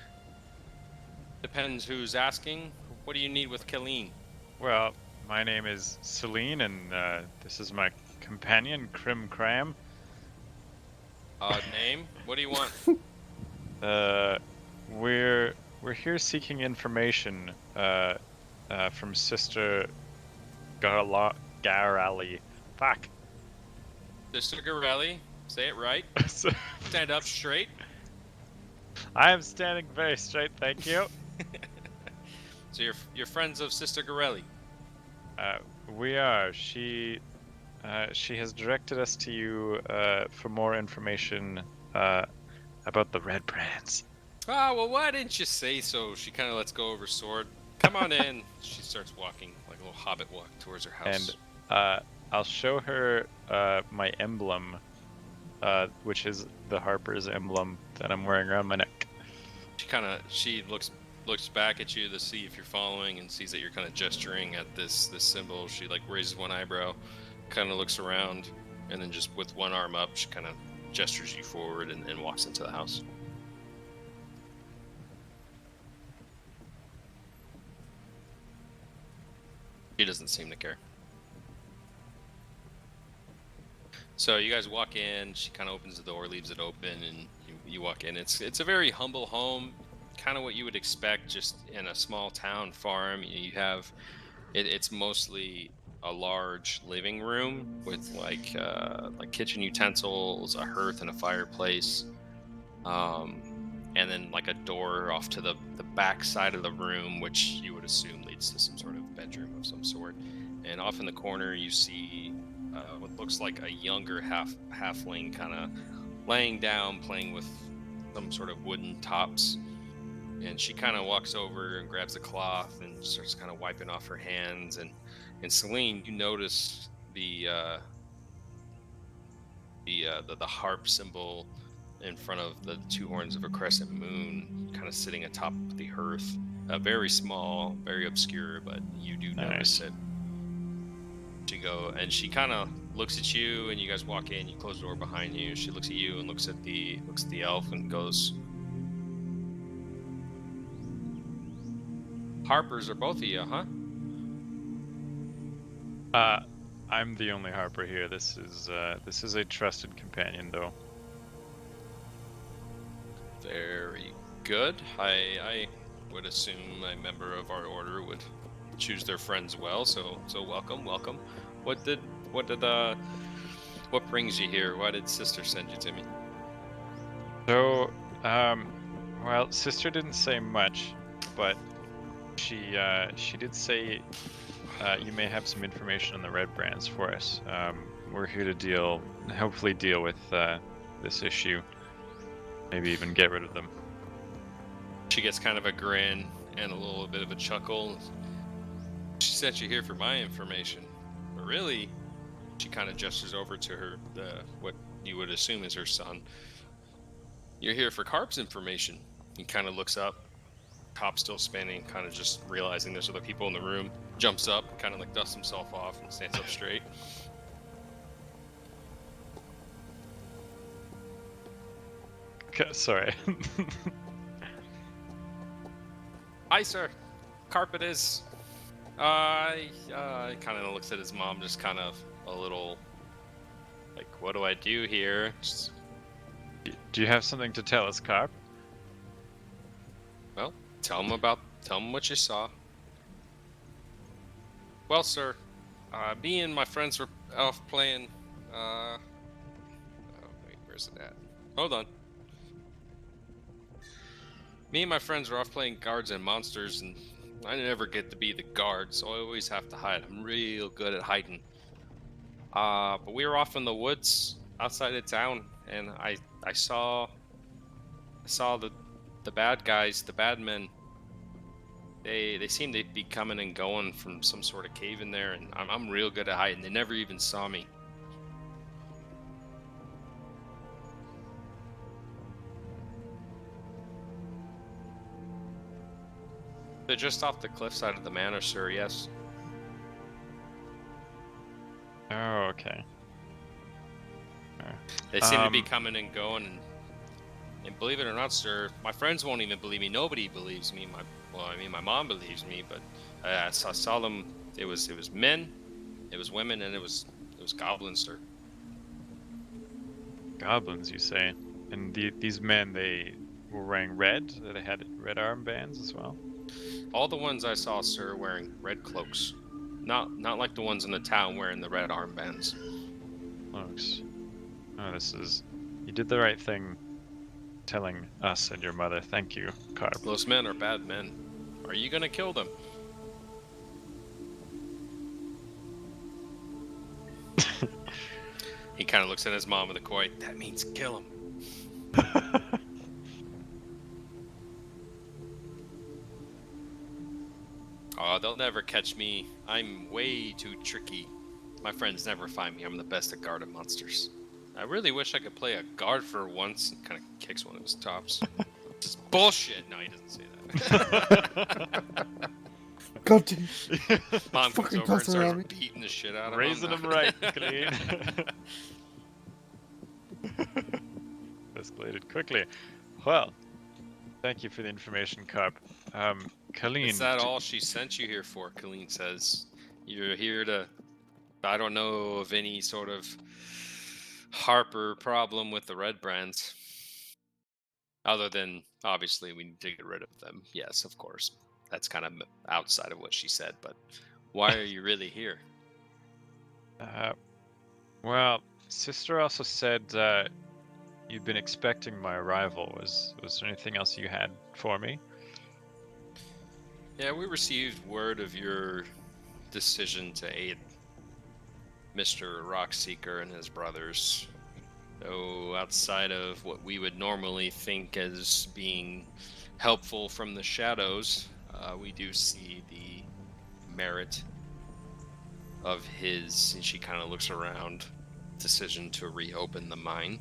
Depends who's asking. What do you need with Colleen? Well, my name is Selene, and this is my companion, Crim'Cram. Odd name. What do you want? We're here seeking information from Sister Garali. Fuck. Sister Garelli, say it right. Stand up straight. I am standing very straight, thank you. So you're friends of Sister Garelli. We are. She has directed us to you for more information about the red brands. Ah, well, why didn't you say so? She kind of lets go of her sword. Come on in. She starts walking like a little hobbit walk towards her house. And I'll show her my emblem, which is the Harper's emblem that I'm wearing around my neck. She looks back at you to see if you're following, and sees that you're kind of gesturing at this symbol. She like raises one eyebrow, kind of looks around, and then just with one arm up, she kind of gestures you forward and walks into the house. She doesn't seem to care. So you guys walk in, she kind of opens the door, leaves it open, and you walk in. It's a very humble home, kind of what you would expect just in a small town farm. You have, it's mostly a large living room with like kitchen utensils, a hearth, and a fireplace. And then like a door off to the back side of the room, which you would assume leads to some sort of bedroom of some sort. And off in the corner, you see what looks like a younger halfling kind of laying down, playing with some sort of wooden tops. And she kind of walks over and grabs a cloth and starts kind of wiping off her hands. And Selene, you notice the harp symbol in front of the two horns of a crescent moon, kind of sitting atop the hearth. Very small, very obscure, but you do notice it. She kind of looks at you, and you guys walk in. You close the door behind you. She looks at you and looks at the elf and goes, "Harpers are both of you, huh?" I'm the only harper here. This is a trusted companion, though. Very good. I would assume a member of our order would choose their friends well. So welcome. What brings you here? Why did Sister send you to me? So, well, Sister didn't say much, but she did say you may have some information on the red brands for us. We're here to hopefully deal with this issue. Maybe even get rid of them. She gets kind of a grin and a little bit of a chuckle. She sent you here for my information, but really, she kind of gestures over to what you would assume is her son. You're here for Carp's information. He kind of looks up, top still spinning, kind of just realizing there's other people in the room. Jumps up, kind of like dusts himself off and stands up straight. Sorry. Hi, sir. Carp it is. He kind of looks at his mom, just kind of a little like, what do I do here? Just, do you have something to tell us, Carp? well, tell him what you saw. Well, sir, me and my friends were off playing, oh, wait, where's it at? Hold on. Me and my friends were off playing guards and monsters, and I never get to be the guard, so I always have to hide. I'm real good at hiding. But we were off in the woods outside of town, and I saw the bad guys, the bad men. They seemed to be coming and going from some sort of cave in there, and I'm real good at hiding. They never even saw me. They're just off the cliffside of the manor, sir, yes. Oh, okay. They seem to be coming and going, and believe it or not, sir, my friends won't even believe me. Nobody believes me. My mom believes me, but I saw them. It was men, it was women, and it was goblins, sir. Goblins, you say? And these men, they were wearing red? They had red armbands as well? All the ones I saw, sir, wearing red cloaks. Not like the ones in the town wearing the red armbands. Cloaks. Oh, you did the right thing telling us and your mother. Thank you, Carp. Those men are bad men. Are you gonna kill them? He kind of looks at his mom with a coy, that means kill him. Oh, they'll never catch me. I'm way too tricky. My friends never find me. I'm the best at guarding monsters. I really wish I could play a guard for once. And kind of kicks one of his tops. This is bullshit. No, he doesn't say that. God damn. Mom comes Fucking over and cuss around starts me. beating the shit out of Raising him. them right, Colleen. Escalated quickly. Well, thank you for the information, Carp. Colleen. Is that all she sent you here for? Colleen says. You're here to... I don't know of any sort of Harper problem with the red brands. Other than, obviously, we need to get rid of them. Yes, of course. That's kind of outside of what she said, but why are you really here? Well, Sister also said you'd been expecting my arrival. Was there anything else you had for me? Yeah, we received word of your decision to aid Mr. Rockseeker and his brothers. Though outside of what we would normally think as being helpful from the shadows, we do see the merit of his, and she kind of looks around, decision to reopen the mine.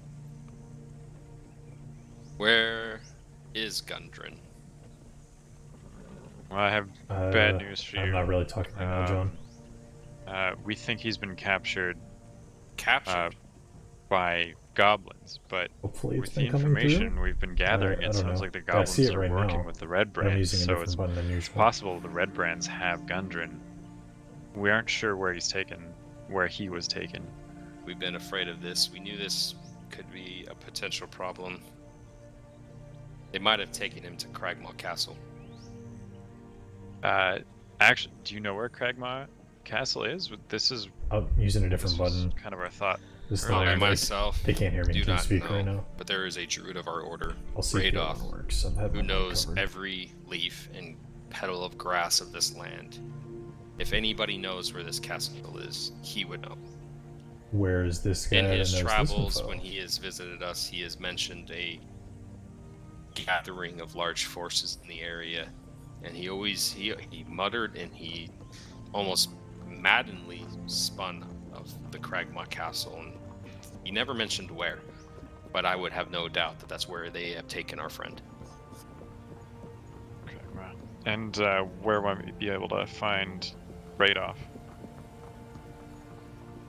Where is Gundren? Well, I have bad news for you. I'm not really talking right now, John. We think he's been captured Captured? by goblins, but Hopefully with the information we've been gathering, I it don't sounds know. like the I see goblins it are right working now, with the red but I'm brands, using a so different it's button than usual. possible the red brands have Gundren. We aren't sure where he was taken. We've been afraid of this. We knew this could be a potential problem. They might have taken him to Cragmaw Castle. Actually, do you know where Cragmaw Castle is? I'm using a different button. Kind of our thought. This is I earlier. not myself They can't hear me do in not TeamSpeak know, right now. but there is a druid of our order, I'll see if the other Radoff, one works. I'm having who my mic knows covered. every leaf and petal of grass of this land. If anybody knows where this castle is, he would know. Where is this guy? In that his knows this travels, info? when he has visited us, he has mentioned a gathering of large forces in the area, and he always he muttered and he almost maddeningly spun of the Cragmaw Castle, and he never mentioned where, but I would have no doubt that that's where they have taken our friend. Cragmaw. And where might we be able to find Radoff?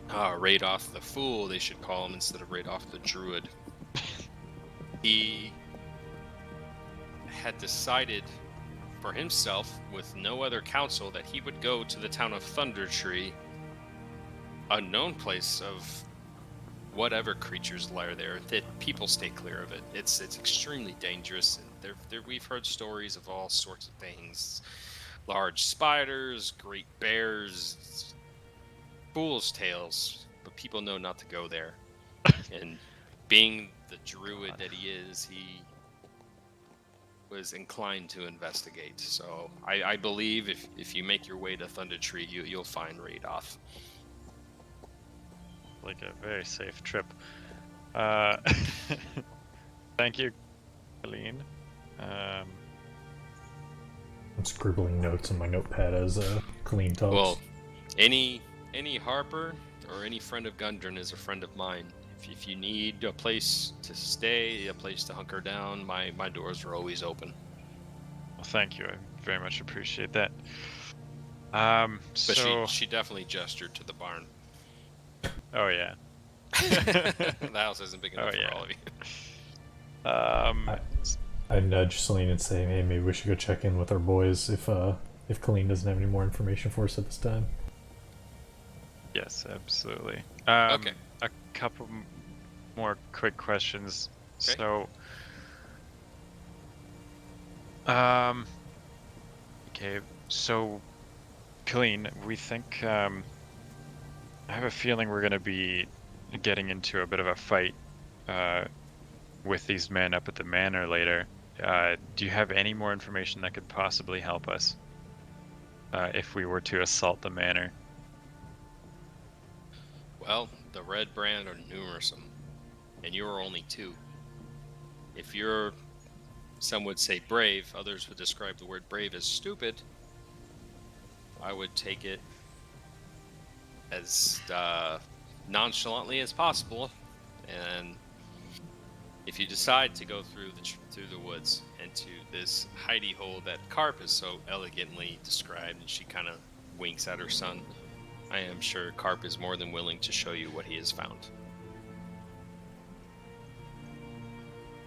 Radoff the Fool, they should call him, instead of Radoff the Druid. He had decided for himself, with no other counsel, that he would go to the town of Thundertree, a known place of whatever creatures lair there, that people stay clear of it. It's extremely dangerous, and we've heard stories of all sorts of things. Large spiders, great bears, fool's tales, but people know not to go there. And being the druid that he is, he was inclined to investigate. So I believe if you make your way to Thundertree, you'll find Radoff. Like a very safe trip. Thank you, Selene. I'm scribbling notes in my notepad as Colleen talks. Well, any Harper or any friend of Gundren is a friend of mine. If you need a place to stay, a place to hunker down, my doors are always open. Well, thank you. I very much appreciate that. But So, she definitely gestured to the barn. oh yeah. The house isn't big enough Oh, yeah. for all of you. I nudge Selene and say, hey, maybe we should go check in with our boys if Colleen doesn't have any more information for us at this time. Yes, absolutely. Okay. A couple more quick questions. Okay. So, okay. So, Colleen, we think I have a feeling we're going to be getting into a bit of a fight with these men up at the manor later. Do you have any more information that could possibly help us if we were to assault the manor? Well, the Red Brand are numerous, and you are only two. If you're, some would say brave, others would describe the word brave as stupid, I would take it as nonchalantly as possible, and if you decide to go through the woods and to this hidey hole that Carp has so elegantly described, and she kind of winks at her son, I am sure Carp is more than willing to show you what he has found.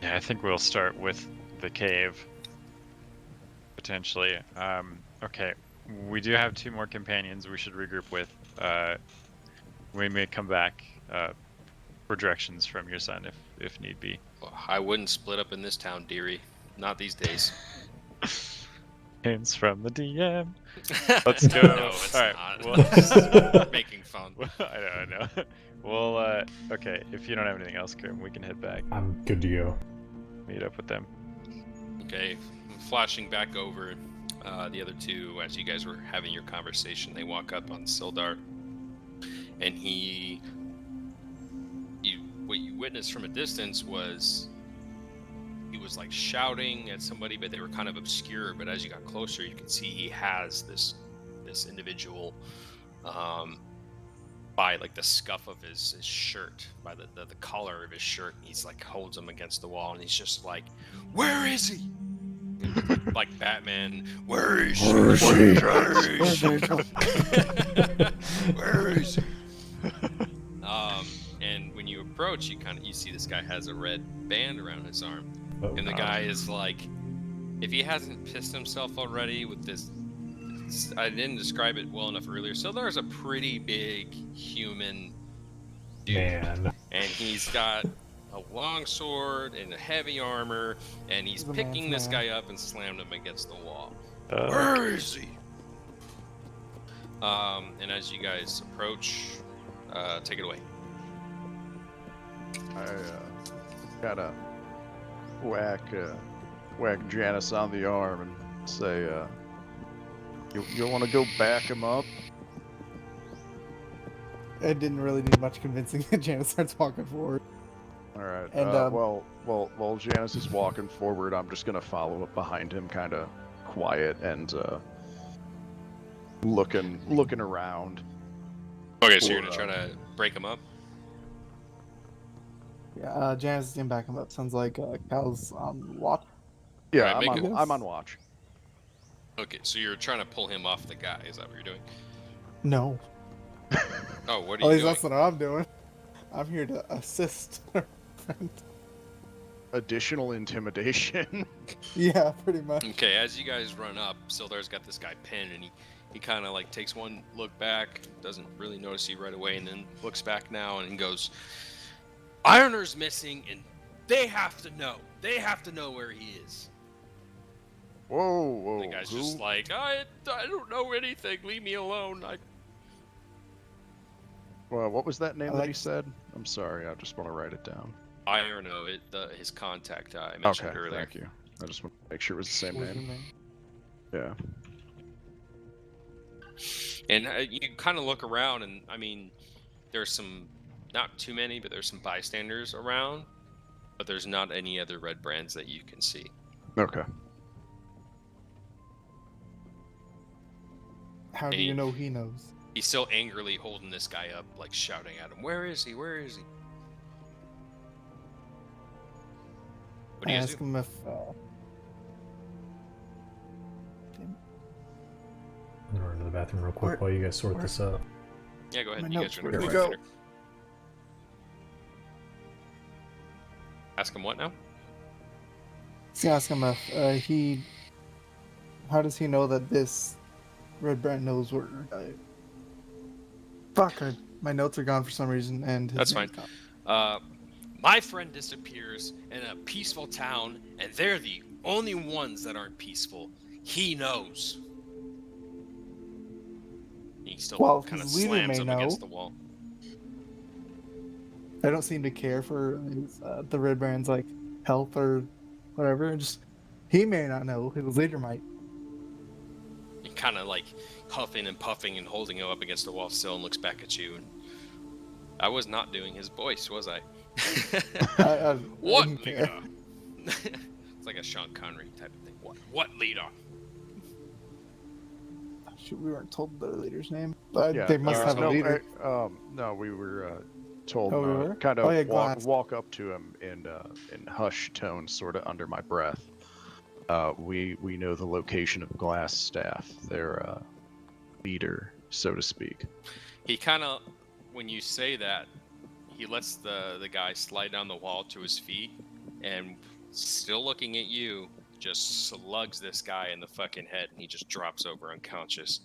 Yeah, I think we'll start with the cave, potentially. Okay, we do have two more companions we should regroup with. We may come back for directions from your son if need be. Well, I wouldn't split up in this town, dearie. Not these days. Hints from the DM. Let's go. No, it's All right. not. Well, Just making fun. I know. Well, okay. If you don't have anything else, Crim, we can head back. I'm good to go. Meet up with them. Okay, flashing back over the other two as you guys were having your conversation, they walk up on Sildaar, and what you witnessed from a distance was he was like shouting at somebody, but they were kind of obscure. But as you got closer, you could see he has this individual by like the scuff of his shirt, by the collar of his shirt. And he's like holds him against the wall, and he's just like, "Where is he?" Like Batman, "Where is he? Where is he? Where is he?" And when you approach, you see this guy has a red band around his arm, and the guy is like, if he hasn't pissed himself already with this, I didn't describe it well enough earlier. So there's a pretty big human dude, Man. and he's got a long sword and a heavy armor, and he's picking this guy up and slammed him against the wall. Where is he? And as you guys approach, take it away. I gotta whack Jaynys on the arm and say, you want to go back him up? It didn't really need much convincing. Jaynys starts walking forward. All right. And, while Jaynys is walking forward, I'm just gonna follow up behind him, kind of quiet and looking around. Okay, so you're gonna try to break him up? Yeah, Jaynys is gonna back him up. Sounds like Cal's on watch. Yeah, Alright, I'm on watch. Okay, so you're trying to pull him off the guy. Is that what you're doing? No. Oh, what At are you least doing? that's what I'm doing. I'm here to assist. Additional intimidation. Yeah, pretty much. Okay, as you guys run up, Sildaar's got this guy pinned, and he kind of like takes one look back, doesn't really notice you right away, and then looks back now and goes, "Ironer's missing, and they have to know. They have to know where he is." Whoa. The guy's just like, I don't know anything. Leave me alone. Well, what was that name I that like- he said? I'm sorry, I just want to write it down. Irono, his contact I mentioned Okay, earlier. thank you. I just want to make sure it was the same What's your name. Yeah. And you kind of look around, and I mean, there's some, not too many, but there's some bystanders around, but there's not any other red brands that you can see. Okay. How do you know he knows? He's still angrily holding this guy up, like shouting at him, "Where is he? Where is he?" What do I you guys ask do? him if I'm gonna run to the bathroom real quick while you guys sort this out. Yeah, go ahead. My You guys notes, are where gonna do go we right later. Ask him what now? let's ask him if how does he know that this red brand knows where my notes are gone for some reason, and his That's name's fine. gone. My friend disappears in a peaceful town, and they're the only ones that aren't peaceful. He knows. He still Well, kind of his leader slams may him know. against the wall. I don't seem to care for his, the red brand's like health or whatever. Just he may not know. His leader might. He kind of like huffing and puffing and holding him up against the wall still, and looks back at you. And I was not doing his voice, was I? I What didn't care. leader? It's like a Sean Connery type of thing. What leader? Shoot, we weren't told their leader's name. But Yeah, they must have a no, leader. no, we were told Oh, we were? kind of Oh, yeah, glass. walk up to him in hushed tones, sort of under my breath. We know the location of Glass Staff, their leader, so to speak. He kind of, when you say that, he lets the guy slide down the wall to his feet, and still looking at you, just slugs this guy in the fucking head, and he just drops over unconscious,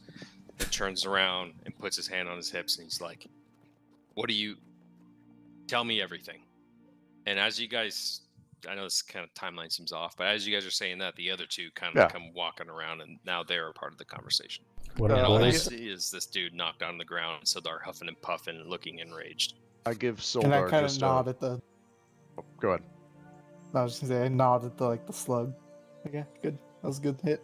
and turns around and puts his hand on his hips, and he's like, "What do you? Tell me everything." And as you guys, I know this kind of timeline seems off, but as you guys are saying that, the other two kind of Yeah. come walking around, and now they're a part of the conversation. What And up, all you boys? see is this dude knocked on the ground, and Sildaar huffing and puffing and looking enraged. I give And I Sildaar kind of just nod at the. Go ahead. I was just gonna say I nod at the slug. Okay, good. That was a good hit.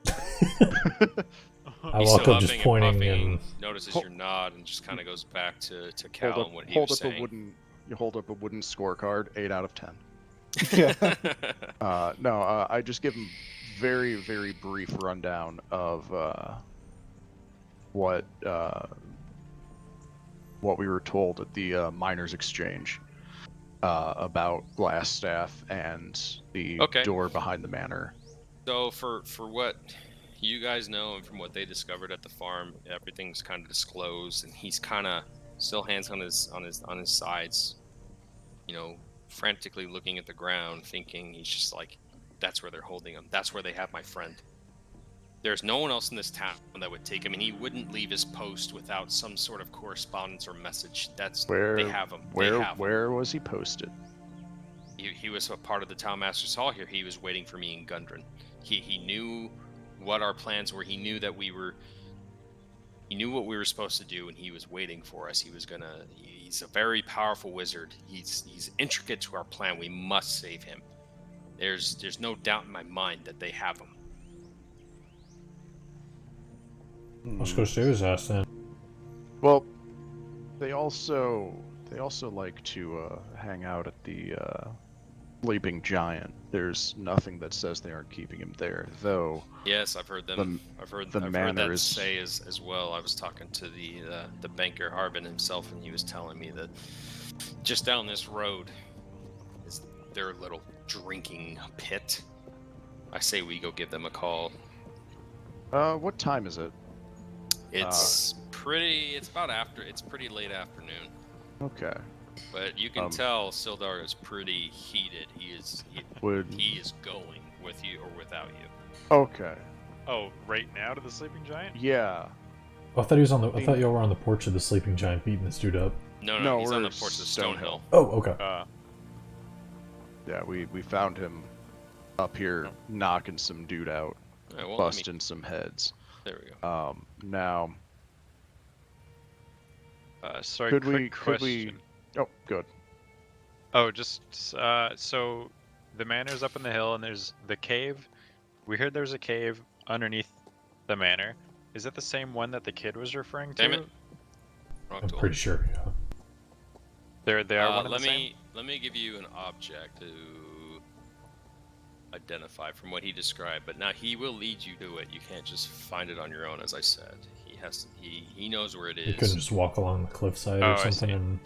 I He's walk still up just huffing and pointing puffing, and notices Hol- your nod, and just kind of goes back to Cal and what he hold was up saying. you hold up a wooden scorecard, 8 out of 10. Yeah. I just give him very, very brief rundown of what we were told at the miners' exchange about Glassstaff and the Okay. door behind the manor. So for what you guys know and from what they discovered at the farm, everything's kind of disclosed, and he's kind of still hands on his sides, you know, frantically looking at the ground, thinking. He's just like, that's where they're holding him. That's where they have my friend. There's no one else in this town that would take him, and he wouldn't leave his post without some sort of correspondence or message. They have him. Where was he posted? He was a part of the town master's hall here. He was waiting for me in Gundren. He knew what our plans were. He knew what we were supposed to do, and he was waiting for us. He's a very powerful wizard. He's intricate to our plan. We must save him. There's no doubt in my mind that they have him. Let's go see his ass then. Well, they also like to hang out at the Sleeping Giant. There's nothing that says they aren't keeping him there, though. Yes, I've heard them. I've heard that say as well. I was talking to the banker Harbin himself, and he was telling me that just down this road is their little drinking pit. I say we go give them a call. What time is it? It's pretty late afternoon. Okay. But you can tell Sildaar is pretty heated. He is going with you or without you. Okay. Oh, right now to the Sleeping Giant? Yeah. Oh, I thought he was on the. I thought y'all were on the porch of the Sleeping Giant beating this dude up. No, he's on the porch of Stonehill. Oh, okay. Yeah, we found him up here knocking some dude out, busting some heads. There we go. Now. Sorry, could question. we? Oh, good. Oh, just so the manor's up in the hill, and there's the cave. We heard there's a cave underneath the manor. Is it the same one that the kid was referring to? Damn it. I'm pretty sure. Yeah. They are one of the same? Let me give you an object to identify from what he described, but now he will lead you to it. You can't just find it on your own, as I said. He knows where it is. You couldn't just walk along the cliffside or something. And...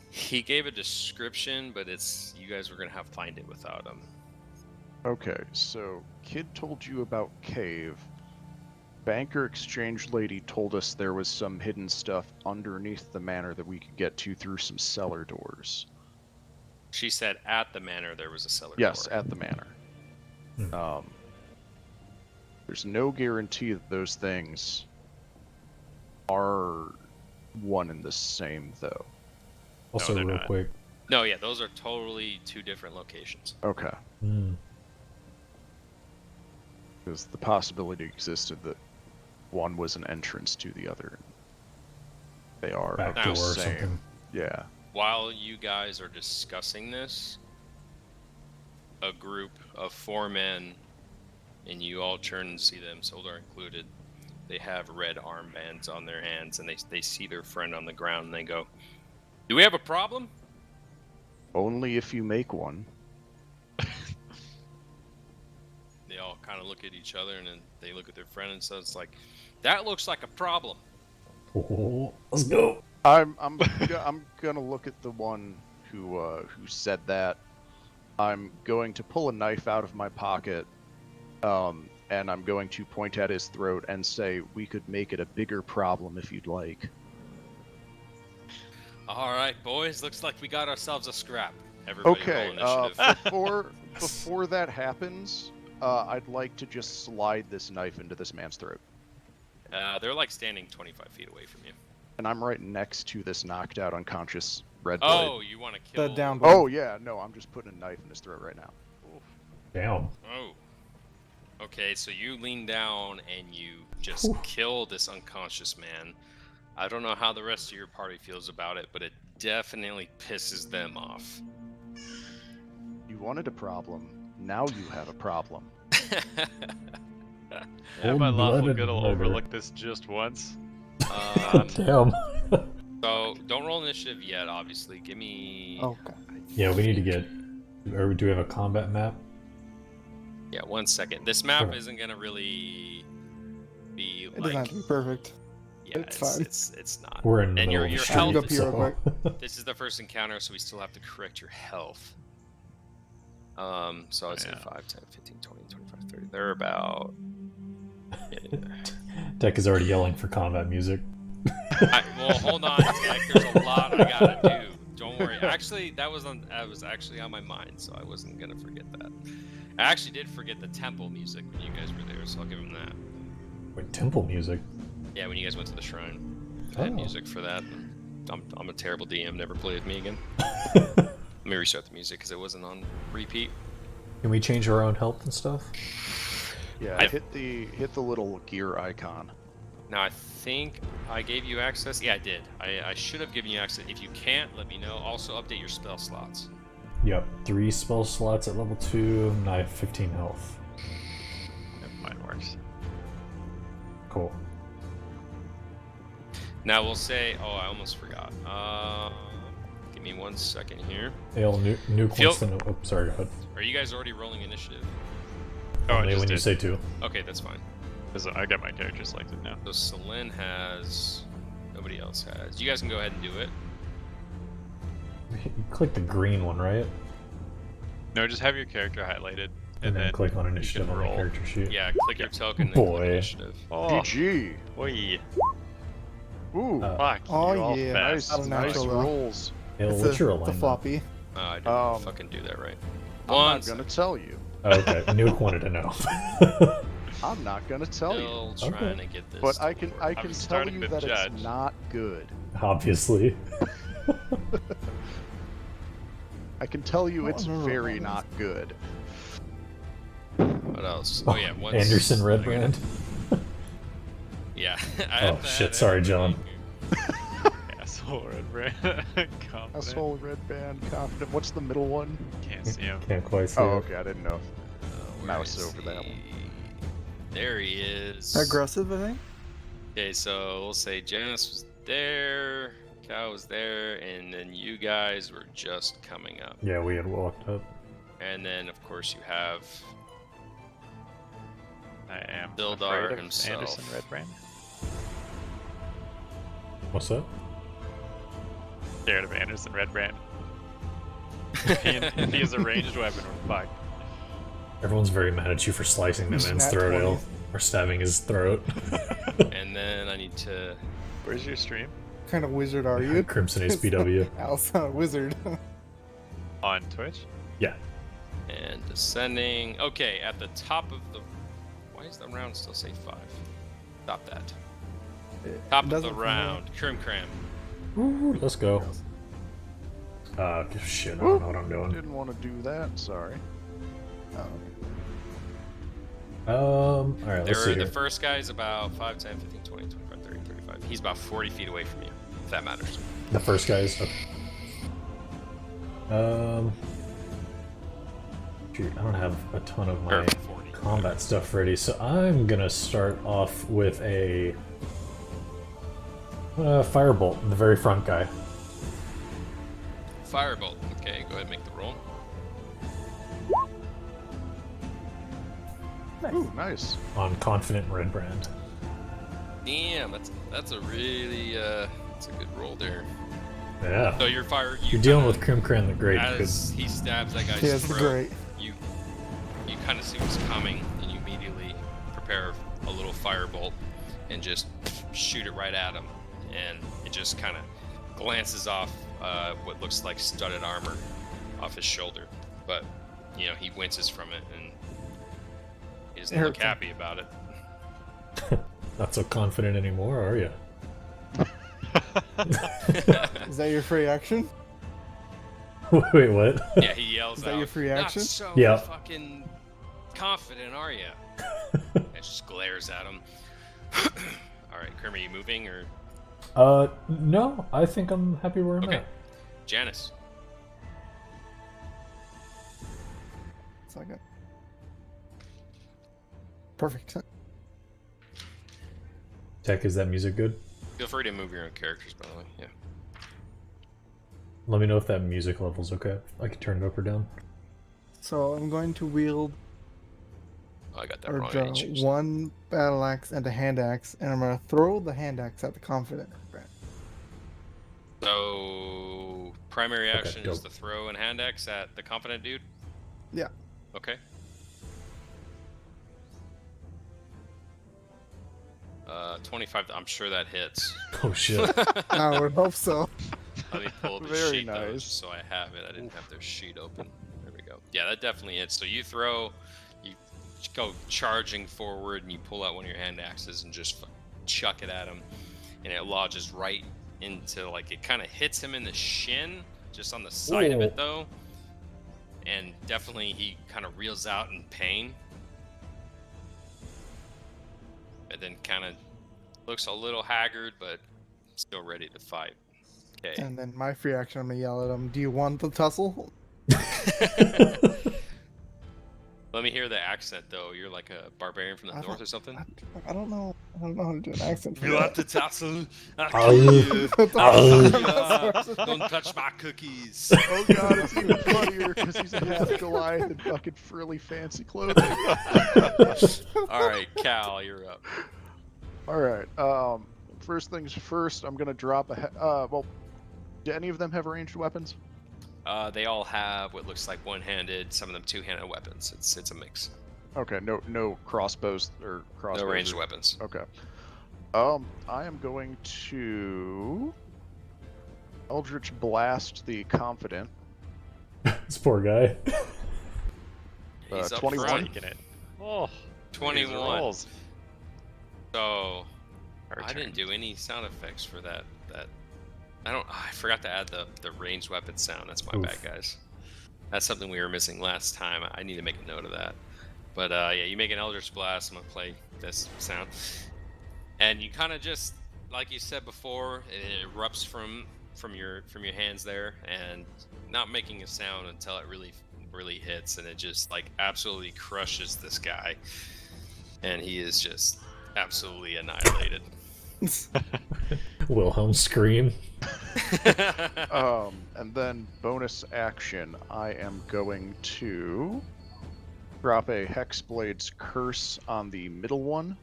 He gave a description, but you guys were gonna have to find it without him. Okay, so kid told you about cave. Banker exchange lady told us there was some hidden stuff underneath the manor that we could get to through some cellar doors. She said at the manor there was a cellar door. Yes, at the manor. There's no guarantee that those things are one and the same, though. Also, No, real not. quick. No, yeah, those are totally two different locations. Okay. Hmm. Because the possibility existed that one was an entrance to the other. They are Back the door or same. something. Yeah. While you guys are discussing this, a group of 4 men, and you all turn and see them, Sildaar included, they have red armbands on their hands, and they see their friend on the ground, and they go, "Do we have a problem?" Only if you make one. They all kind of look at each other, and then they look at their friend, and so it's like, "That looks like a problem." Oh, let's go. I'm gonna look at the one who said that. I'm going to pull a knife out of my pocket, and I'm going to point at his throat and say, "We could make it a bigger problem if you'd like." All right, boys. Looks like we got ourselves a scrap. Everybody Okay. roll initiative. Before that happens, I'd like to just slide this knife into this man's throat. They're like standing 25 feet away from you. And I'm right next to this knocked out, unconscious red blade. Oh, you want to kill? The down. Oh yeah, no, I'm just putting a knife in his throat right now. Damn. Oh. Okay, so you lean down and you just kill this unconscious man. I don't know how the rest of your party feels about it, but it definitely pisses them off. You wanted a problem. Now you have a problem. Yeah, my lawful Cold-blooded good will murder. overlook this just once. Damn. So don't roll initiative yet, obviously. Give me. Okay. Yeah, we need to get Or do we have a combat map? Yeah, 1 second. This map Okay. isn't gonna really be It doesn't like. have to be perfect. Yeah, it's it's, fine. it's not. We're in the And middle your of the health street, is- Go pee real so... This is the first encounter, so we still have to correct your health. So I'd say Yeah. 5, 10, 15, 20, 25, 30. They're about. Yeah. Tech is already yelling for combat music. Well, hold on, Tech. There's a lot I gotta do. Don't worry. Actually, that was actually on my mind, so I wasn't gonna forget that. I actually did forget the temple music when you guys were there, so I'll give him that. Wait, temple music? Yeah, when you guys went to the shrine, I had Oh. music for that. I'm a terrible DM. Never play with me again. Let me restart the music because it wasn't on repeat. Can we change our own health and stuff? Yeah, hit the little gear icon. Now I think I gave you access. Yeah, I did. I should have given you access. If you can't, let me know. Also, update your spell slots. Yep, 3 spell slots at level 2, and I have 15 health. If mine works. Cool. Now we'll say. Oh, I almost forgot. Give me 1 second here. Ale, nuke Feel- wants to know. Oh, sorry, go ahead. Are you guys already rolling initiative? Oh, I Only just when you did. say 2. Okay, that's fine. 'Cause I got my character selected now. So Selene has. Nobody else has. You guys can go ahead and do it. You click the green one, right? No, just have your character highlighted, And then click on you initiative can on the roll. character sheet. Yeah, click your token and Boy. click initiative. Oh, GG. oi. Ooh, Fuck. Oh, you all yeah. fast. That'll nice natural, though. rolls. Ale, It's what's your a alignment? floppy. I didn't Um, fucking do that right. I'm Once. not gonna tell you. Oh, okay, nuke wanted to know. I'm not gonna tell you. Still Okay. trying to get this. But to I can work. tell starting you to that judge. it's not good. Obviously. I can tell you I it's don't remember very what not good. What else? Oh yeah, once. Anderson I gotta- Redbrand. Yeah. Oh, shit, sorry, John. Asshole red brand. Confident. Asshole red band confident. What's the middle one? Can't see him. Can't quite see Oh, it. okay, I didn't know. Where Mouse is over that he? one. There he is. Aggressive, I think. Okay, so we'll say Jaynys was there, Cal was there, and then you guys were just coming up. Yeah, we had walked up. And then, of course, you have I am Sildaar afraid of himself. Anderson Redbrand. What's that? Scared of Anderson Redbrand. If he has a ranged weapon, we're fucked. Everyone's very mad at you for slicing the man's Nat throat, 20. Ale. Or stabbing his throat. and then I need to. Where's your stream? What kind of wizard are you? CrimsonAce BW. Al's not a wizard. On Twitch? Yeah. And descending. Okay, at the top of the. Why does the round still say 5? Stop that. Top of the doesn't for me. round. Crim'Cram. Ooh, let's go. Shit, I don't know what I'm doing. Didn't want to do that. Sorry. Alright, let's see The here. first guy is about 5, 10, 15, 20, 25, 30, 35. He's about 40 feet away from you, if that matters. The first guy's okay. Shoot, I don't have a ton of Or my 40. combat stuff ready, so I'm gonna start off with a firebolt, the very front guy. Firebolt. Okay, go ahead and make the roll. Ooh, nice. On Confident Redbrand. Damn, that's a really that's a good roll there. Yeah. So your fire. You're dealing with Crim'Cram the Great. As he stabs that guy's Yeah, it's throat, great. you kind of see what's coming, and you immediately prepare a little firebolt and just shoot it right at him, and it just kind of glances off what looks like studded armor off his shoulder, but he winces from it, and he doesn't It look hurts him. happy about it. Not so confident anymore, are you? Is that your free action? Wait, what? Yeah, he yells Is that out, your free "Not action?" so Yeah. fucking confident, are you?" It just glares at him. All right, Crim, are you moving or No, I think I'm happy where I'm okay? at. Jaynys. It's like a... Perfect. Tech, is that music good? Feel free to move your own characters, by the way. Yeah. Let me know if that music level's okay. I can turn it up or down. So I'm going to wield Oh, I got that or wrong. I draw didn't choose. one battle axe and a hand axe, and I'm gonna throw the hand axe at the confident. So primary action go. is the throw and hand axe at the confident dude. Yeah. Okay. 25. I'm sure that hits. Oh shit. I would hope so. Let me pull up the Very sheet though, nice. just so I have it. I didn't have their sheet open. There we go. Yeah, that definitely hits. So you throw, you go charging forward, and you pull out one of your hand axes and just chuck it at him, and it lodges right into, like, it kind of hits him in the shin, just on the side of it Ooh. though, and definitely he kind of reels out in pain, and then kind of looks a little haggard, but still ready to fight. Okay. And then my free action, I'm gonna yell at him. Do you want the tussle? Let me hear the accent, though. You're like a barbarian from the I north don't- or something? I don't know. I don't know how to do an accent. For You that. want the tassel? I'll I'll- kill you. I'll- Don't touch my cookies. Oh god, it's even funnier because he's a half Goliath in fucking frilly fancy clothing. All right, Cal, you're up. Alright, first things first, I'm gonna drop a well, do any of them have ranged weapons? They all have what looks like one-handed, some of them two-handed weapons. It's a mix. Okay, no crossbows or crossbows. No ranged or- weapons. Okay. I am going to Eldritch Blast the Confident. This poor guy. He's up 21. front. Taking it. Oh, these 21. rolls. So Our I didn't turn. do any sound effects for that. I forgot to add the ranged weapon sound. That's my Oof. bad, guys. That's something we were missing last time. I need to make a note of that. But yeah, you make an Eldritch Blast. I'm gonna play this sound, and you kind of just, like you said before, it erupts from your hands there, and not making a sound until it really hits, and it just like absolutely crushes this guy, and he is just absolutely annihilated. Wilhelm scream. And then bonus action, I am going to drop a Hexblade's Curse on the middle one.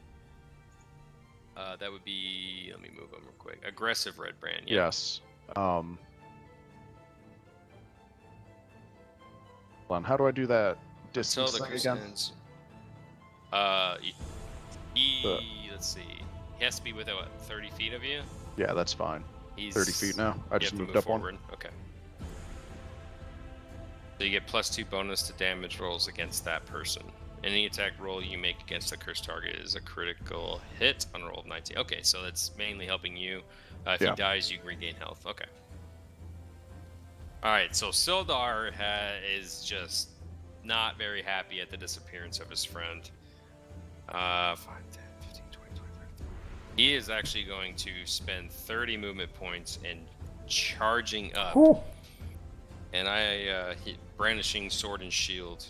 That would be, let me move them real quick. Aggressive Red Brand. Yeah. Yes. Hold on, how do I do that Until distance the thing curse again? ends. The- Let's see. He has to be within what, 30 feet of you. Yeah, that's fine. He's 30 feet now. I you just have to moved move up one. forward. Okay. So you get +2 bonus to damage rolls against that person. Any attack roll you make against the cursed target is a critical hit on a roll of 19. Okay, so that's mainly helping you. If Yeah. he dies, you regain health. Okay. All right, so Sildaar is just not very happy at the disappearance of his friend. 5, 10, 15, 20, 25. He is actually going to spend 30 movement points and charging up. Oh. And brandishing sword and shield.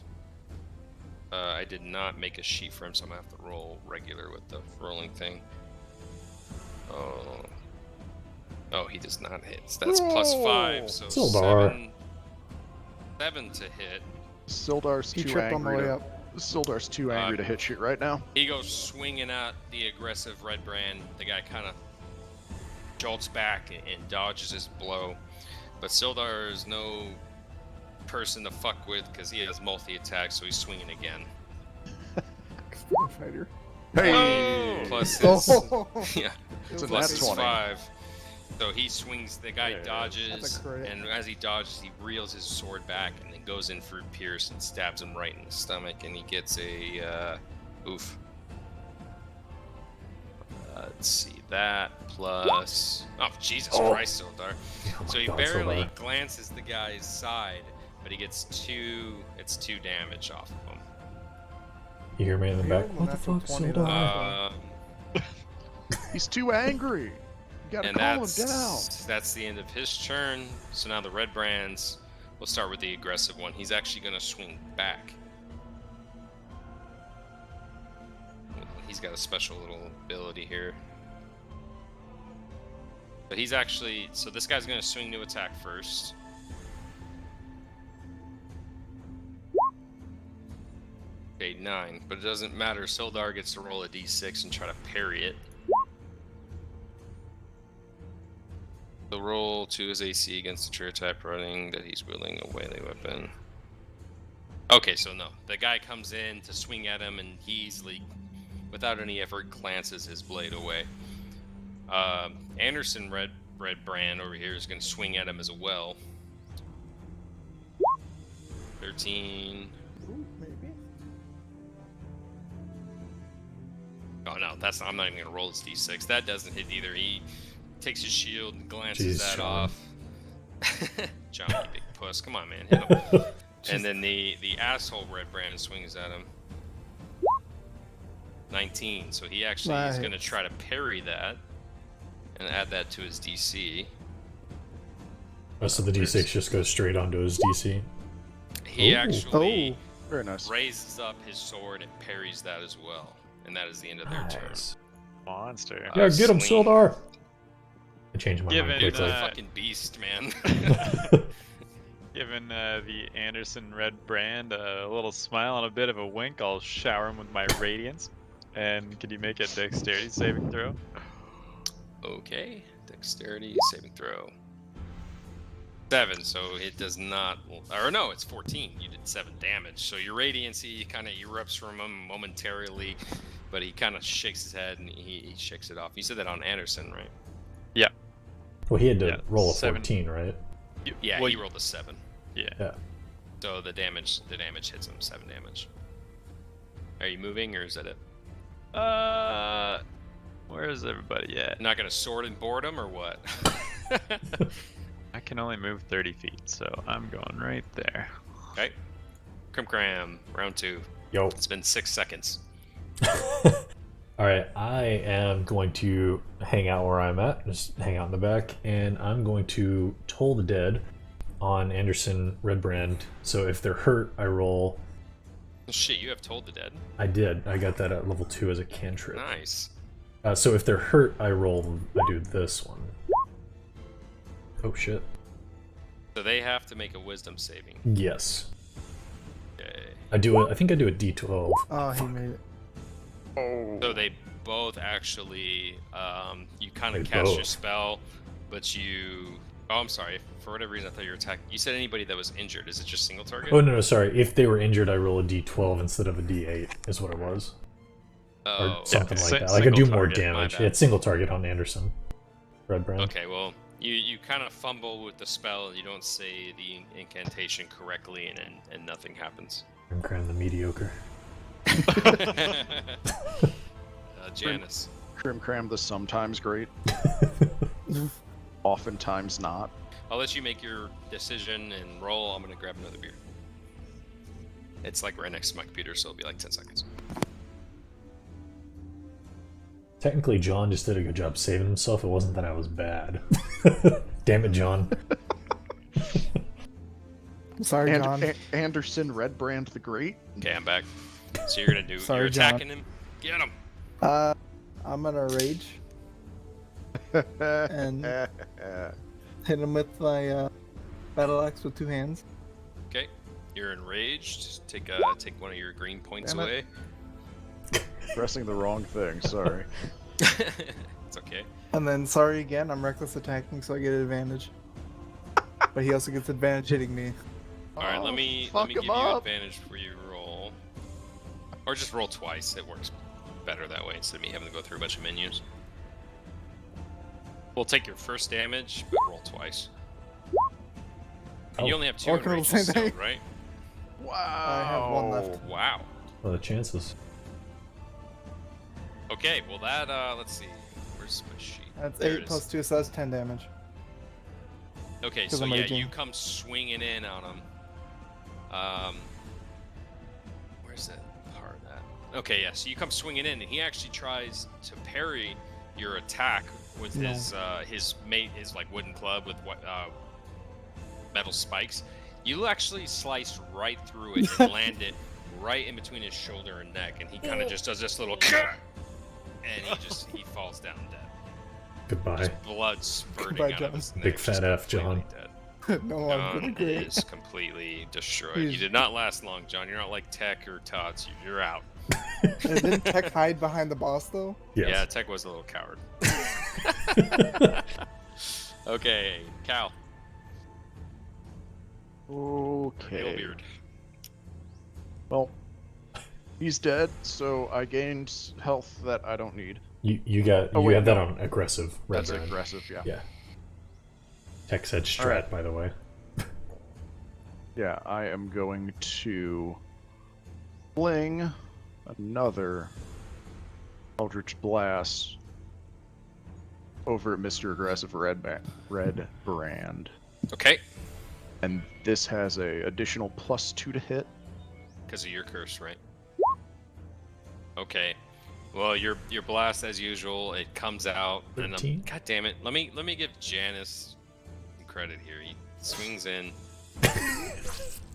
I did not make a sheet for him, so I'm gonna have to roll regular with the rolling thing. Oh, he does not hit. So that's +5, so Sildaar. 7 to hit. Sildar's He too tripped on the angry way to, up. Sildar's too angry to hit shit right now. He goes swinging at the aggressive Red Brand. The guy kind of jolts back and dodges his blow. But Sildaar is no person to fuck with because he has multi-attack, so he's swinging again. Fighter. Hey! Plus his, Oh, yeah, It's a plus nat his 20. 5. So he swings, the guy Yeah, that's dodges, a crit. and as he dodges, he reels his sword back and then goes in for Pierce and stabs him right in the stomach, and he gets a oof. Let's see, that plus, oh Jesus Christ, Sildaar. Oh my So he God, barely Sildaar. glances the guy's side, but he gets two damage off of him. You hear me in the He back? rolled a What the natural fuck, 20 to Sildaar? He's too angry. You gotta And calm him that's down. that's the end of his turn. So now the red brands. We'll start with the aggressive one. He's actually going to swing back. He's got a special little ability here. But he's actually, so this guy's going to swing to attack first. 29, but it doesn't matter. Sildaar gets to roll a d6 and try to parry it. So roll 2 his AC against the trigger type running that he's wielding a melee weapon. Okay, so no. The guy comes in to swing at him, and he easily, without any effort, glances his blade away. Anderson Red Brand over here is going to swing at him as well. 13. Ooh, maybe. Oh no, that's not, I'm not even gonna roll his d6. That doesn't hit either. He takes his shield and glances that John. off. John, you big puss. Come on, man, hit him. And then the asshole Red Brand swings at him. 19. So he actually is gonna try to parry that and add that to his DC. So the d6 just goes straight onto his DC. He Ooh. actually Very nice. raises up his sword and parries that as well. And that is the end of their turn. Nice. Monster. Yeah, get him, Selene. Sildar! I changed my Given, mind Dude, quickly. the fucking beast, man. Given the Anderson Red Brand a little smile and a bit of a wink, I'll shower him with my radiance. And can you make a dexterity saving throw? Okay, dexterity saving throw. 7, so it does not. Or no, it's 14. You did 7 damage. So your radiancy kind of erupts from him momentarily, but he kind of shakes his head and he shakes it off. You said that on Anderson, right? Yeah. Well, he had to Yeah, roll a 7. 14, right? Yeah, well, he rolled a 7. Yeah. Yeah. So the damage hits him 7 damage. Are you moving or is that it? Where is everybody at? Not gonna sword and board him or what? I can only move 30 feet, so I'm going right there. Okay. Crim'Cram, round 2. Yo. It's been 6 seconds. Alright, I am going to hang out where I'm at, just hang out in the back, and I'm going to Toll the Dead on Anderson Red Brand. So if they're hurt, I roll. Shit, you have told the dead. I did. I got that at level 2 as a cantrip. Nice. So if they're hurt, I roll. I do this one. Oh shit. So they have to make a wisdom saving. Yes. Okay. I do. I think I do a D12. Oh, he made it. So they both actually, you kind They of cast your both. spell, but you. Oh, I'm sorry. For whatever reason, I thought you were attacking. You said anybody that was injured. Is it just single target? Oh no, sorry. If they were injured, I roll a D12 instead of a D8. Is what it was, Oh, or something yeah, like that. Like I single do more target, my damage. bad. Yeah, it's single target on Anderson Red Brand. Okay, well, you kind of fumble with the spell. You don't say the incantation correctly, and nothing happens. Crim'Cram the mediocre. Jaynys. Crim'Cram the sometimes great, oftentimes not. I'll let you make your decision and roll. I'm gonna grab another beer. It's like right next to my computer, so it'll be like 10 seconds. Technically, John just did a good job saving himself. It wasn't that I was bad. Damn it, John. Sorry, John. Anderson Red Brand the Great. Okay, I'm back. So you're gonna do. Sorry, you're John. attacking him. Get him. I'm gonna rage and hit him with my battle axe with 2 hands. Okay, you're enraged. Take one of your green points Damn it. away. Pressing the wrong thing. Sorry. It's okay. And then sorry again, I'm reckless attacking, so I get advantage. But he also gets advantage hitting me. All right, let Oh, me fuck give him you up. advantage for your roll, or just roll twice. It works better that way instead of me having to go through a bunch of menus. We'll take your first damage, but roll twice. And you only have 2 Or can roll the enrages same still, thing. right? Wow. I have 1 left. Wow. What are the chances? Okay, well that let's see. Where's my sheet? That's There 8 it is. plus 2, so that's 10 damage. Okay, 'Cause so I'm yeah, raging. you come swinging in on him. Where's that part at? Okay, yeah, so you come swinging in, and he actually tries to parry your attack with No. his like wooden club with metal spikes. You actually slice right through it and land it right in between his shoulder and neck, and he kind of just does this little, and he falls down dead. Goodbye. Just blood spurting Goodbye, out John. of his neck. Big just fat F, completely John. dead. No, I'm doing great. is completely destroyed. He's- You did not last long, John. You're not like Tech or Tots. You're out. Didn't Tech hide behind the boss though? Yeah, Yes. Tech was a little coward. Okay, Cal. Okay. Alebeard. Well, he's dead, so I gained health that I don't need. You got Oh, you wait, had that no. on aggressive. Red That's Brand. aggressive, yeah. Yeah. Tech said strat, Alright. by the way. Yeah, I am going to fling another Eldritch Blast over at Mr. Aggressive Red Brand. Okay, And this has a additional +2 to hit. because of your curse, right? Okay. Well, your blast, as usual, it comes out, and 13? God damn it! Let me give Jaynys some credit here. He swings in,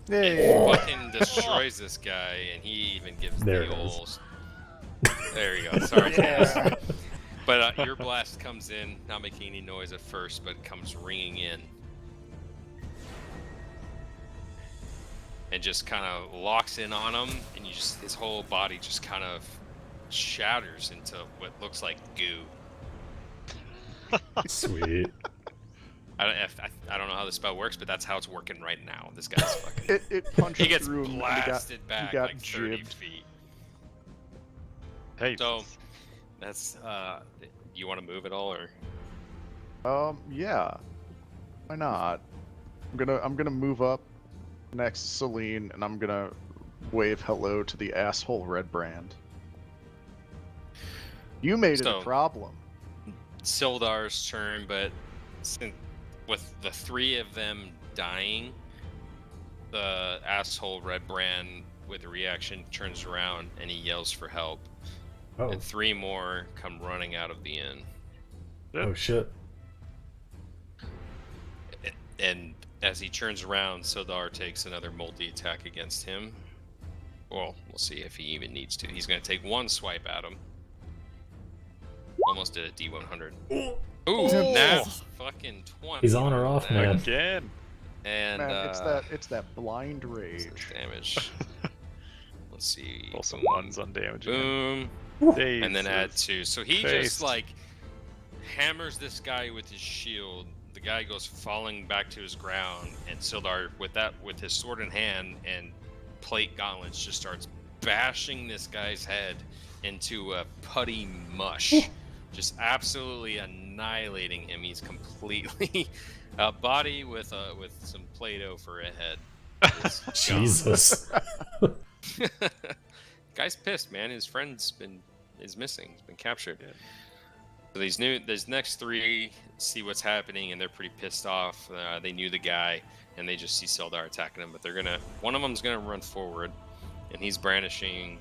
Hey. fucking destroys this guy, and he even gives There the it is. old. There you go. Sorry, Jaynys. Yeah. But your blast comes in, not making any noise at first, but comes ringing in. And just kind of locks in on him, and his whole body just kind of shatters into what looks like goo. Sweet. I don't know how the spell works, but that's how it's working right now. This guy's fucking. It punched He gets through him blasted and back he got like 30 jibbed. feet. Hey, So that's you want to move at all, or Yeah. Why not? I'm gonna move up next to Selene, and I'm gonna wave hello to the asshole Red Brand. You made it So- a problem. Sildar's turn, but with the three of them dying, the asshole Red Brand with a reaction turns around and he yells for help. Oh. And three more come running out of the inn. Oh shit. And as he turns around, Sildaar takes another multi-attack against him. Well, we'll see if he even needs to. He's going to take one swipe at him. Almost did a D100. Ooh, Oh. nat fucking 20. He's on or off, There. man. again. And Man, it's that blind what's rage. this damage. Let's see. Roll some Boom. ones on damage. again. Boom. Jesus. And then add 2. So he Christ. just like hammers this guy with his shield. The guy goes falling back to his ground, and Sildaar with his sword in hand and plate gauntlets just starts bashing this guy's head into a putty mush. Just absolutely annihilating him. He's completely a body with some Play-Doh for a head. Is gone. Jesus. Guy's pissed, man. His friend's is missing. He's been captured. So these next three see what's happening, and they're pretty pissed off. They knew the guy, and they just see Sildaar attacking him. But one of them's gonna run forward, and he's brandishing.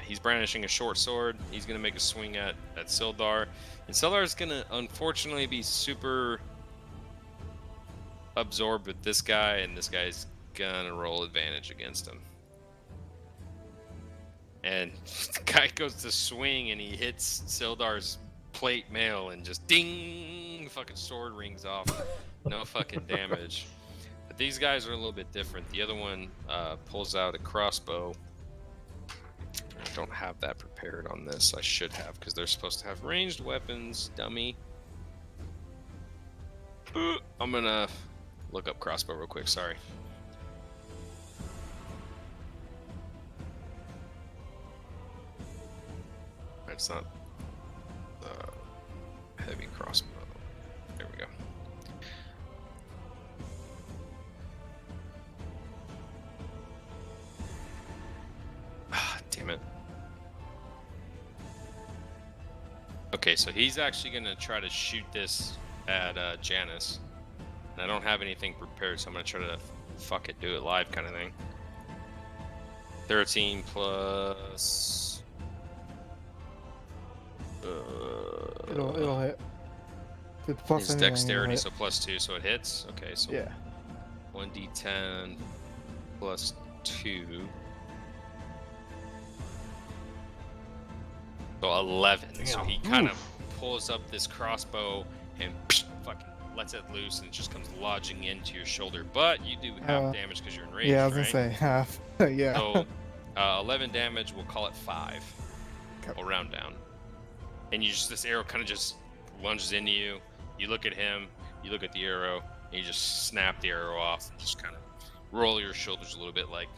He's brandishing a short sword. He's gonna make a swing at Sildaar, and Sildaar's gonna unfortunately be super absorbed with this guy, and this guy's gonna roll advantage against him. And the guy goes to swing, and he hits Sildar's plate mail, and just ding, fucking sword rings off. No fucking damage. But these guys are a little bit different. The other one pulls out a crossbow. I don't have that prepared on this. I should have, because they're supposed to have ranged weapons, dummy. I'm gonna look up crossbow real quick, sorry. It's not heavy crossbow. There we go. Ah, damn it. Okay, so he's actually gonna try to shoot this at Jaynys. And I don't have anything prepared, so I'm gonna try to fuck it, do it live kind of thing. 13 plus... It'll hit. If it's plus His anything, it'll dexterity, hit. so +2, so it hits. Okay, so Yeah. 1d10 plus 2. So 11. So he kind of pulls up this crossbow and fucking lets it loose and it just comes lodging into your shoulder. But you do half damage because you're enraged, Yeah, I was right? gonna say half. Yeah. So 11 damage. We'll call it 5. Okay. We'll round down. And you just this arrow kind of just lunges into you. You look at him. You look at the arrow. And you just snap the arrow off and just kind of roll your shoulders a little bit, like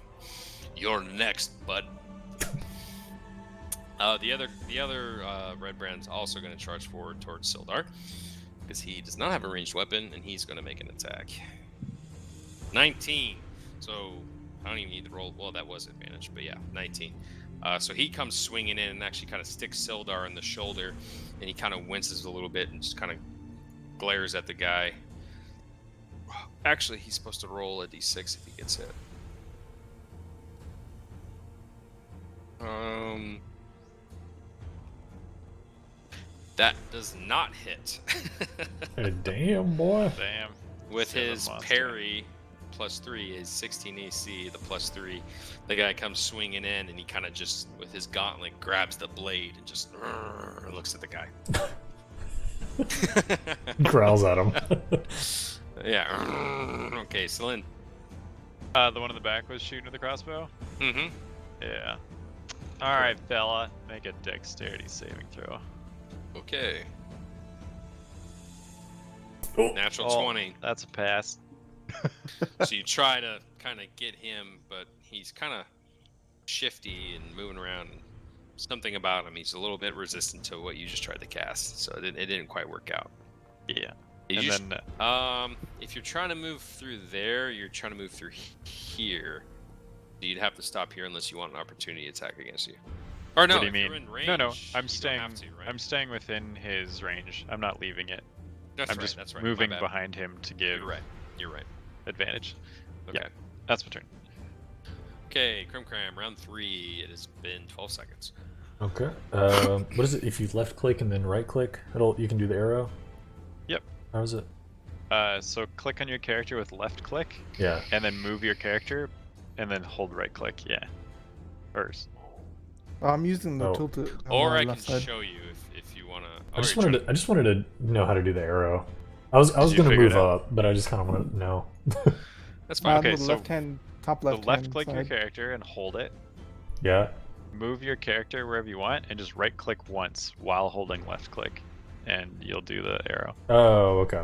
you're next, bud. The other red brand's also going to charge forward towards Sildaar because he does not have a ranged weapon and he's going to make an attack. 19. So I don't even need to roll. Well, that was advantage, but yeah, 19. So he comes swinging in and actually kind of sticks Sildaar in the shoulder, and he kind of winces a little bit and just kind of glares at the guy. Actually, he's supposed to roll a d6 if he gets hit. That does not hit. Hey, damn, boy. Damn. With Seven his monster. parry, +3 is 16 AC. The +3, the guy comes swinging in, and he kind of just, with his gauntlet, grabs the blade and just looks at the guy. Growls at him. Yeah. Okay, Selene. The one in the back was shooting with the crossbow? Mm-hmm. Yeah. Alright, fella. Make a dexterity saving throw. Okay. Oh. Natural Oh, 20. That's a pass. So you try to kind of get him, but he's kind of shifty and moving around. Something about him, he's a little bit resistant to what you just tried to cast, so it didn't quite work out. Yeah. You And then if you're trying to move through there, you're trying to move through here. You'd have to stop here unless you want an opportunity attack against you. Or no, what do you if mean? you're in range, no, you I'm don't staying. have to, right? I'm staying within his range. I'm not leaving it. That's I'm right. just That's right. moving My bad. behind him to give You're right. You're right. advantage. Okay. Yeah. That's my turn. Okay, Crim'Cram, round 3. It has been 12 seconds. Okay. What is it? If you left click and then right click, you can do the arrow? Yep. How is it? So click on your character with left click, Yeah. and then move your character, and then hold right click. Yeah. First. I'm using the Oh. tilted on Or the I can left side. show you if you want to. I just wanted to know how to do the arrow. I was you gonna figure it move out? up, but I just kind of want to know. That's fine. Okay, with the so left hand, top So left left hand click your side. character and hold it. Yeah. Move your character wherever you want, and just right click once while holding left click, and you'll do the arrow. Oh, okay.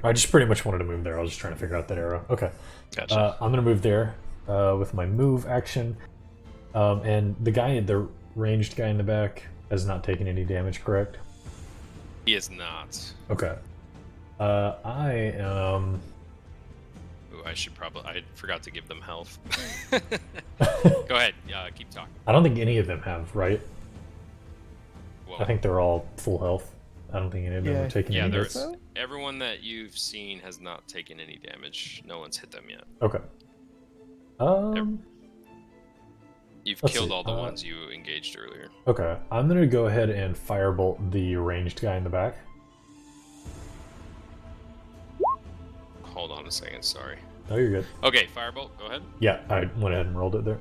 I just pretty much wanted to move there. I was just trying to figure out that arrow. Okay. Gotcha. I'm gonna move there with my move action, and the ranged guy in the back has not taken any damage, correct? He is not. Okay. I am. Ooh, I forgot to give them health. Go ahead. Keep talking. I don't think any of them have, right? Well, I think they're all full health. I don't think any of them Yeah. are taking yeah, any there's hits. everyone that you've seen has not taken any damage. No one's hit them yet. Okay. You've Let's killed see, all the ones you engaged earlier. Okay. I'm gonna go ahead and firebolt the ranged guy in the back. Hold on a second. Sorry. Oh, you're good. Okay, firebolt. Go ahead. Yeah, I went ahead and rolled it there.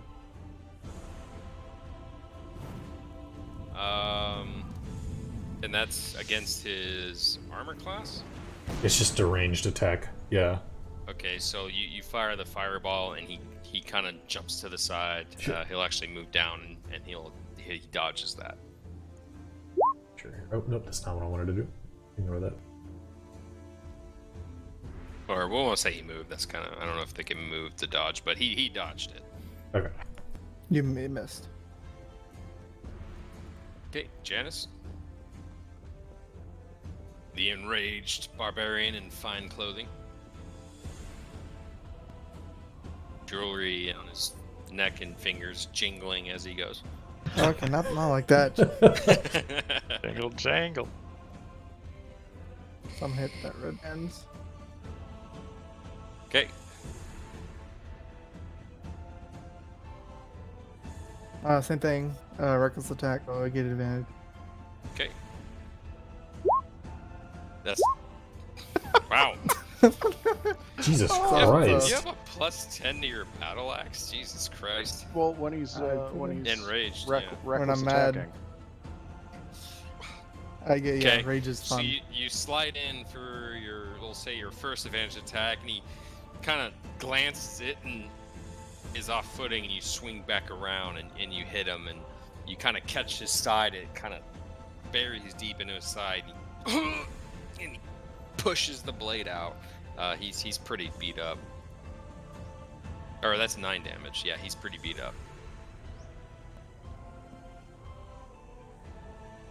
And that's against his armor class. It's just a ranged attack. Yeah. Okay, so you fire the fireball, and he kind of jumps to the side. Sure. He'll actually move down, and he dodges that. Sure. Oh, nope, that's not what I wanted to do. Ignore that. Or we won't say he moved. That's kind of, I don't know if they can move to dodge, but he dodged it. Okay. You missed. Okay, Jaynys. The enraged barbarian in fine clothing. Jewelry on his neck and fingers jingling as he goes. Okay, not like that. Jangle, jangle. Some hit that red ends. Okay. Same thing. Reckless attack. Oh, I get advantage. Okay. That's. Wow. Jesus Oh, You Christ. have a +10 to your battle axe? Jesus Christ. Well, when he's Enraged. rec- Yeah. When reckless I'm mad. attacking. I get Okay, rage is so fun. you slide in for we'll say your first advantage attack, and he kind of glances it and is off footing, and you swing back around and you hit him, and you kind of catch his side. It kind of buries deep into his side, and he pushes the blade out. He's pretty beat up. Or that's 9 damage. Yeah, he's pretty beat up.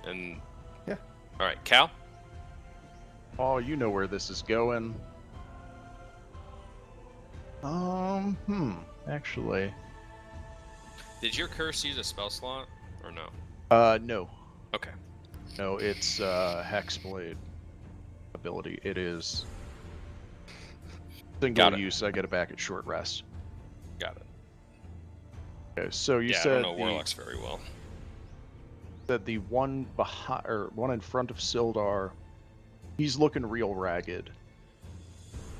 And yeah. All right, Cal. Oh, you know where this is going. Actually. Did your curse use a spell slot or no? No. Okay. No, it's Hexblade ability. It is Got single it. use. I get it back at short rest. Got it. Okay, so you Yeah, said I don't know Warlocks very well. that the one behind or one in front of Sildaar, he's looking real ragged.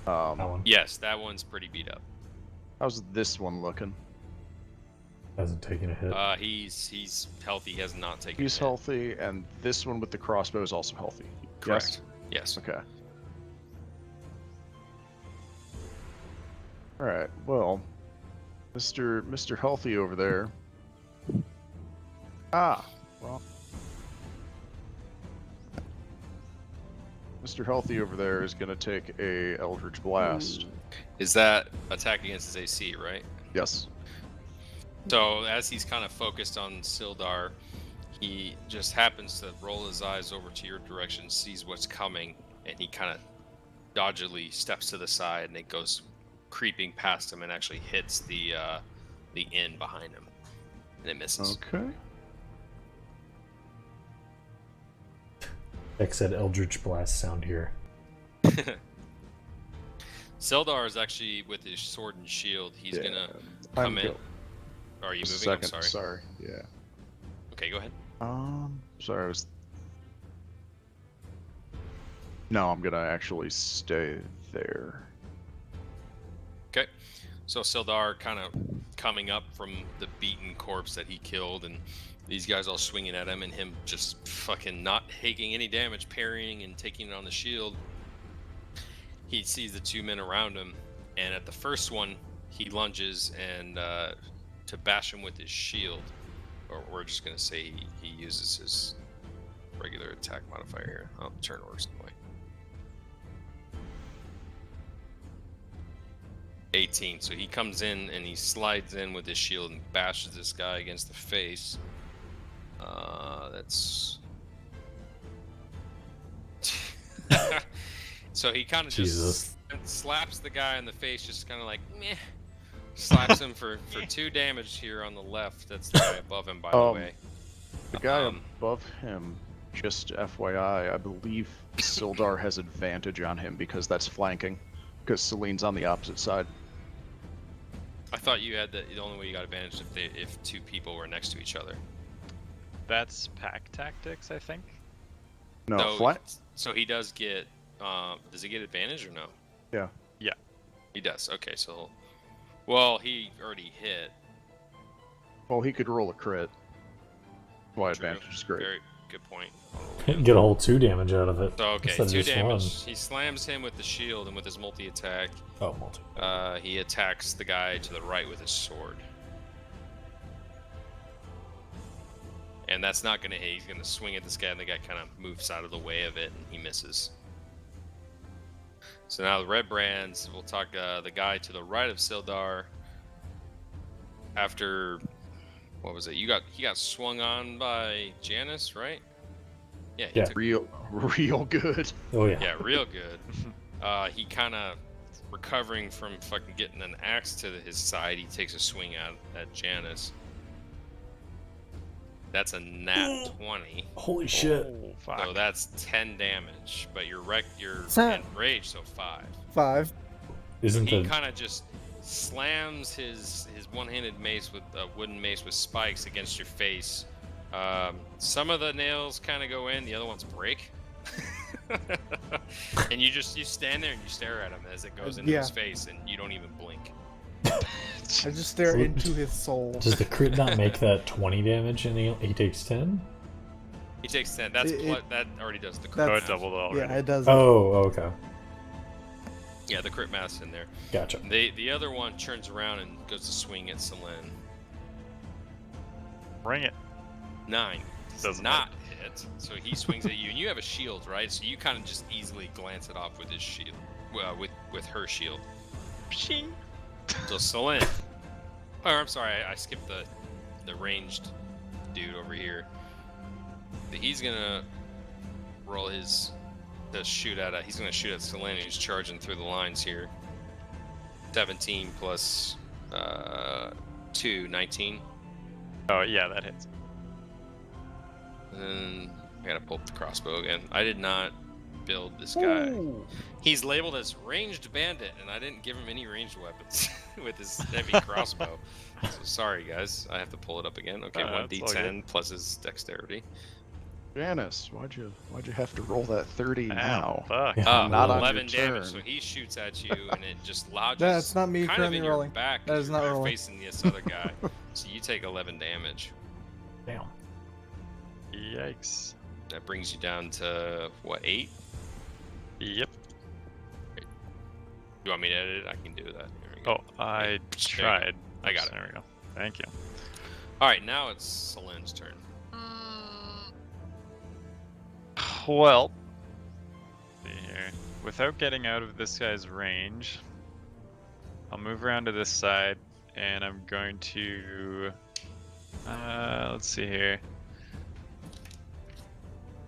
That one Yes, that one's pretty beat up. How's this one looking? hasn't taken a hit. He's healthy. He has not taken. He's a hit. healthy, and this one with the crossbow is also healthy. Correct. Yes. Yes? Okay. All right. Well, Mr. Healthy over there. Well. Mr. Healthy over there is gonna take a Eldritch Blast. Is that attack against his AC, right? Yes. So as he's kind of focused on Sildaar, he just happens to roll his eyes over to your direction, sees what's coming, and he kind of dodgily steps to the side, and it goes creeping past him and actually hits the inn behind him, and it misses. Okay. Beck said Eldritch Blast sound here. Sildaar is actually with his sword and shield. He's Yeah, gonna I'm come in. go- Are you Just moving? a second. I'm sorry. Yeah. Okay, go ahead. Sorry, I was. No, I'm gonna actually stay there. Okay. So Sildaar kind of coming up from the beaten corpse that he killed, and these guys all swinging at him, and him just fucking not taking any damage, parrying and taking it on the shield. He sees the 2 men around him, and at the first one, he lunges and to bash him with his shield, or we're just gonna say he uses his regular attack modifier here. Oh, turn works anyway. 18. So he comes in and he slides in with his shield and bashes this guy against the face. That's. So he kind of just slaps the guy in the face, just kind of like meh. Slaps him for 2 damage here on the left. That's the guy above him, by the way. The guy above him, just FYI, I believe Sildaar has advantage on him because that's flanking, because Selene's on the opposite side. I thought you had the only way you got advantage if 2 people were next to each other. That's pack tactics, I think. No, flank. So he does get. Does he get advantage or no? Yeah. Yeah. He does. Okay, so. Well, he already hit. Well, he could roll a crit. Why True. advantage is great. Very good point. Get a whole 2 damage out of it. So, okay, instead of 2 just damage. He slams him with the shield, and with his multi-attack, Oh, multi. he attacks the guy to the right with his sword. And that's not going to hit. He's going to swing at this guy, and the guy kind of moves out of the way of it, and he misses. So now the red brands, we'll talk the guy to the right of Sildaar. After, what was it? He got swung on by Jaynys, right? Yeah. He Yeah. took Real good. Oh yeah. Yeah, real good. He kind of recovering from fucking getting an axe to his side. He takes a swing at Jaynys. That's a nat 20. Holy shit. Oh, fuck. So that's 10 damage. But you're enraged, so 5. 5. Isn't He the kind of just slams his one-handed mace with a wooden mace with spikes against your face. Some of the nails kind of go in, the other ones break. And you stand there and you stare at him as it goes into his face, and you don't even blink. I just stare into his soul. does the crit not make that 20 damage and he takes 10? He takes 10. That's It- that already does the Oh, crit. it That's- doubled already. Yeah, it does. Oh, okay. Yeah, the crit mass in there. Gotcha. The other one turns around and goes to swing at Selene. Bring it. 9. Does Doesn't not hit. So he swings at you, and you have a shield, right? So you kind of just easily glance it off with his shield. Well, with her shield. Pshing. So Selene. Oh, I'm sorry, I skipped the ranged dude over here. But he's gonna roll his to shoot at. He's gonna shoot at Selene, who's charging through the lines here. 17 plus 2, 19. Oh yeah, that hits. And then I gotta pull up the crossbow again. I did not build this guy. Ooh. He's labeled as ranged bandit, and I didn't give him any ranged weapons with his heavy crossbow. So sorry, guys. I have to pull it up again. Okay, That's all 1d10 plus his dexterity. Jaynys, why'd you have to roll that 30 now? Fuck. Yeah. Not on 11 your damage. So turn. he shoots at you, and it just lodges. That's not me kind of currently in your rolling. back. That is not you're rolling. facing this other guy. So you take 11 damage. Damn. Yikes. That brings you down to what, 8? Yep. You want me to edit it? I can do that. Here we go. Oh, I tried. I got it. There we go. Thank you. All right, now it's Selene's turn. Well, let's see here. Without getting out of this guy's range, I'll move around to this side, and I'm going to. Let's see here.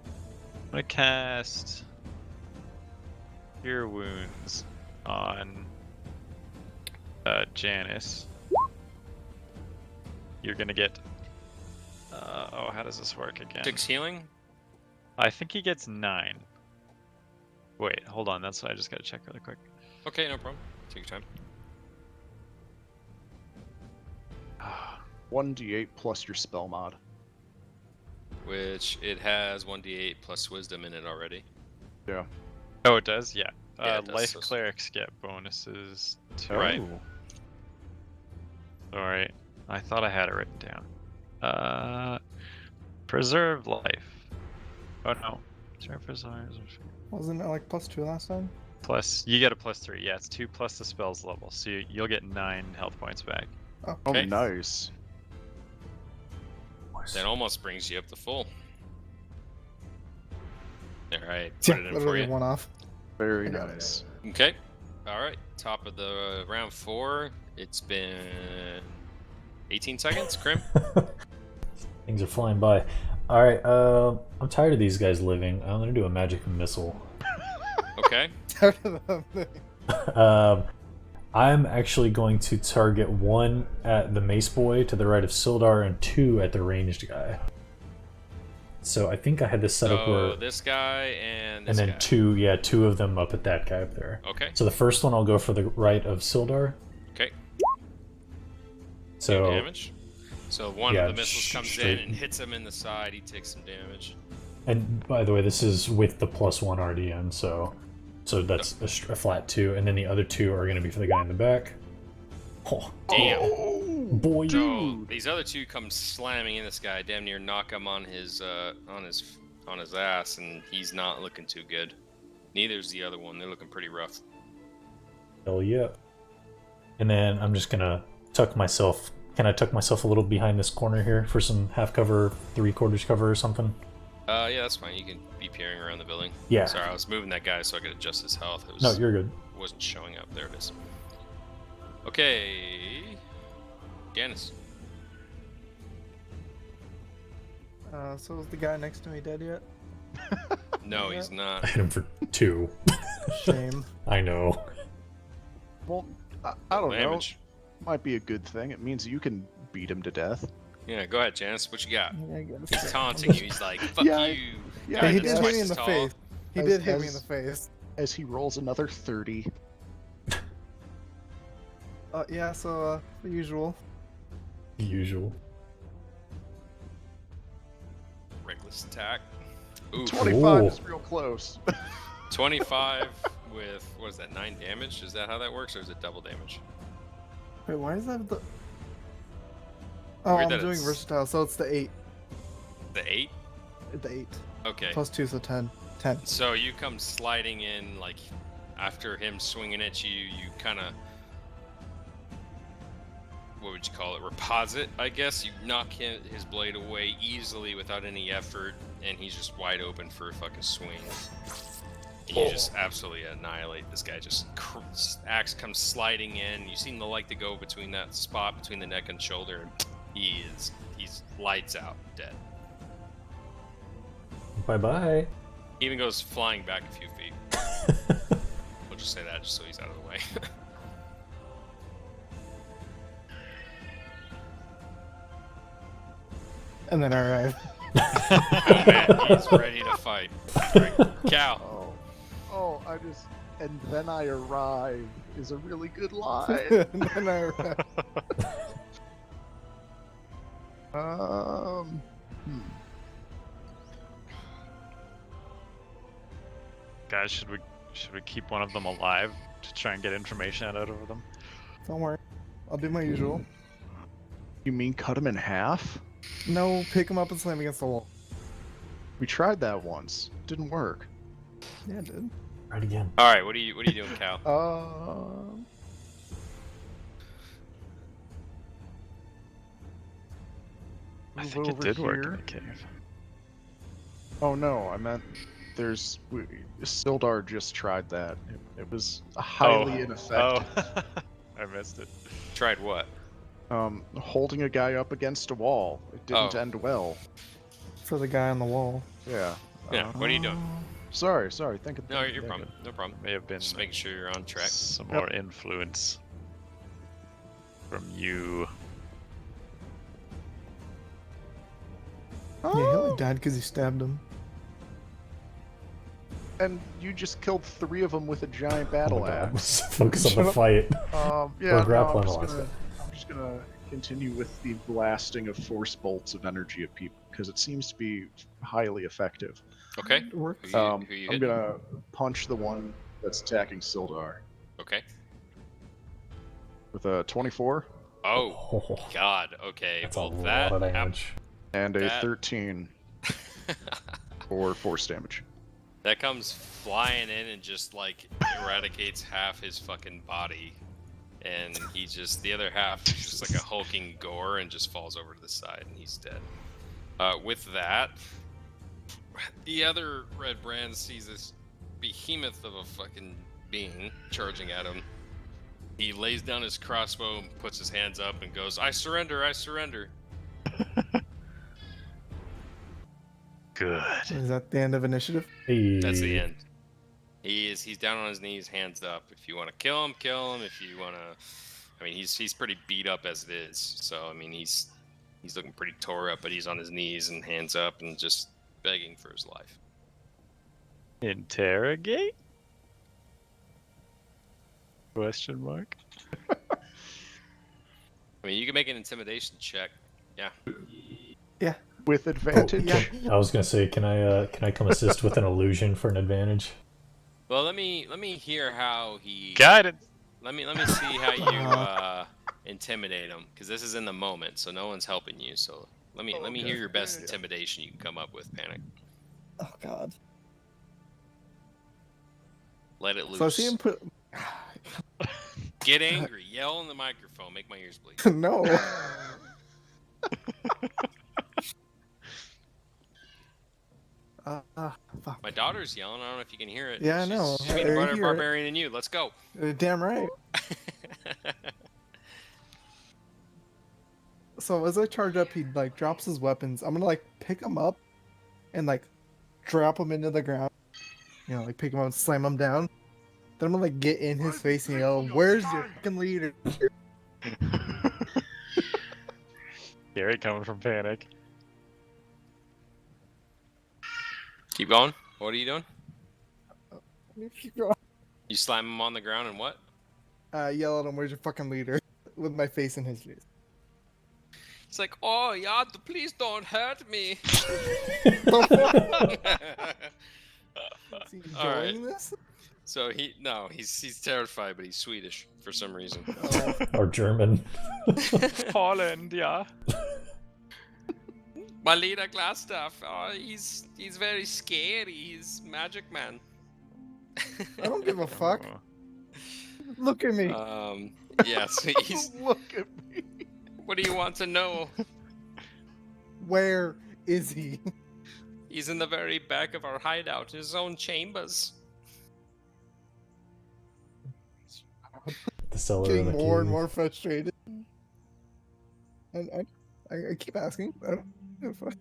I'm gonna cast Cure Wounds on Jaynys. You're gonna get. Oh, how does this work again? 6 healing? I think he gets 9. Wait, hold on. That's what I just gotta check really quick. Okay, no problem. Take your time. 1d8 plus your spell mod. Which it has 1d8 plus wisdom in it already. Yeah. Oh, it does? Yeah. Yeah, it does, Life so- clerics get bonuses too. Right. Oh. Sorry. I thought I had it written down. Preserve life. Oh no. Wasn't it like +2 last time? Plus, you get a +3. Yeah, it's 2 plus the spell's level. So you'll get 9 health points back. Oh, Okay. nice. That almost brings you up to full. Alright, put it in for Literally you. one off. Very I got it. nice. Okay. Alright, top of the round 4. It's been 18 seconds, Crim. Things are flying by. All right, I'm tired of these guys living. I'm gonna do a magic missile. Okay. I'm actually going to target 1 at the mace boy to the right of Sildaar and 2 at the ranged guy. So I think I had this set up So where, this guy and and this then guy. 2 of them up at that guy up there. Okay. So the first one I'll go for the right of Sildaar. Okay. So Damage. So one yeah, of the missiles comes in straight- and hits him in the side. He takes some damage. And by the way, this is with the +1 already in, so that's a flat 2, and then the other 2 are going to be for the guy in the back. Oh, Damn. boy! So these other 2 come slamming in this guy, damn near knock him on his ass, and he's not looking too good. Neither's the other one. They're looking pretty rough. Hell yeah! And then I'm just gonna tuck myself. Can I tuck myself a little behind this corner here for some half cover, 3/4 cover or something? Yeah, that's fine. You can be peering around the building. Yeah. Sorry, I was moving that guy so I could adjust his health. It was, No, you're good. wasn't showing up. There it is. Okay. Jaynys. So is the guy next to me dead yet? No, Yeah. he's not. I hit him for 2. Shame. I know. Well, I don't know. Damage. Might be a good thing. It means you can beat him to death. Yeah, go ahead, Jaynys. What you got? Yeah, I guess. He's taunting you. He's like, fuck Yeah, you. Yeah, Hey, he Guy did that's hit twice me in as the tall. face. He As- did hit me in as- the face. As he rolls another 30. Yeah, so the usual. Usual. Reckless attack. Ooh, 25 Ooh. is real close. 25 with, what is that, 9 damage? Is that how that works, or is it double damage? Wait, why is that the? Oh, Weird I'm that doing it's- versatile, so it's the 8. The 8? the 8. Okay. Plus 2, so 10. 10. So you come sliding in, like, after him swinging at you, you kind of, what would you call it, reposit, I guess. You knock his blade away easily without any effort, and he's just wide open for a fucking swing. And you just absolutely annihilate this guy. Just axe comes sliding in. You seem to like to go between that spot between the neck and shoulder. He's lights out, dead. Bye-bye. He even goes flying back a few feet. We'll just say that just so he's out of the way. And then I arrive. Oh man, he's ready to fight. Right. Cal. Oh, and then I arrive is a really good line. And then I arrive. Guys, should we keep one of them alive to try and get information out of them? Don't worry. I'll do my usual. You mean cut him in half? No, pick him up and slam against the wall. We tried that once. Didn't work. Yeah, it did. Right again. All right, what are you doing, Cal? I think it did work in the cave. Oh no, I meant Sildaar just tried that. It was highly ineffective. Oh, I missed it. Tried what? Holding a guy up against a wall. It didn't end well. For the guy on the wall. Yeah. Yeah. What are you doing? Sorry. Think of No, your problem. No problem. May have been Just making sure you're on track. some more influence from you. Yeah, he only died because he stabbed him. And you just killed 3 of them with a giant Oh battle my God. axe. Focus on the fight. Yeah, grappling I'm last just gonna continue with the blasting of force bolts of energy at people because it seems to be highly effective. Okay. It works. Who you I'm hitting? gonna punch the one that's attacking Sildaar Okay. with a 24 Oh God. Okay. That's well, a that lot of damage. and a That- 13 for force damage. that comes flying in and just like eradicates half his fucking body, and the other half is just like a hulking gore and just falls over to the side and he's dead. With that, the other red brand sees this behemoth of a fucking being charging at him. He lays down his crossbow and puts his hands up and goes, "I surrender, I surrender." Good. Is that the end of initiative? Hey. That's the end. He's down on his knees, hands up. If you want to kill him, kill him. If you want to, I mean, he's pretty beat up as it is. So I mean, he's looking pretty tore up, but he's on his knees and hands up and just begging for his life. Interrogate? Question mark? I mean, you can make an intimidation check. Yeah. Yeah. With advantage. Yeah. I was gonna say, can I come assist with an illusion for an advantage? Well, let me hear how he. Guidance! Let me see how you intimidate him, because this is in the moment, so no one's helping you. So let me hear your best intimidation you can come up with, Panic. Oh God. Let it loose. So I see him put. Get angry, yell in the microphone, make my ears bleed. No. Fuck. My daughter's yelling. I don't know if you can hear it. Yeah, I know. She's I being a better hear it. barbarian than you. Let's go. Damn right. So as I charge up, he like drops his weapons. I'm gonna like pick him up, and like drop him into the ground. You know, like pick him up and slam him down. Then I'm gonna like get in his face and yell, "Where's your fucking leader?" Gary coming from Panic. Keep going. What are you doing? Keep going. You slam him on the ground and what? Yell at him, "Where's your fucking leader?" With my face in his face. It's like, oh, yeah, please don't hurt me. Is he enjoying this? So he's terrified, but he's Swedish for some reason. Or German. Poland, yeah. My leader, Glassstaff. Oh, he's very scary. He's magic man. I don't give a fuck. Oh. Look at me. Yes. He's. Look at me. What do you want to know? Where is he? He's in the very back of our hideout, his own chambers. The cellar of Getting the more and cave. more frustrated. And I keep asking. I don't give a fuck.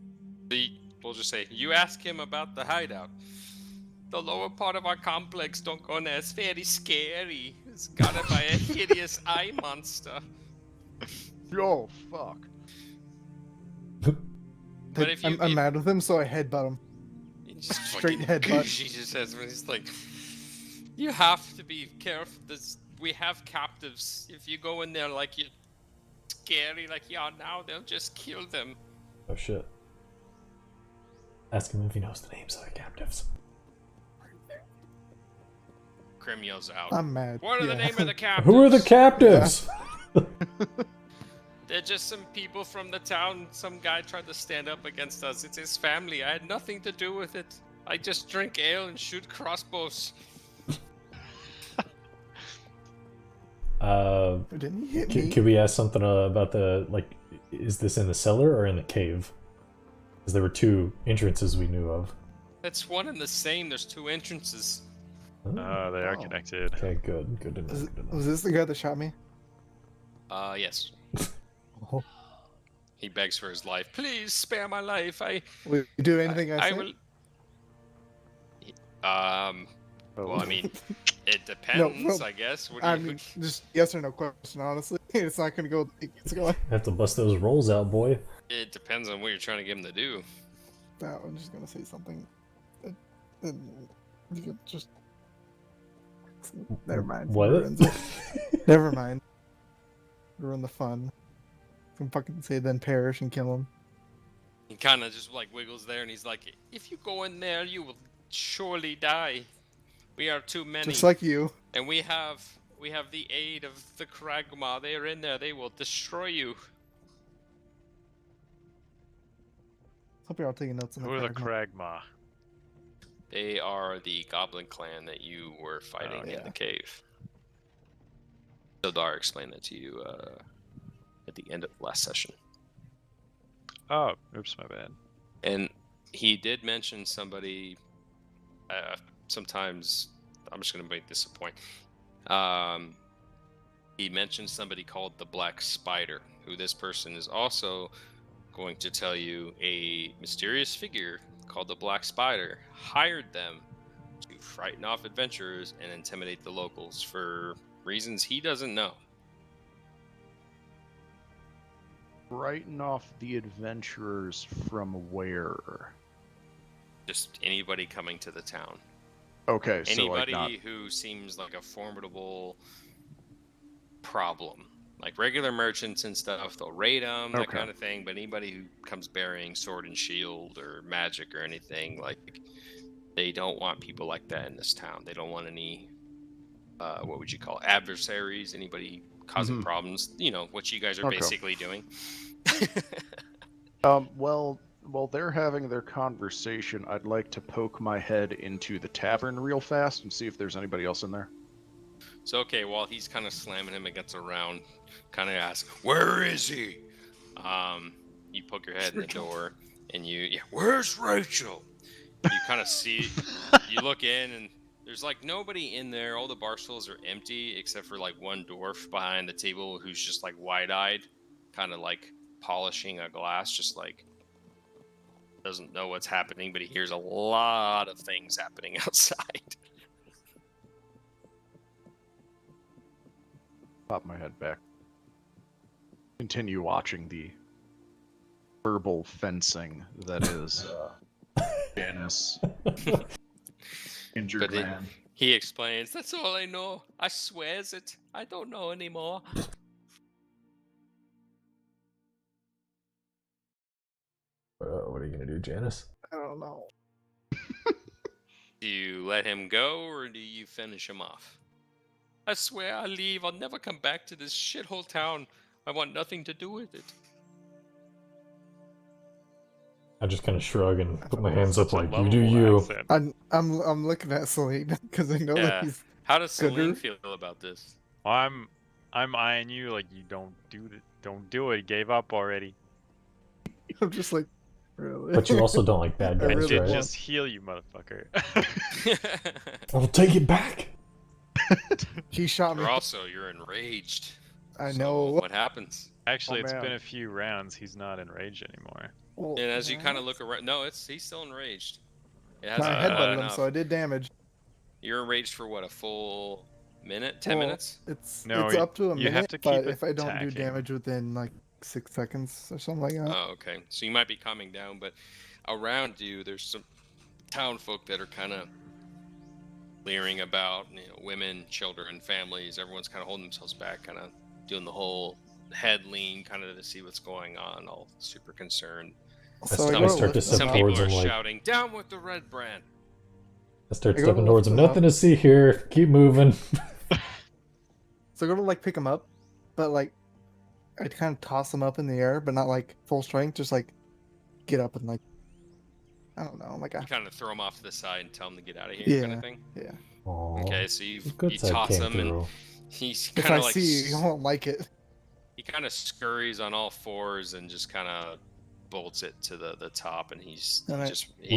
We'll just say, you ask him about the hideout. The lower part of our complex, don't go in there. It's very scary. It's guarded by a hideous eye monster. Oh, fuck. But if you, I'm mad with him, so I headbutt him. you just straight fucking headbutt. She just says, he's like, you have to be careful. We have captives. If you go in there like you're scary like you are now, they'll just kill them. Oh shit. Ask him if he knows the names of the captives. Crim yells out. I'm mad. What are the Yeah. name of the captives? Who are the captives? They're just some people from the town. Some guy tried to stand up against us. It's his family. I had nothing to do with it. I just drink ale and shoot crossbows. Didn't he hit me? Could we ask something about the, like, is this in the cellar or in the cave? Because there were two entrances we knew of. It's one and the same. There's two entrances. Oh, Oh, they are Oh. connected. okay, good. Good to know. Was, Good to know. was this the guy that shot me? Yes. Oh. He begs for his life. Please spare my life. Will you do anything I say? will. Oh, Well, I mean, it depends, I guess. What do I you? mean, just yes or no question, honestly. It's not gonna go. It's going. Have to bust those rolls out, boy. It depends on what you're trying to get him to do. No, I'm just gonna say something. And you can just. Never mind. What? Ruins it. Never mind. Ruin the fun. Can fucking say then perish and kill him. He kind of just like wiggles there, and he's like, "If you go in there, you will surely die. We are too many, Just like you. and we have the aid of the Kragma. They are in there. They will destroy you." Hope you're all taking notes on Who are the card. Kragma? They are the goblin clan that you were fighting in yeah. the cave. Sildaar explained that to you at the end of the last session. Oh, oops, my bad. And he did mention somebody. Sometimes I'm just going to make this a point. He mentioned somebody called the Black Spider, who this person is also going to tell you a mysterious figure called the Black Spider hired them to frighten off adventurers and intimidate the locals for reasons he doesn't know. Frighten off the adventurers from where? Just anybody coming to the town. Okay, so like Anybody not. who seems like a formidable problem. Like regular merchants and stuff, they'll raid them, that Okay. kind of thing. But anybody who comes bearing sword and shield or magic or anything, like, they don't want people like that in this town. They don't want any, what would you call it, adversaries, anybody causing Mhm. problems. You know, what you guys are Okay. basically doing. Well, while they're having their conversation, I'd like to poke my head into the tavern real fast and see if there's anybody else in there. So, okay, while he's kind of slamming him against a round, kind of ask, "Where is he?" You poke your head in the door, and where's Rachel? You kind of see, you look in, and there's like nobody in there. All the bar stools are empty except for like one dwarf behind the table who's just like wide-eyed, kind of like polishing a glass, just like doesn't know what's happening, but he hears a lot of things happening outside. Pop my head back. Continue watching the verbal fencing that is Jaynys. Injured But it- man. He explains, "That's all I know. I swears it. I don't know anymore." What are you gonna do, Jaynys? I don't know. Do you let him go, or do you finish him off? "I swear I'll leave. I'll never come back to this shithole town. I want nothing to do with it." I just kind of shrug and put my hands up Such a like, you do lovable you. accent. I'm looking at Selene because I know that Yeah. he's. How does Selene Gooder? feel about this? I'm eyeing you like you don't do it. You gave up already. I'm just like, really. But you also don't like bad I I guys, really did right? just heal you, motherfucker. I'll take it back. He shot me. You're enraged. I So know. what happens? Actually, Oh, it's been man. a few rounds. He's not enraged anymore. Well, And as you kind of look around, no, he's still enraged. It I hasn't been headbutted him, enough. so I did damage. You're enraged for what, a full minute, 10 Well, minutes? It's No, up to a you minute, have to but keep if I don't do attacking. damage within like 6 seconds or something like that. Oh, okay. So you might be calming down, but around you, there's some town folk that are kind of leering about, women, children, families. Everyone's kind of holding themselves back, kind of doing the whole head lean, kind of to see what's going on, all super concerned. So I I go start to lift step Some him people up. towards are him like, shouting, "Down with the red brand!" I start I go stepping to towards him. lift him Nothing to see here. Keep moving. So I go to like pick him up, but like I kind of toss him up in the air, but not like full strength, just like get up and like I don't know, like You I, kind of throw him off to the side and tell him to get out of here, kind Yeah. of thing. yeah. Aw, Okay, so you good side toss came him, and through. he's If kind I of like see you, you won't like it. he kind of scurries on all fours and just kind of bolts it to the top, and he Alright.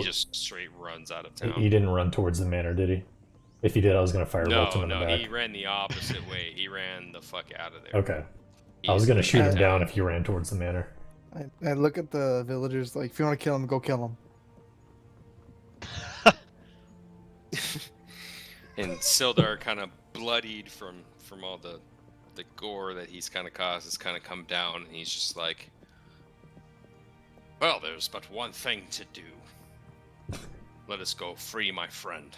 just straight runs out of He town. didn't run towards the manor, did he? If he did, I was gonna firebolt him in the No, back. he ran the opposite way. He ran the fuck out of there. Okay. I was gonna He's shoot him out of down town. if you ran towards the manor. I look at the villagers like, if you want to kill him, go kill him. And Sildaar, kind of bloodied from all the gore that he's kind of caused, has kind of come down, and he's just like, "Well, there's but one thing to do. Let us go free my friend."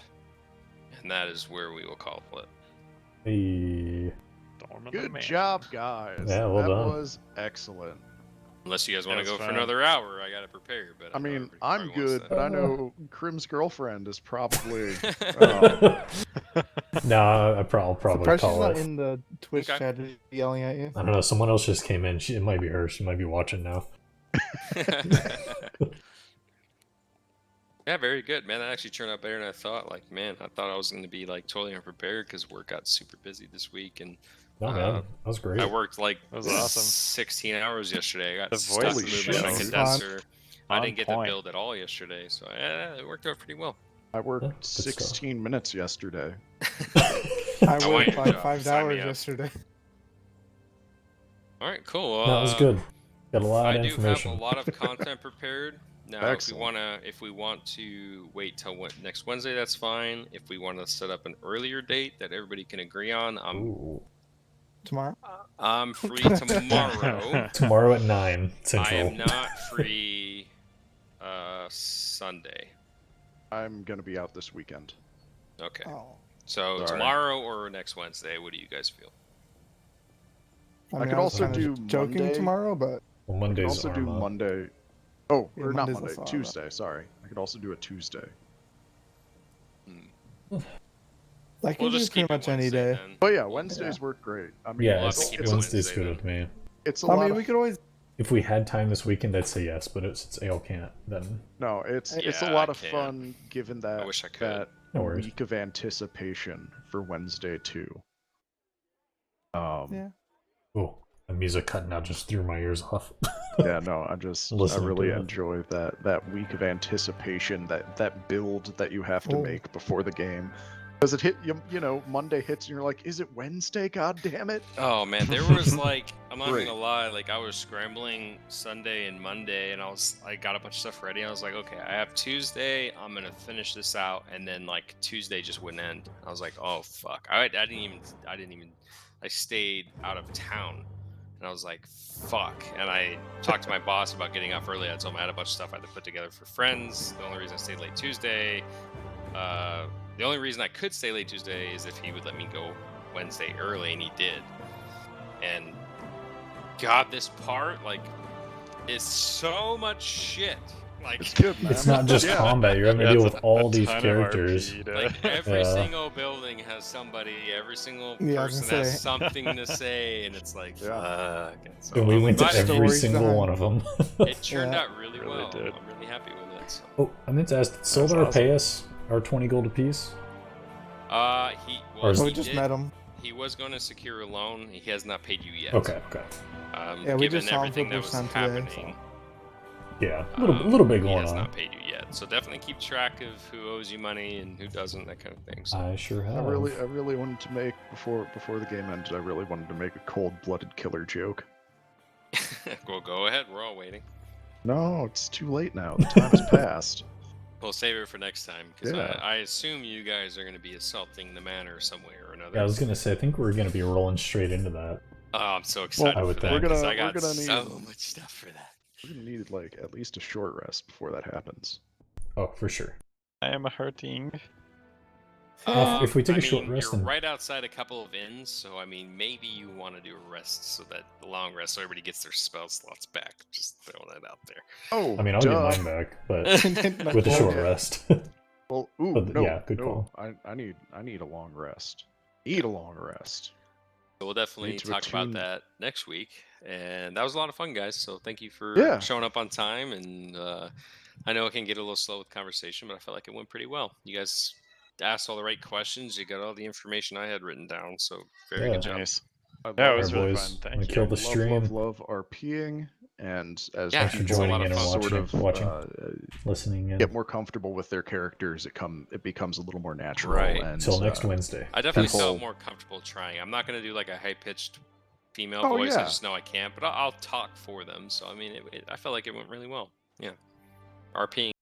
And that is where we will call it. Hey. Storm of the Good Mansion. job, guys. Yeah, well that done. was excellent. Unless you guys want to That's go for fine. another hour, I gotta prepare. But I know mean, everybody I'm probably wants good, that. but I know Crim's girlfriend is probably. Nah, I'll probably Surprised she's call not it. in the Twitch Okay. chat yelling at you. I don't know. Someone else just came in. It might be her. She might be watching now. Yeah, very good, man. That actually turned out better than I thought. Like, man, I thought I was going to be like totally unprepared because work got super busy this week, and No, man. That was great. I worked like That was awesome. 16 hours yesterday. I got The stuck voice moving shit. my Fun. condenser. I On didn't get point. the build at all yesterday, so it worked out pretty well. I worked Yeah, good stuff. 16 minutes yesterday. I want worked your like job. 5 Sign me hours up. yesterday. All right, cool. No, it was good. Got a lot I of do information. have a lot of content prepared. Now, Excellent. if we want to wait till next Wednesday, that's fine. If we want to set up an earlier date that everybody can agree on, Ooh. Tomorrow? I'm free tomorrow. Tomorrow at 9 I Central. am not free Sunday. I'm gonna be out this weekend. Okay. Oh. So Sorry. tomorrow or next Wednesday, what do you guys feel? I could mean, was also kinda do joking Monday. tomorrow, but Well, I could Monday's also do Arma. Monday. Oh, Yeah, or not Monday's Monday. also Arma. Tuesday. Sorry. I could also do a Tuesday. I can We'll do just pretty keep it much any Wednesday day. then. But yeah, Wednesdays work great. I mean, Yeah, We'll have it's, to keep it Wednesday's Wednesday good then. with me. it's a I lot mean, of we could always. If we had time this weekend, I'd say yes, but it's Ale can't, then no. It's a Yeah, lot I of can't. fun given that I wish I could. that no worries. week of anticipation for Wednesday too. Yeah. Oh, the music cutting out just threw my ears off. Yeah, no, I Listening really to it. enjoy that week of anticipation, that build that you have to Oh. make before the game. Because it hit you know, Monday hits and you're like, is it Wednesday? God damn it! Oh man, there was like, I'm not Great. gonna lie, like I was scrambling Sunday and Monday, and I got a bunch of stuff ready. I was like, okay, I have Tuesday, I'm gonna finish this out, and then like Tuesday just wouldn't end. I was like, oh fuck, I didn't even, I stayed out of town, and I was like, fuck. And I talked to my boss about getting off early. I told him I had a bunch of stuff I had to put together for friends. The only reason I stayed late Tuesday, the only reason I could stay late Tuesday is if he would let me go Wednesday early, and he did. And God, this part, like, is so much shit. Like, It's good, man. It's not just Yeah. combat. You're having to Yeah, deal it's with all a these ton of characters. RP to- like every Yeah. single building has somebody. Every single Yeah, I was person gonna has say. something to say, and it's like, Yeah. fuck. And so And we I'm went to glad every Stories single behind- one of them. It turned Yeah. out really, Really well. did. I'm really happy with it. So. Oh, I meant to ask, did That's Sildaar awesome. pay us our 20 gold apiece? He Or is well, Oh, we he just did. met him. He was going to secure a loan. He has not paid you yet. Okay, okay. Yeah, we Given just saw him for everything the that was first time today, happening, Yeah, a little bit he going has on. not paid you yet. So definitely keep track of who owes you money and who doesn't, that kind of thing. So. I sure have. I really wanted to make before the game ended. I really wanted to make a cold-blooded killer joke. Well, go ahead. We're all waiting. No, it's too late now. The time has passed. We'll save it for next time because Yeah. I assume you guys are going to be assaulting the manor some way or another. Yeah, I was gonna say, I think we're gonna be rolling straight into that. Oh, I'm so excited I would for think. that because We're I got gonna so need- much stuff for that. We're gonna need like at least a short rest before that happens. Oh, for sure. I am hurting. If we take I a short mean, rest you're and- right outside a couple of inns, so I mean, maybe you want to do a rest so that the long rest, so everybody gets their spell slots back. Just throwing that out there. Oh, I mean, I'll duh. get mine back, but with a Well, short yeah. rest. Well, ooh, But no, yeah, good no. call. I need a long rest. Need a long rest. So we'll definitely Need to talk about attune- that next week. And that was a lot of fun, guys. So thank you for Yeah. showing up on time. And I know it can get a little slow with conversation, but I felt like it went pretty well. You guys asked all the right questions. You got all the information I had written down. So very Yeah. good job. Nice. I Yeah, it love- was Alright, really boys. fun. I'm Thank gonna you. kill the love, stream. love RPing, and as Yeah, Thanks for it was a people lot joining of in and fun. sort watching. of Listening in. get more comfortable with their characters, it becomes a little more natural. Right. And, Until next uh, Wednesday. I definitely People- felt more comfortable trying. I'm not going to do like a high pitched female Oh, voice. I yeah. just know I can't, but I'll talk for them. So, I mean, I felt like it went really well. Yeah. RPing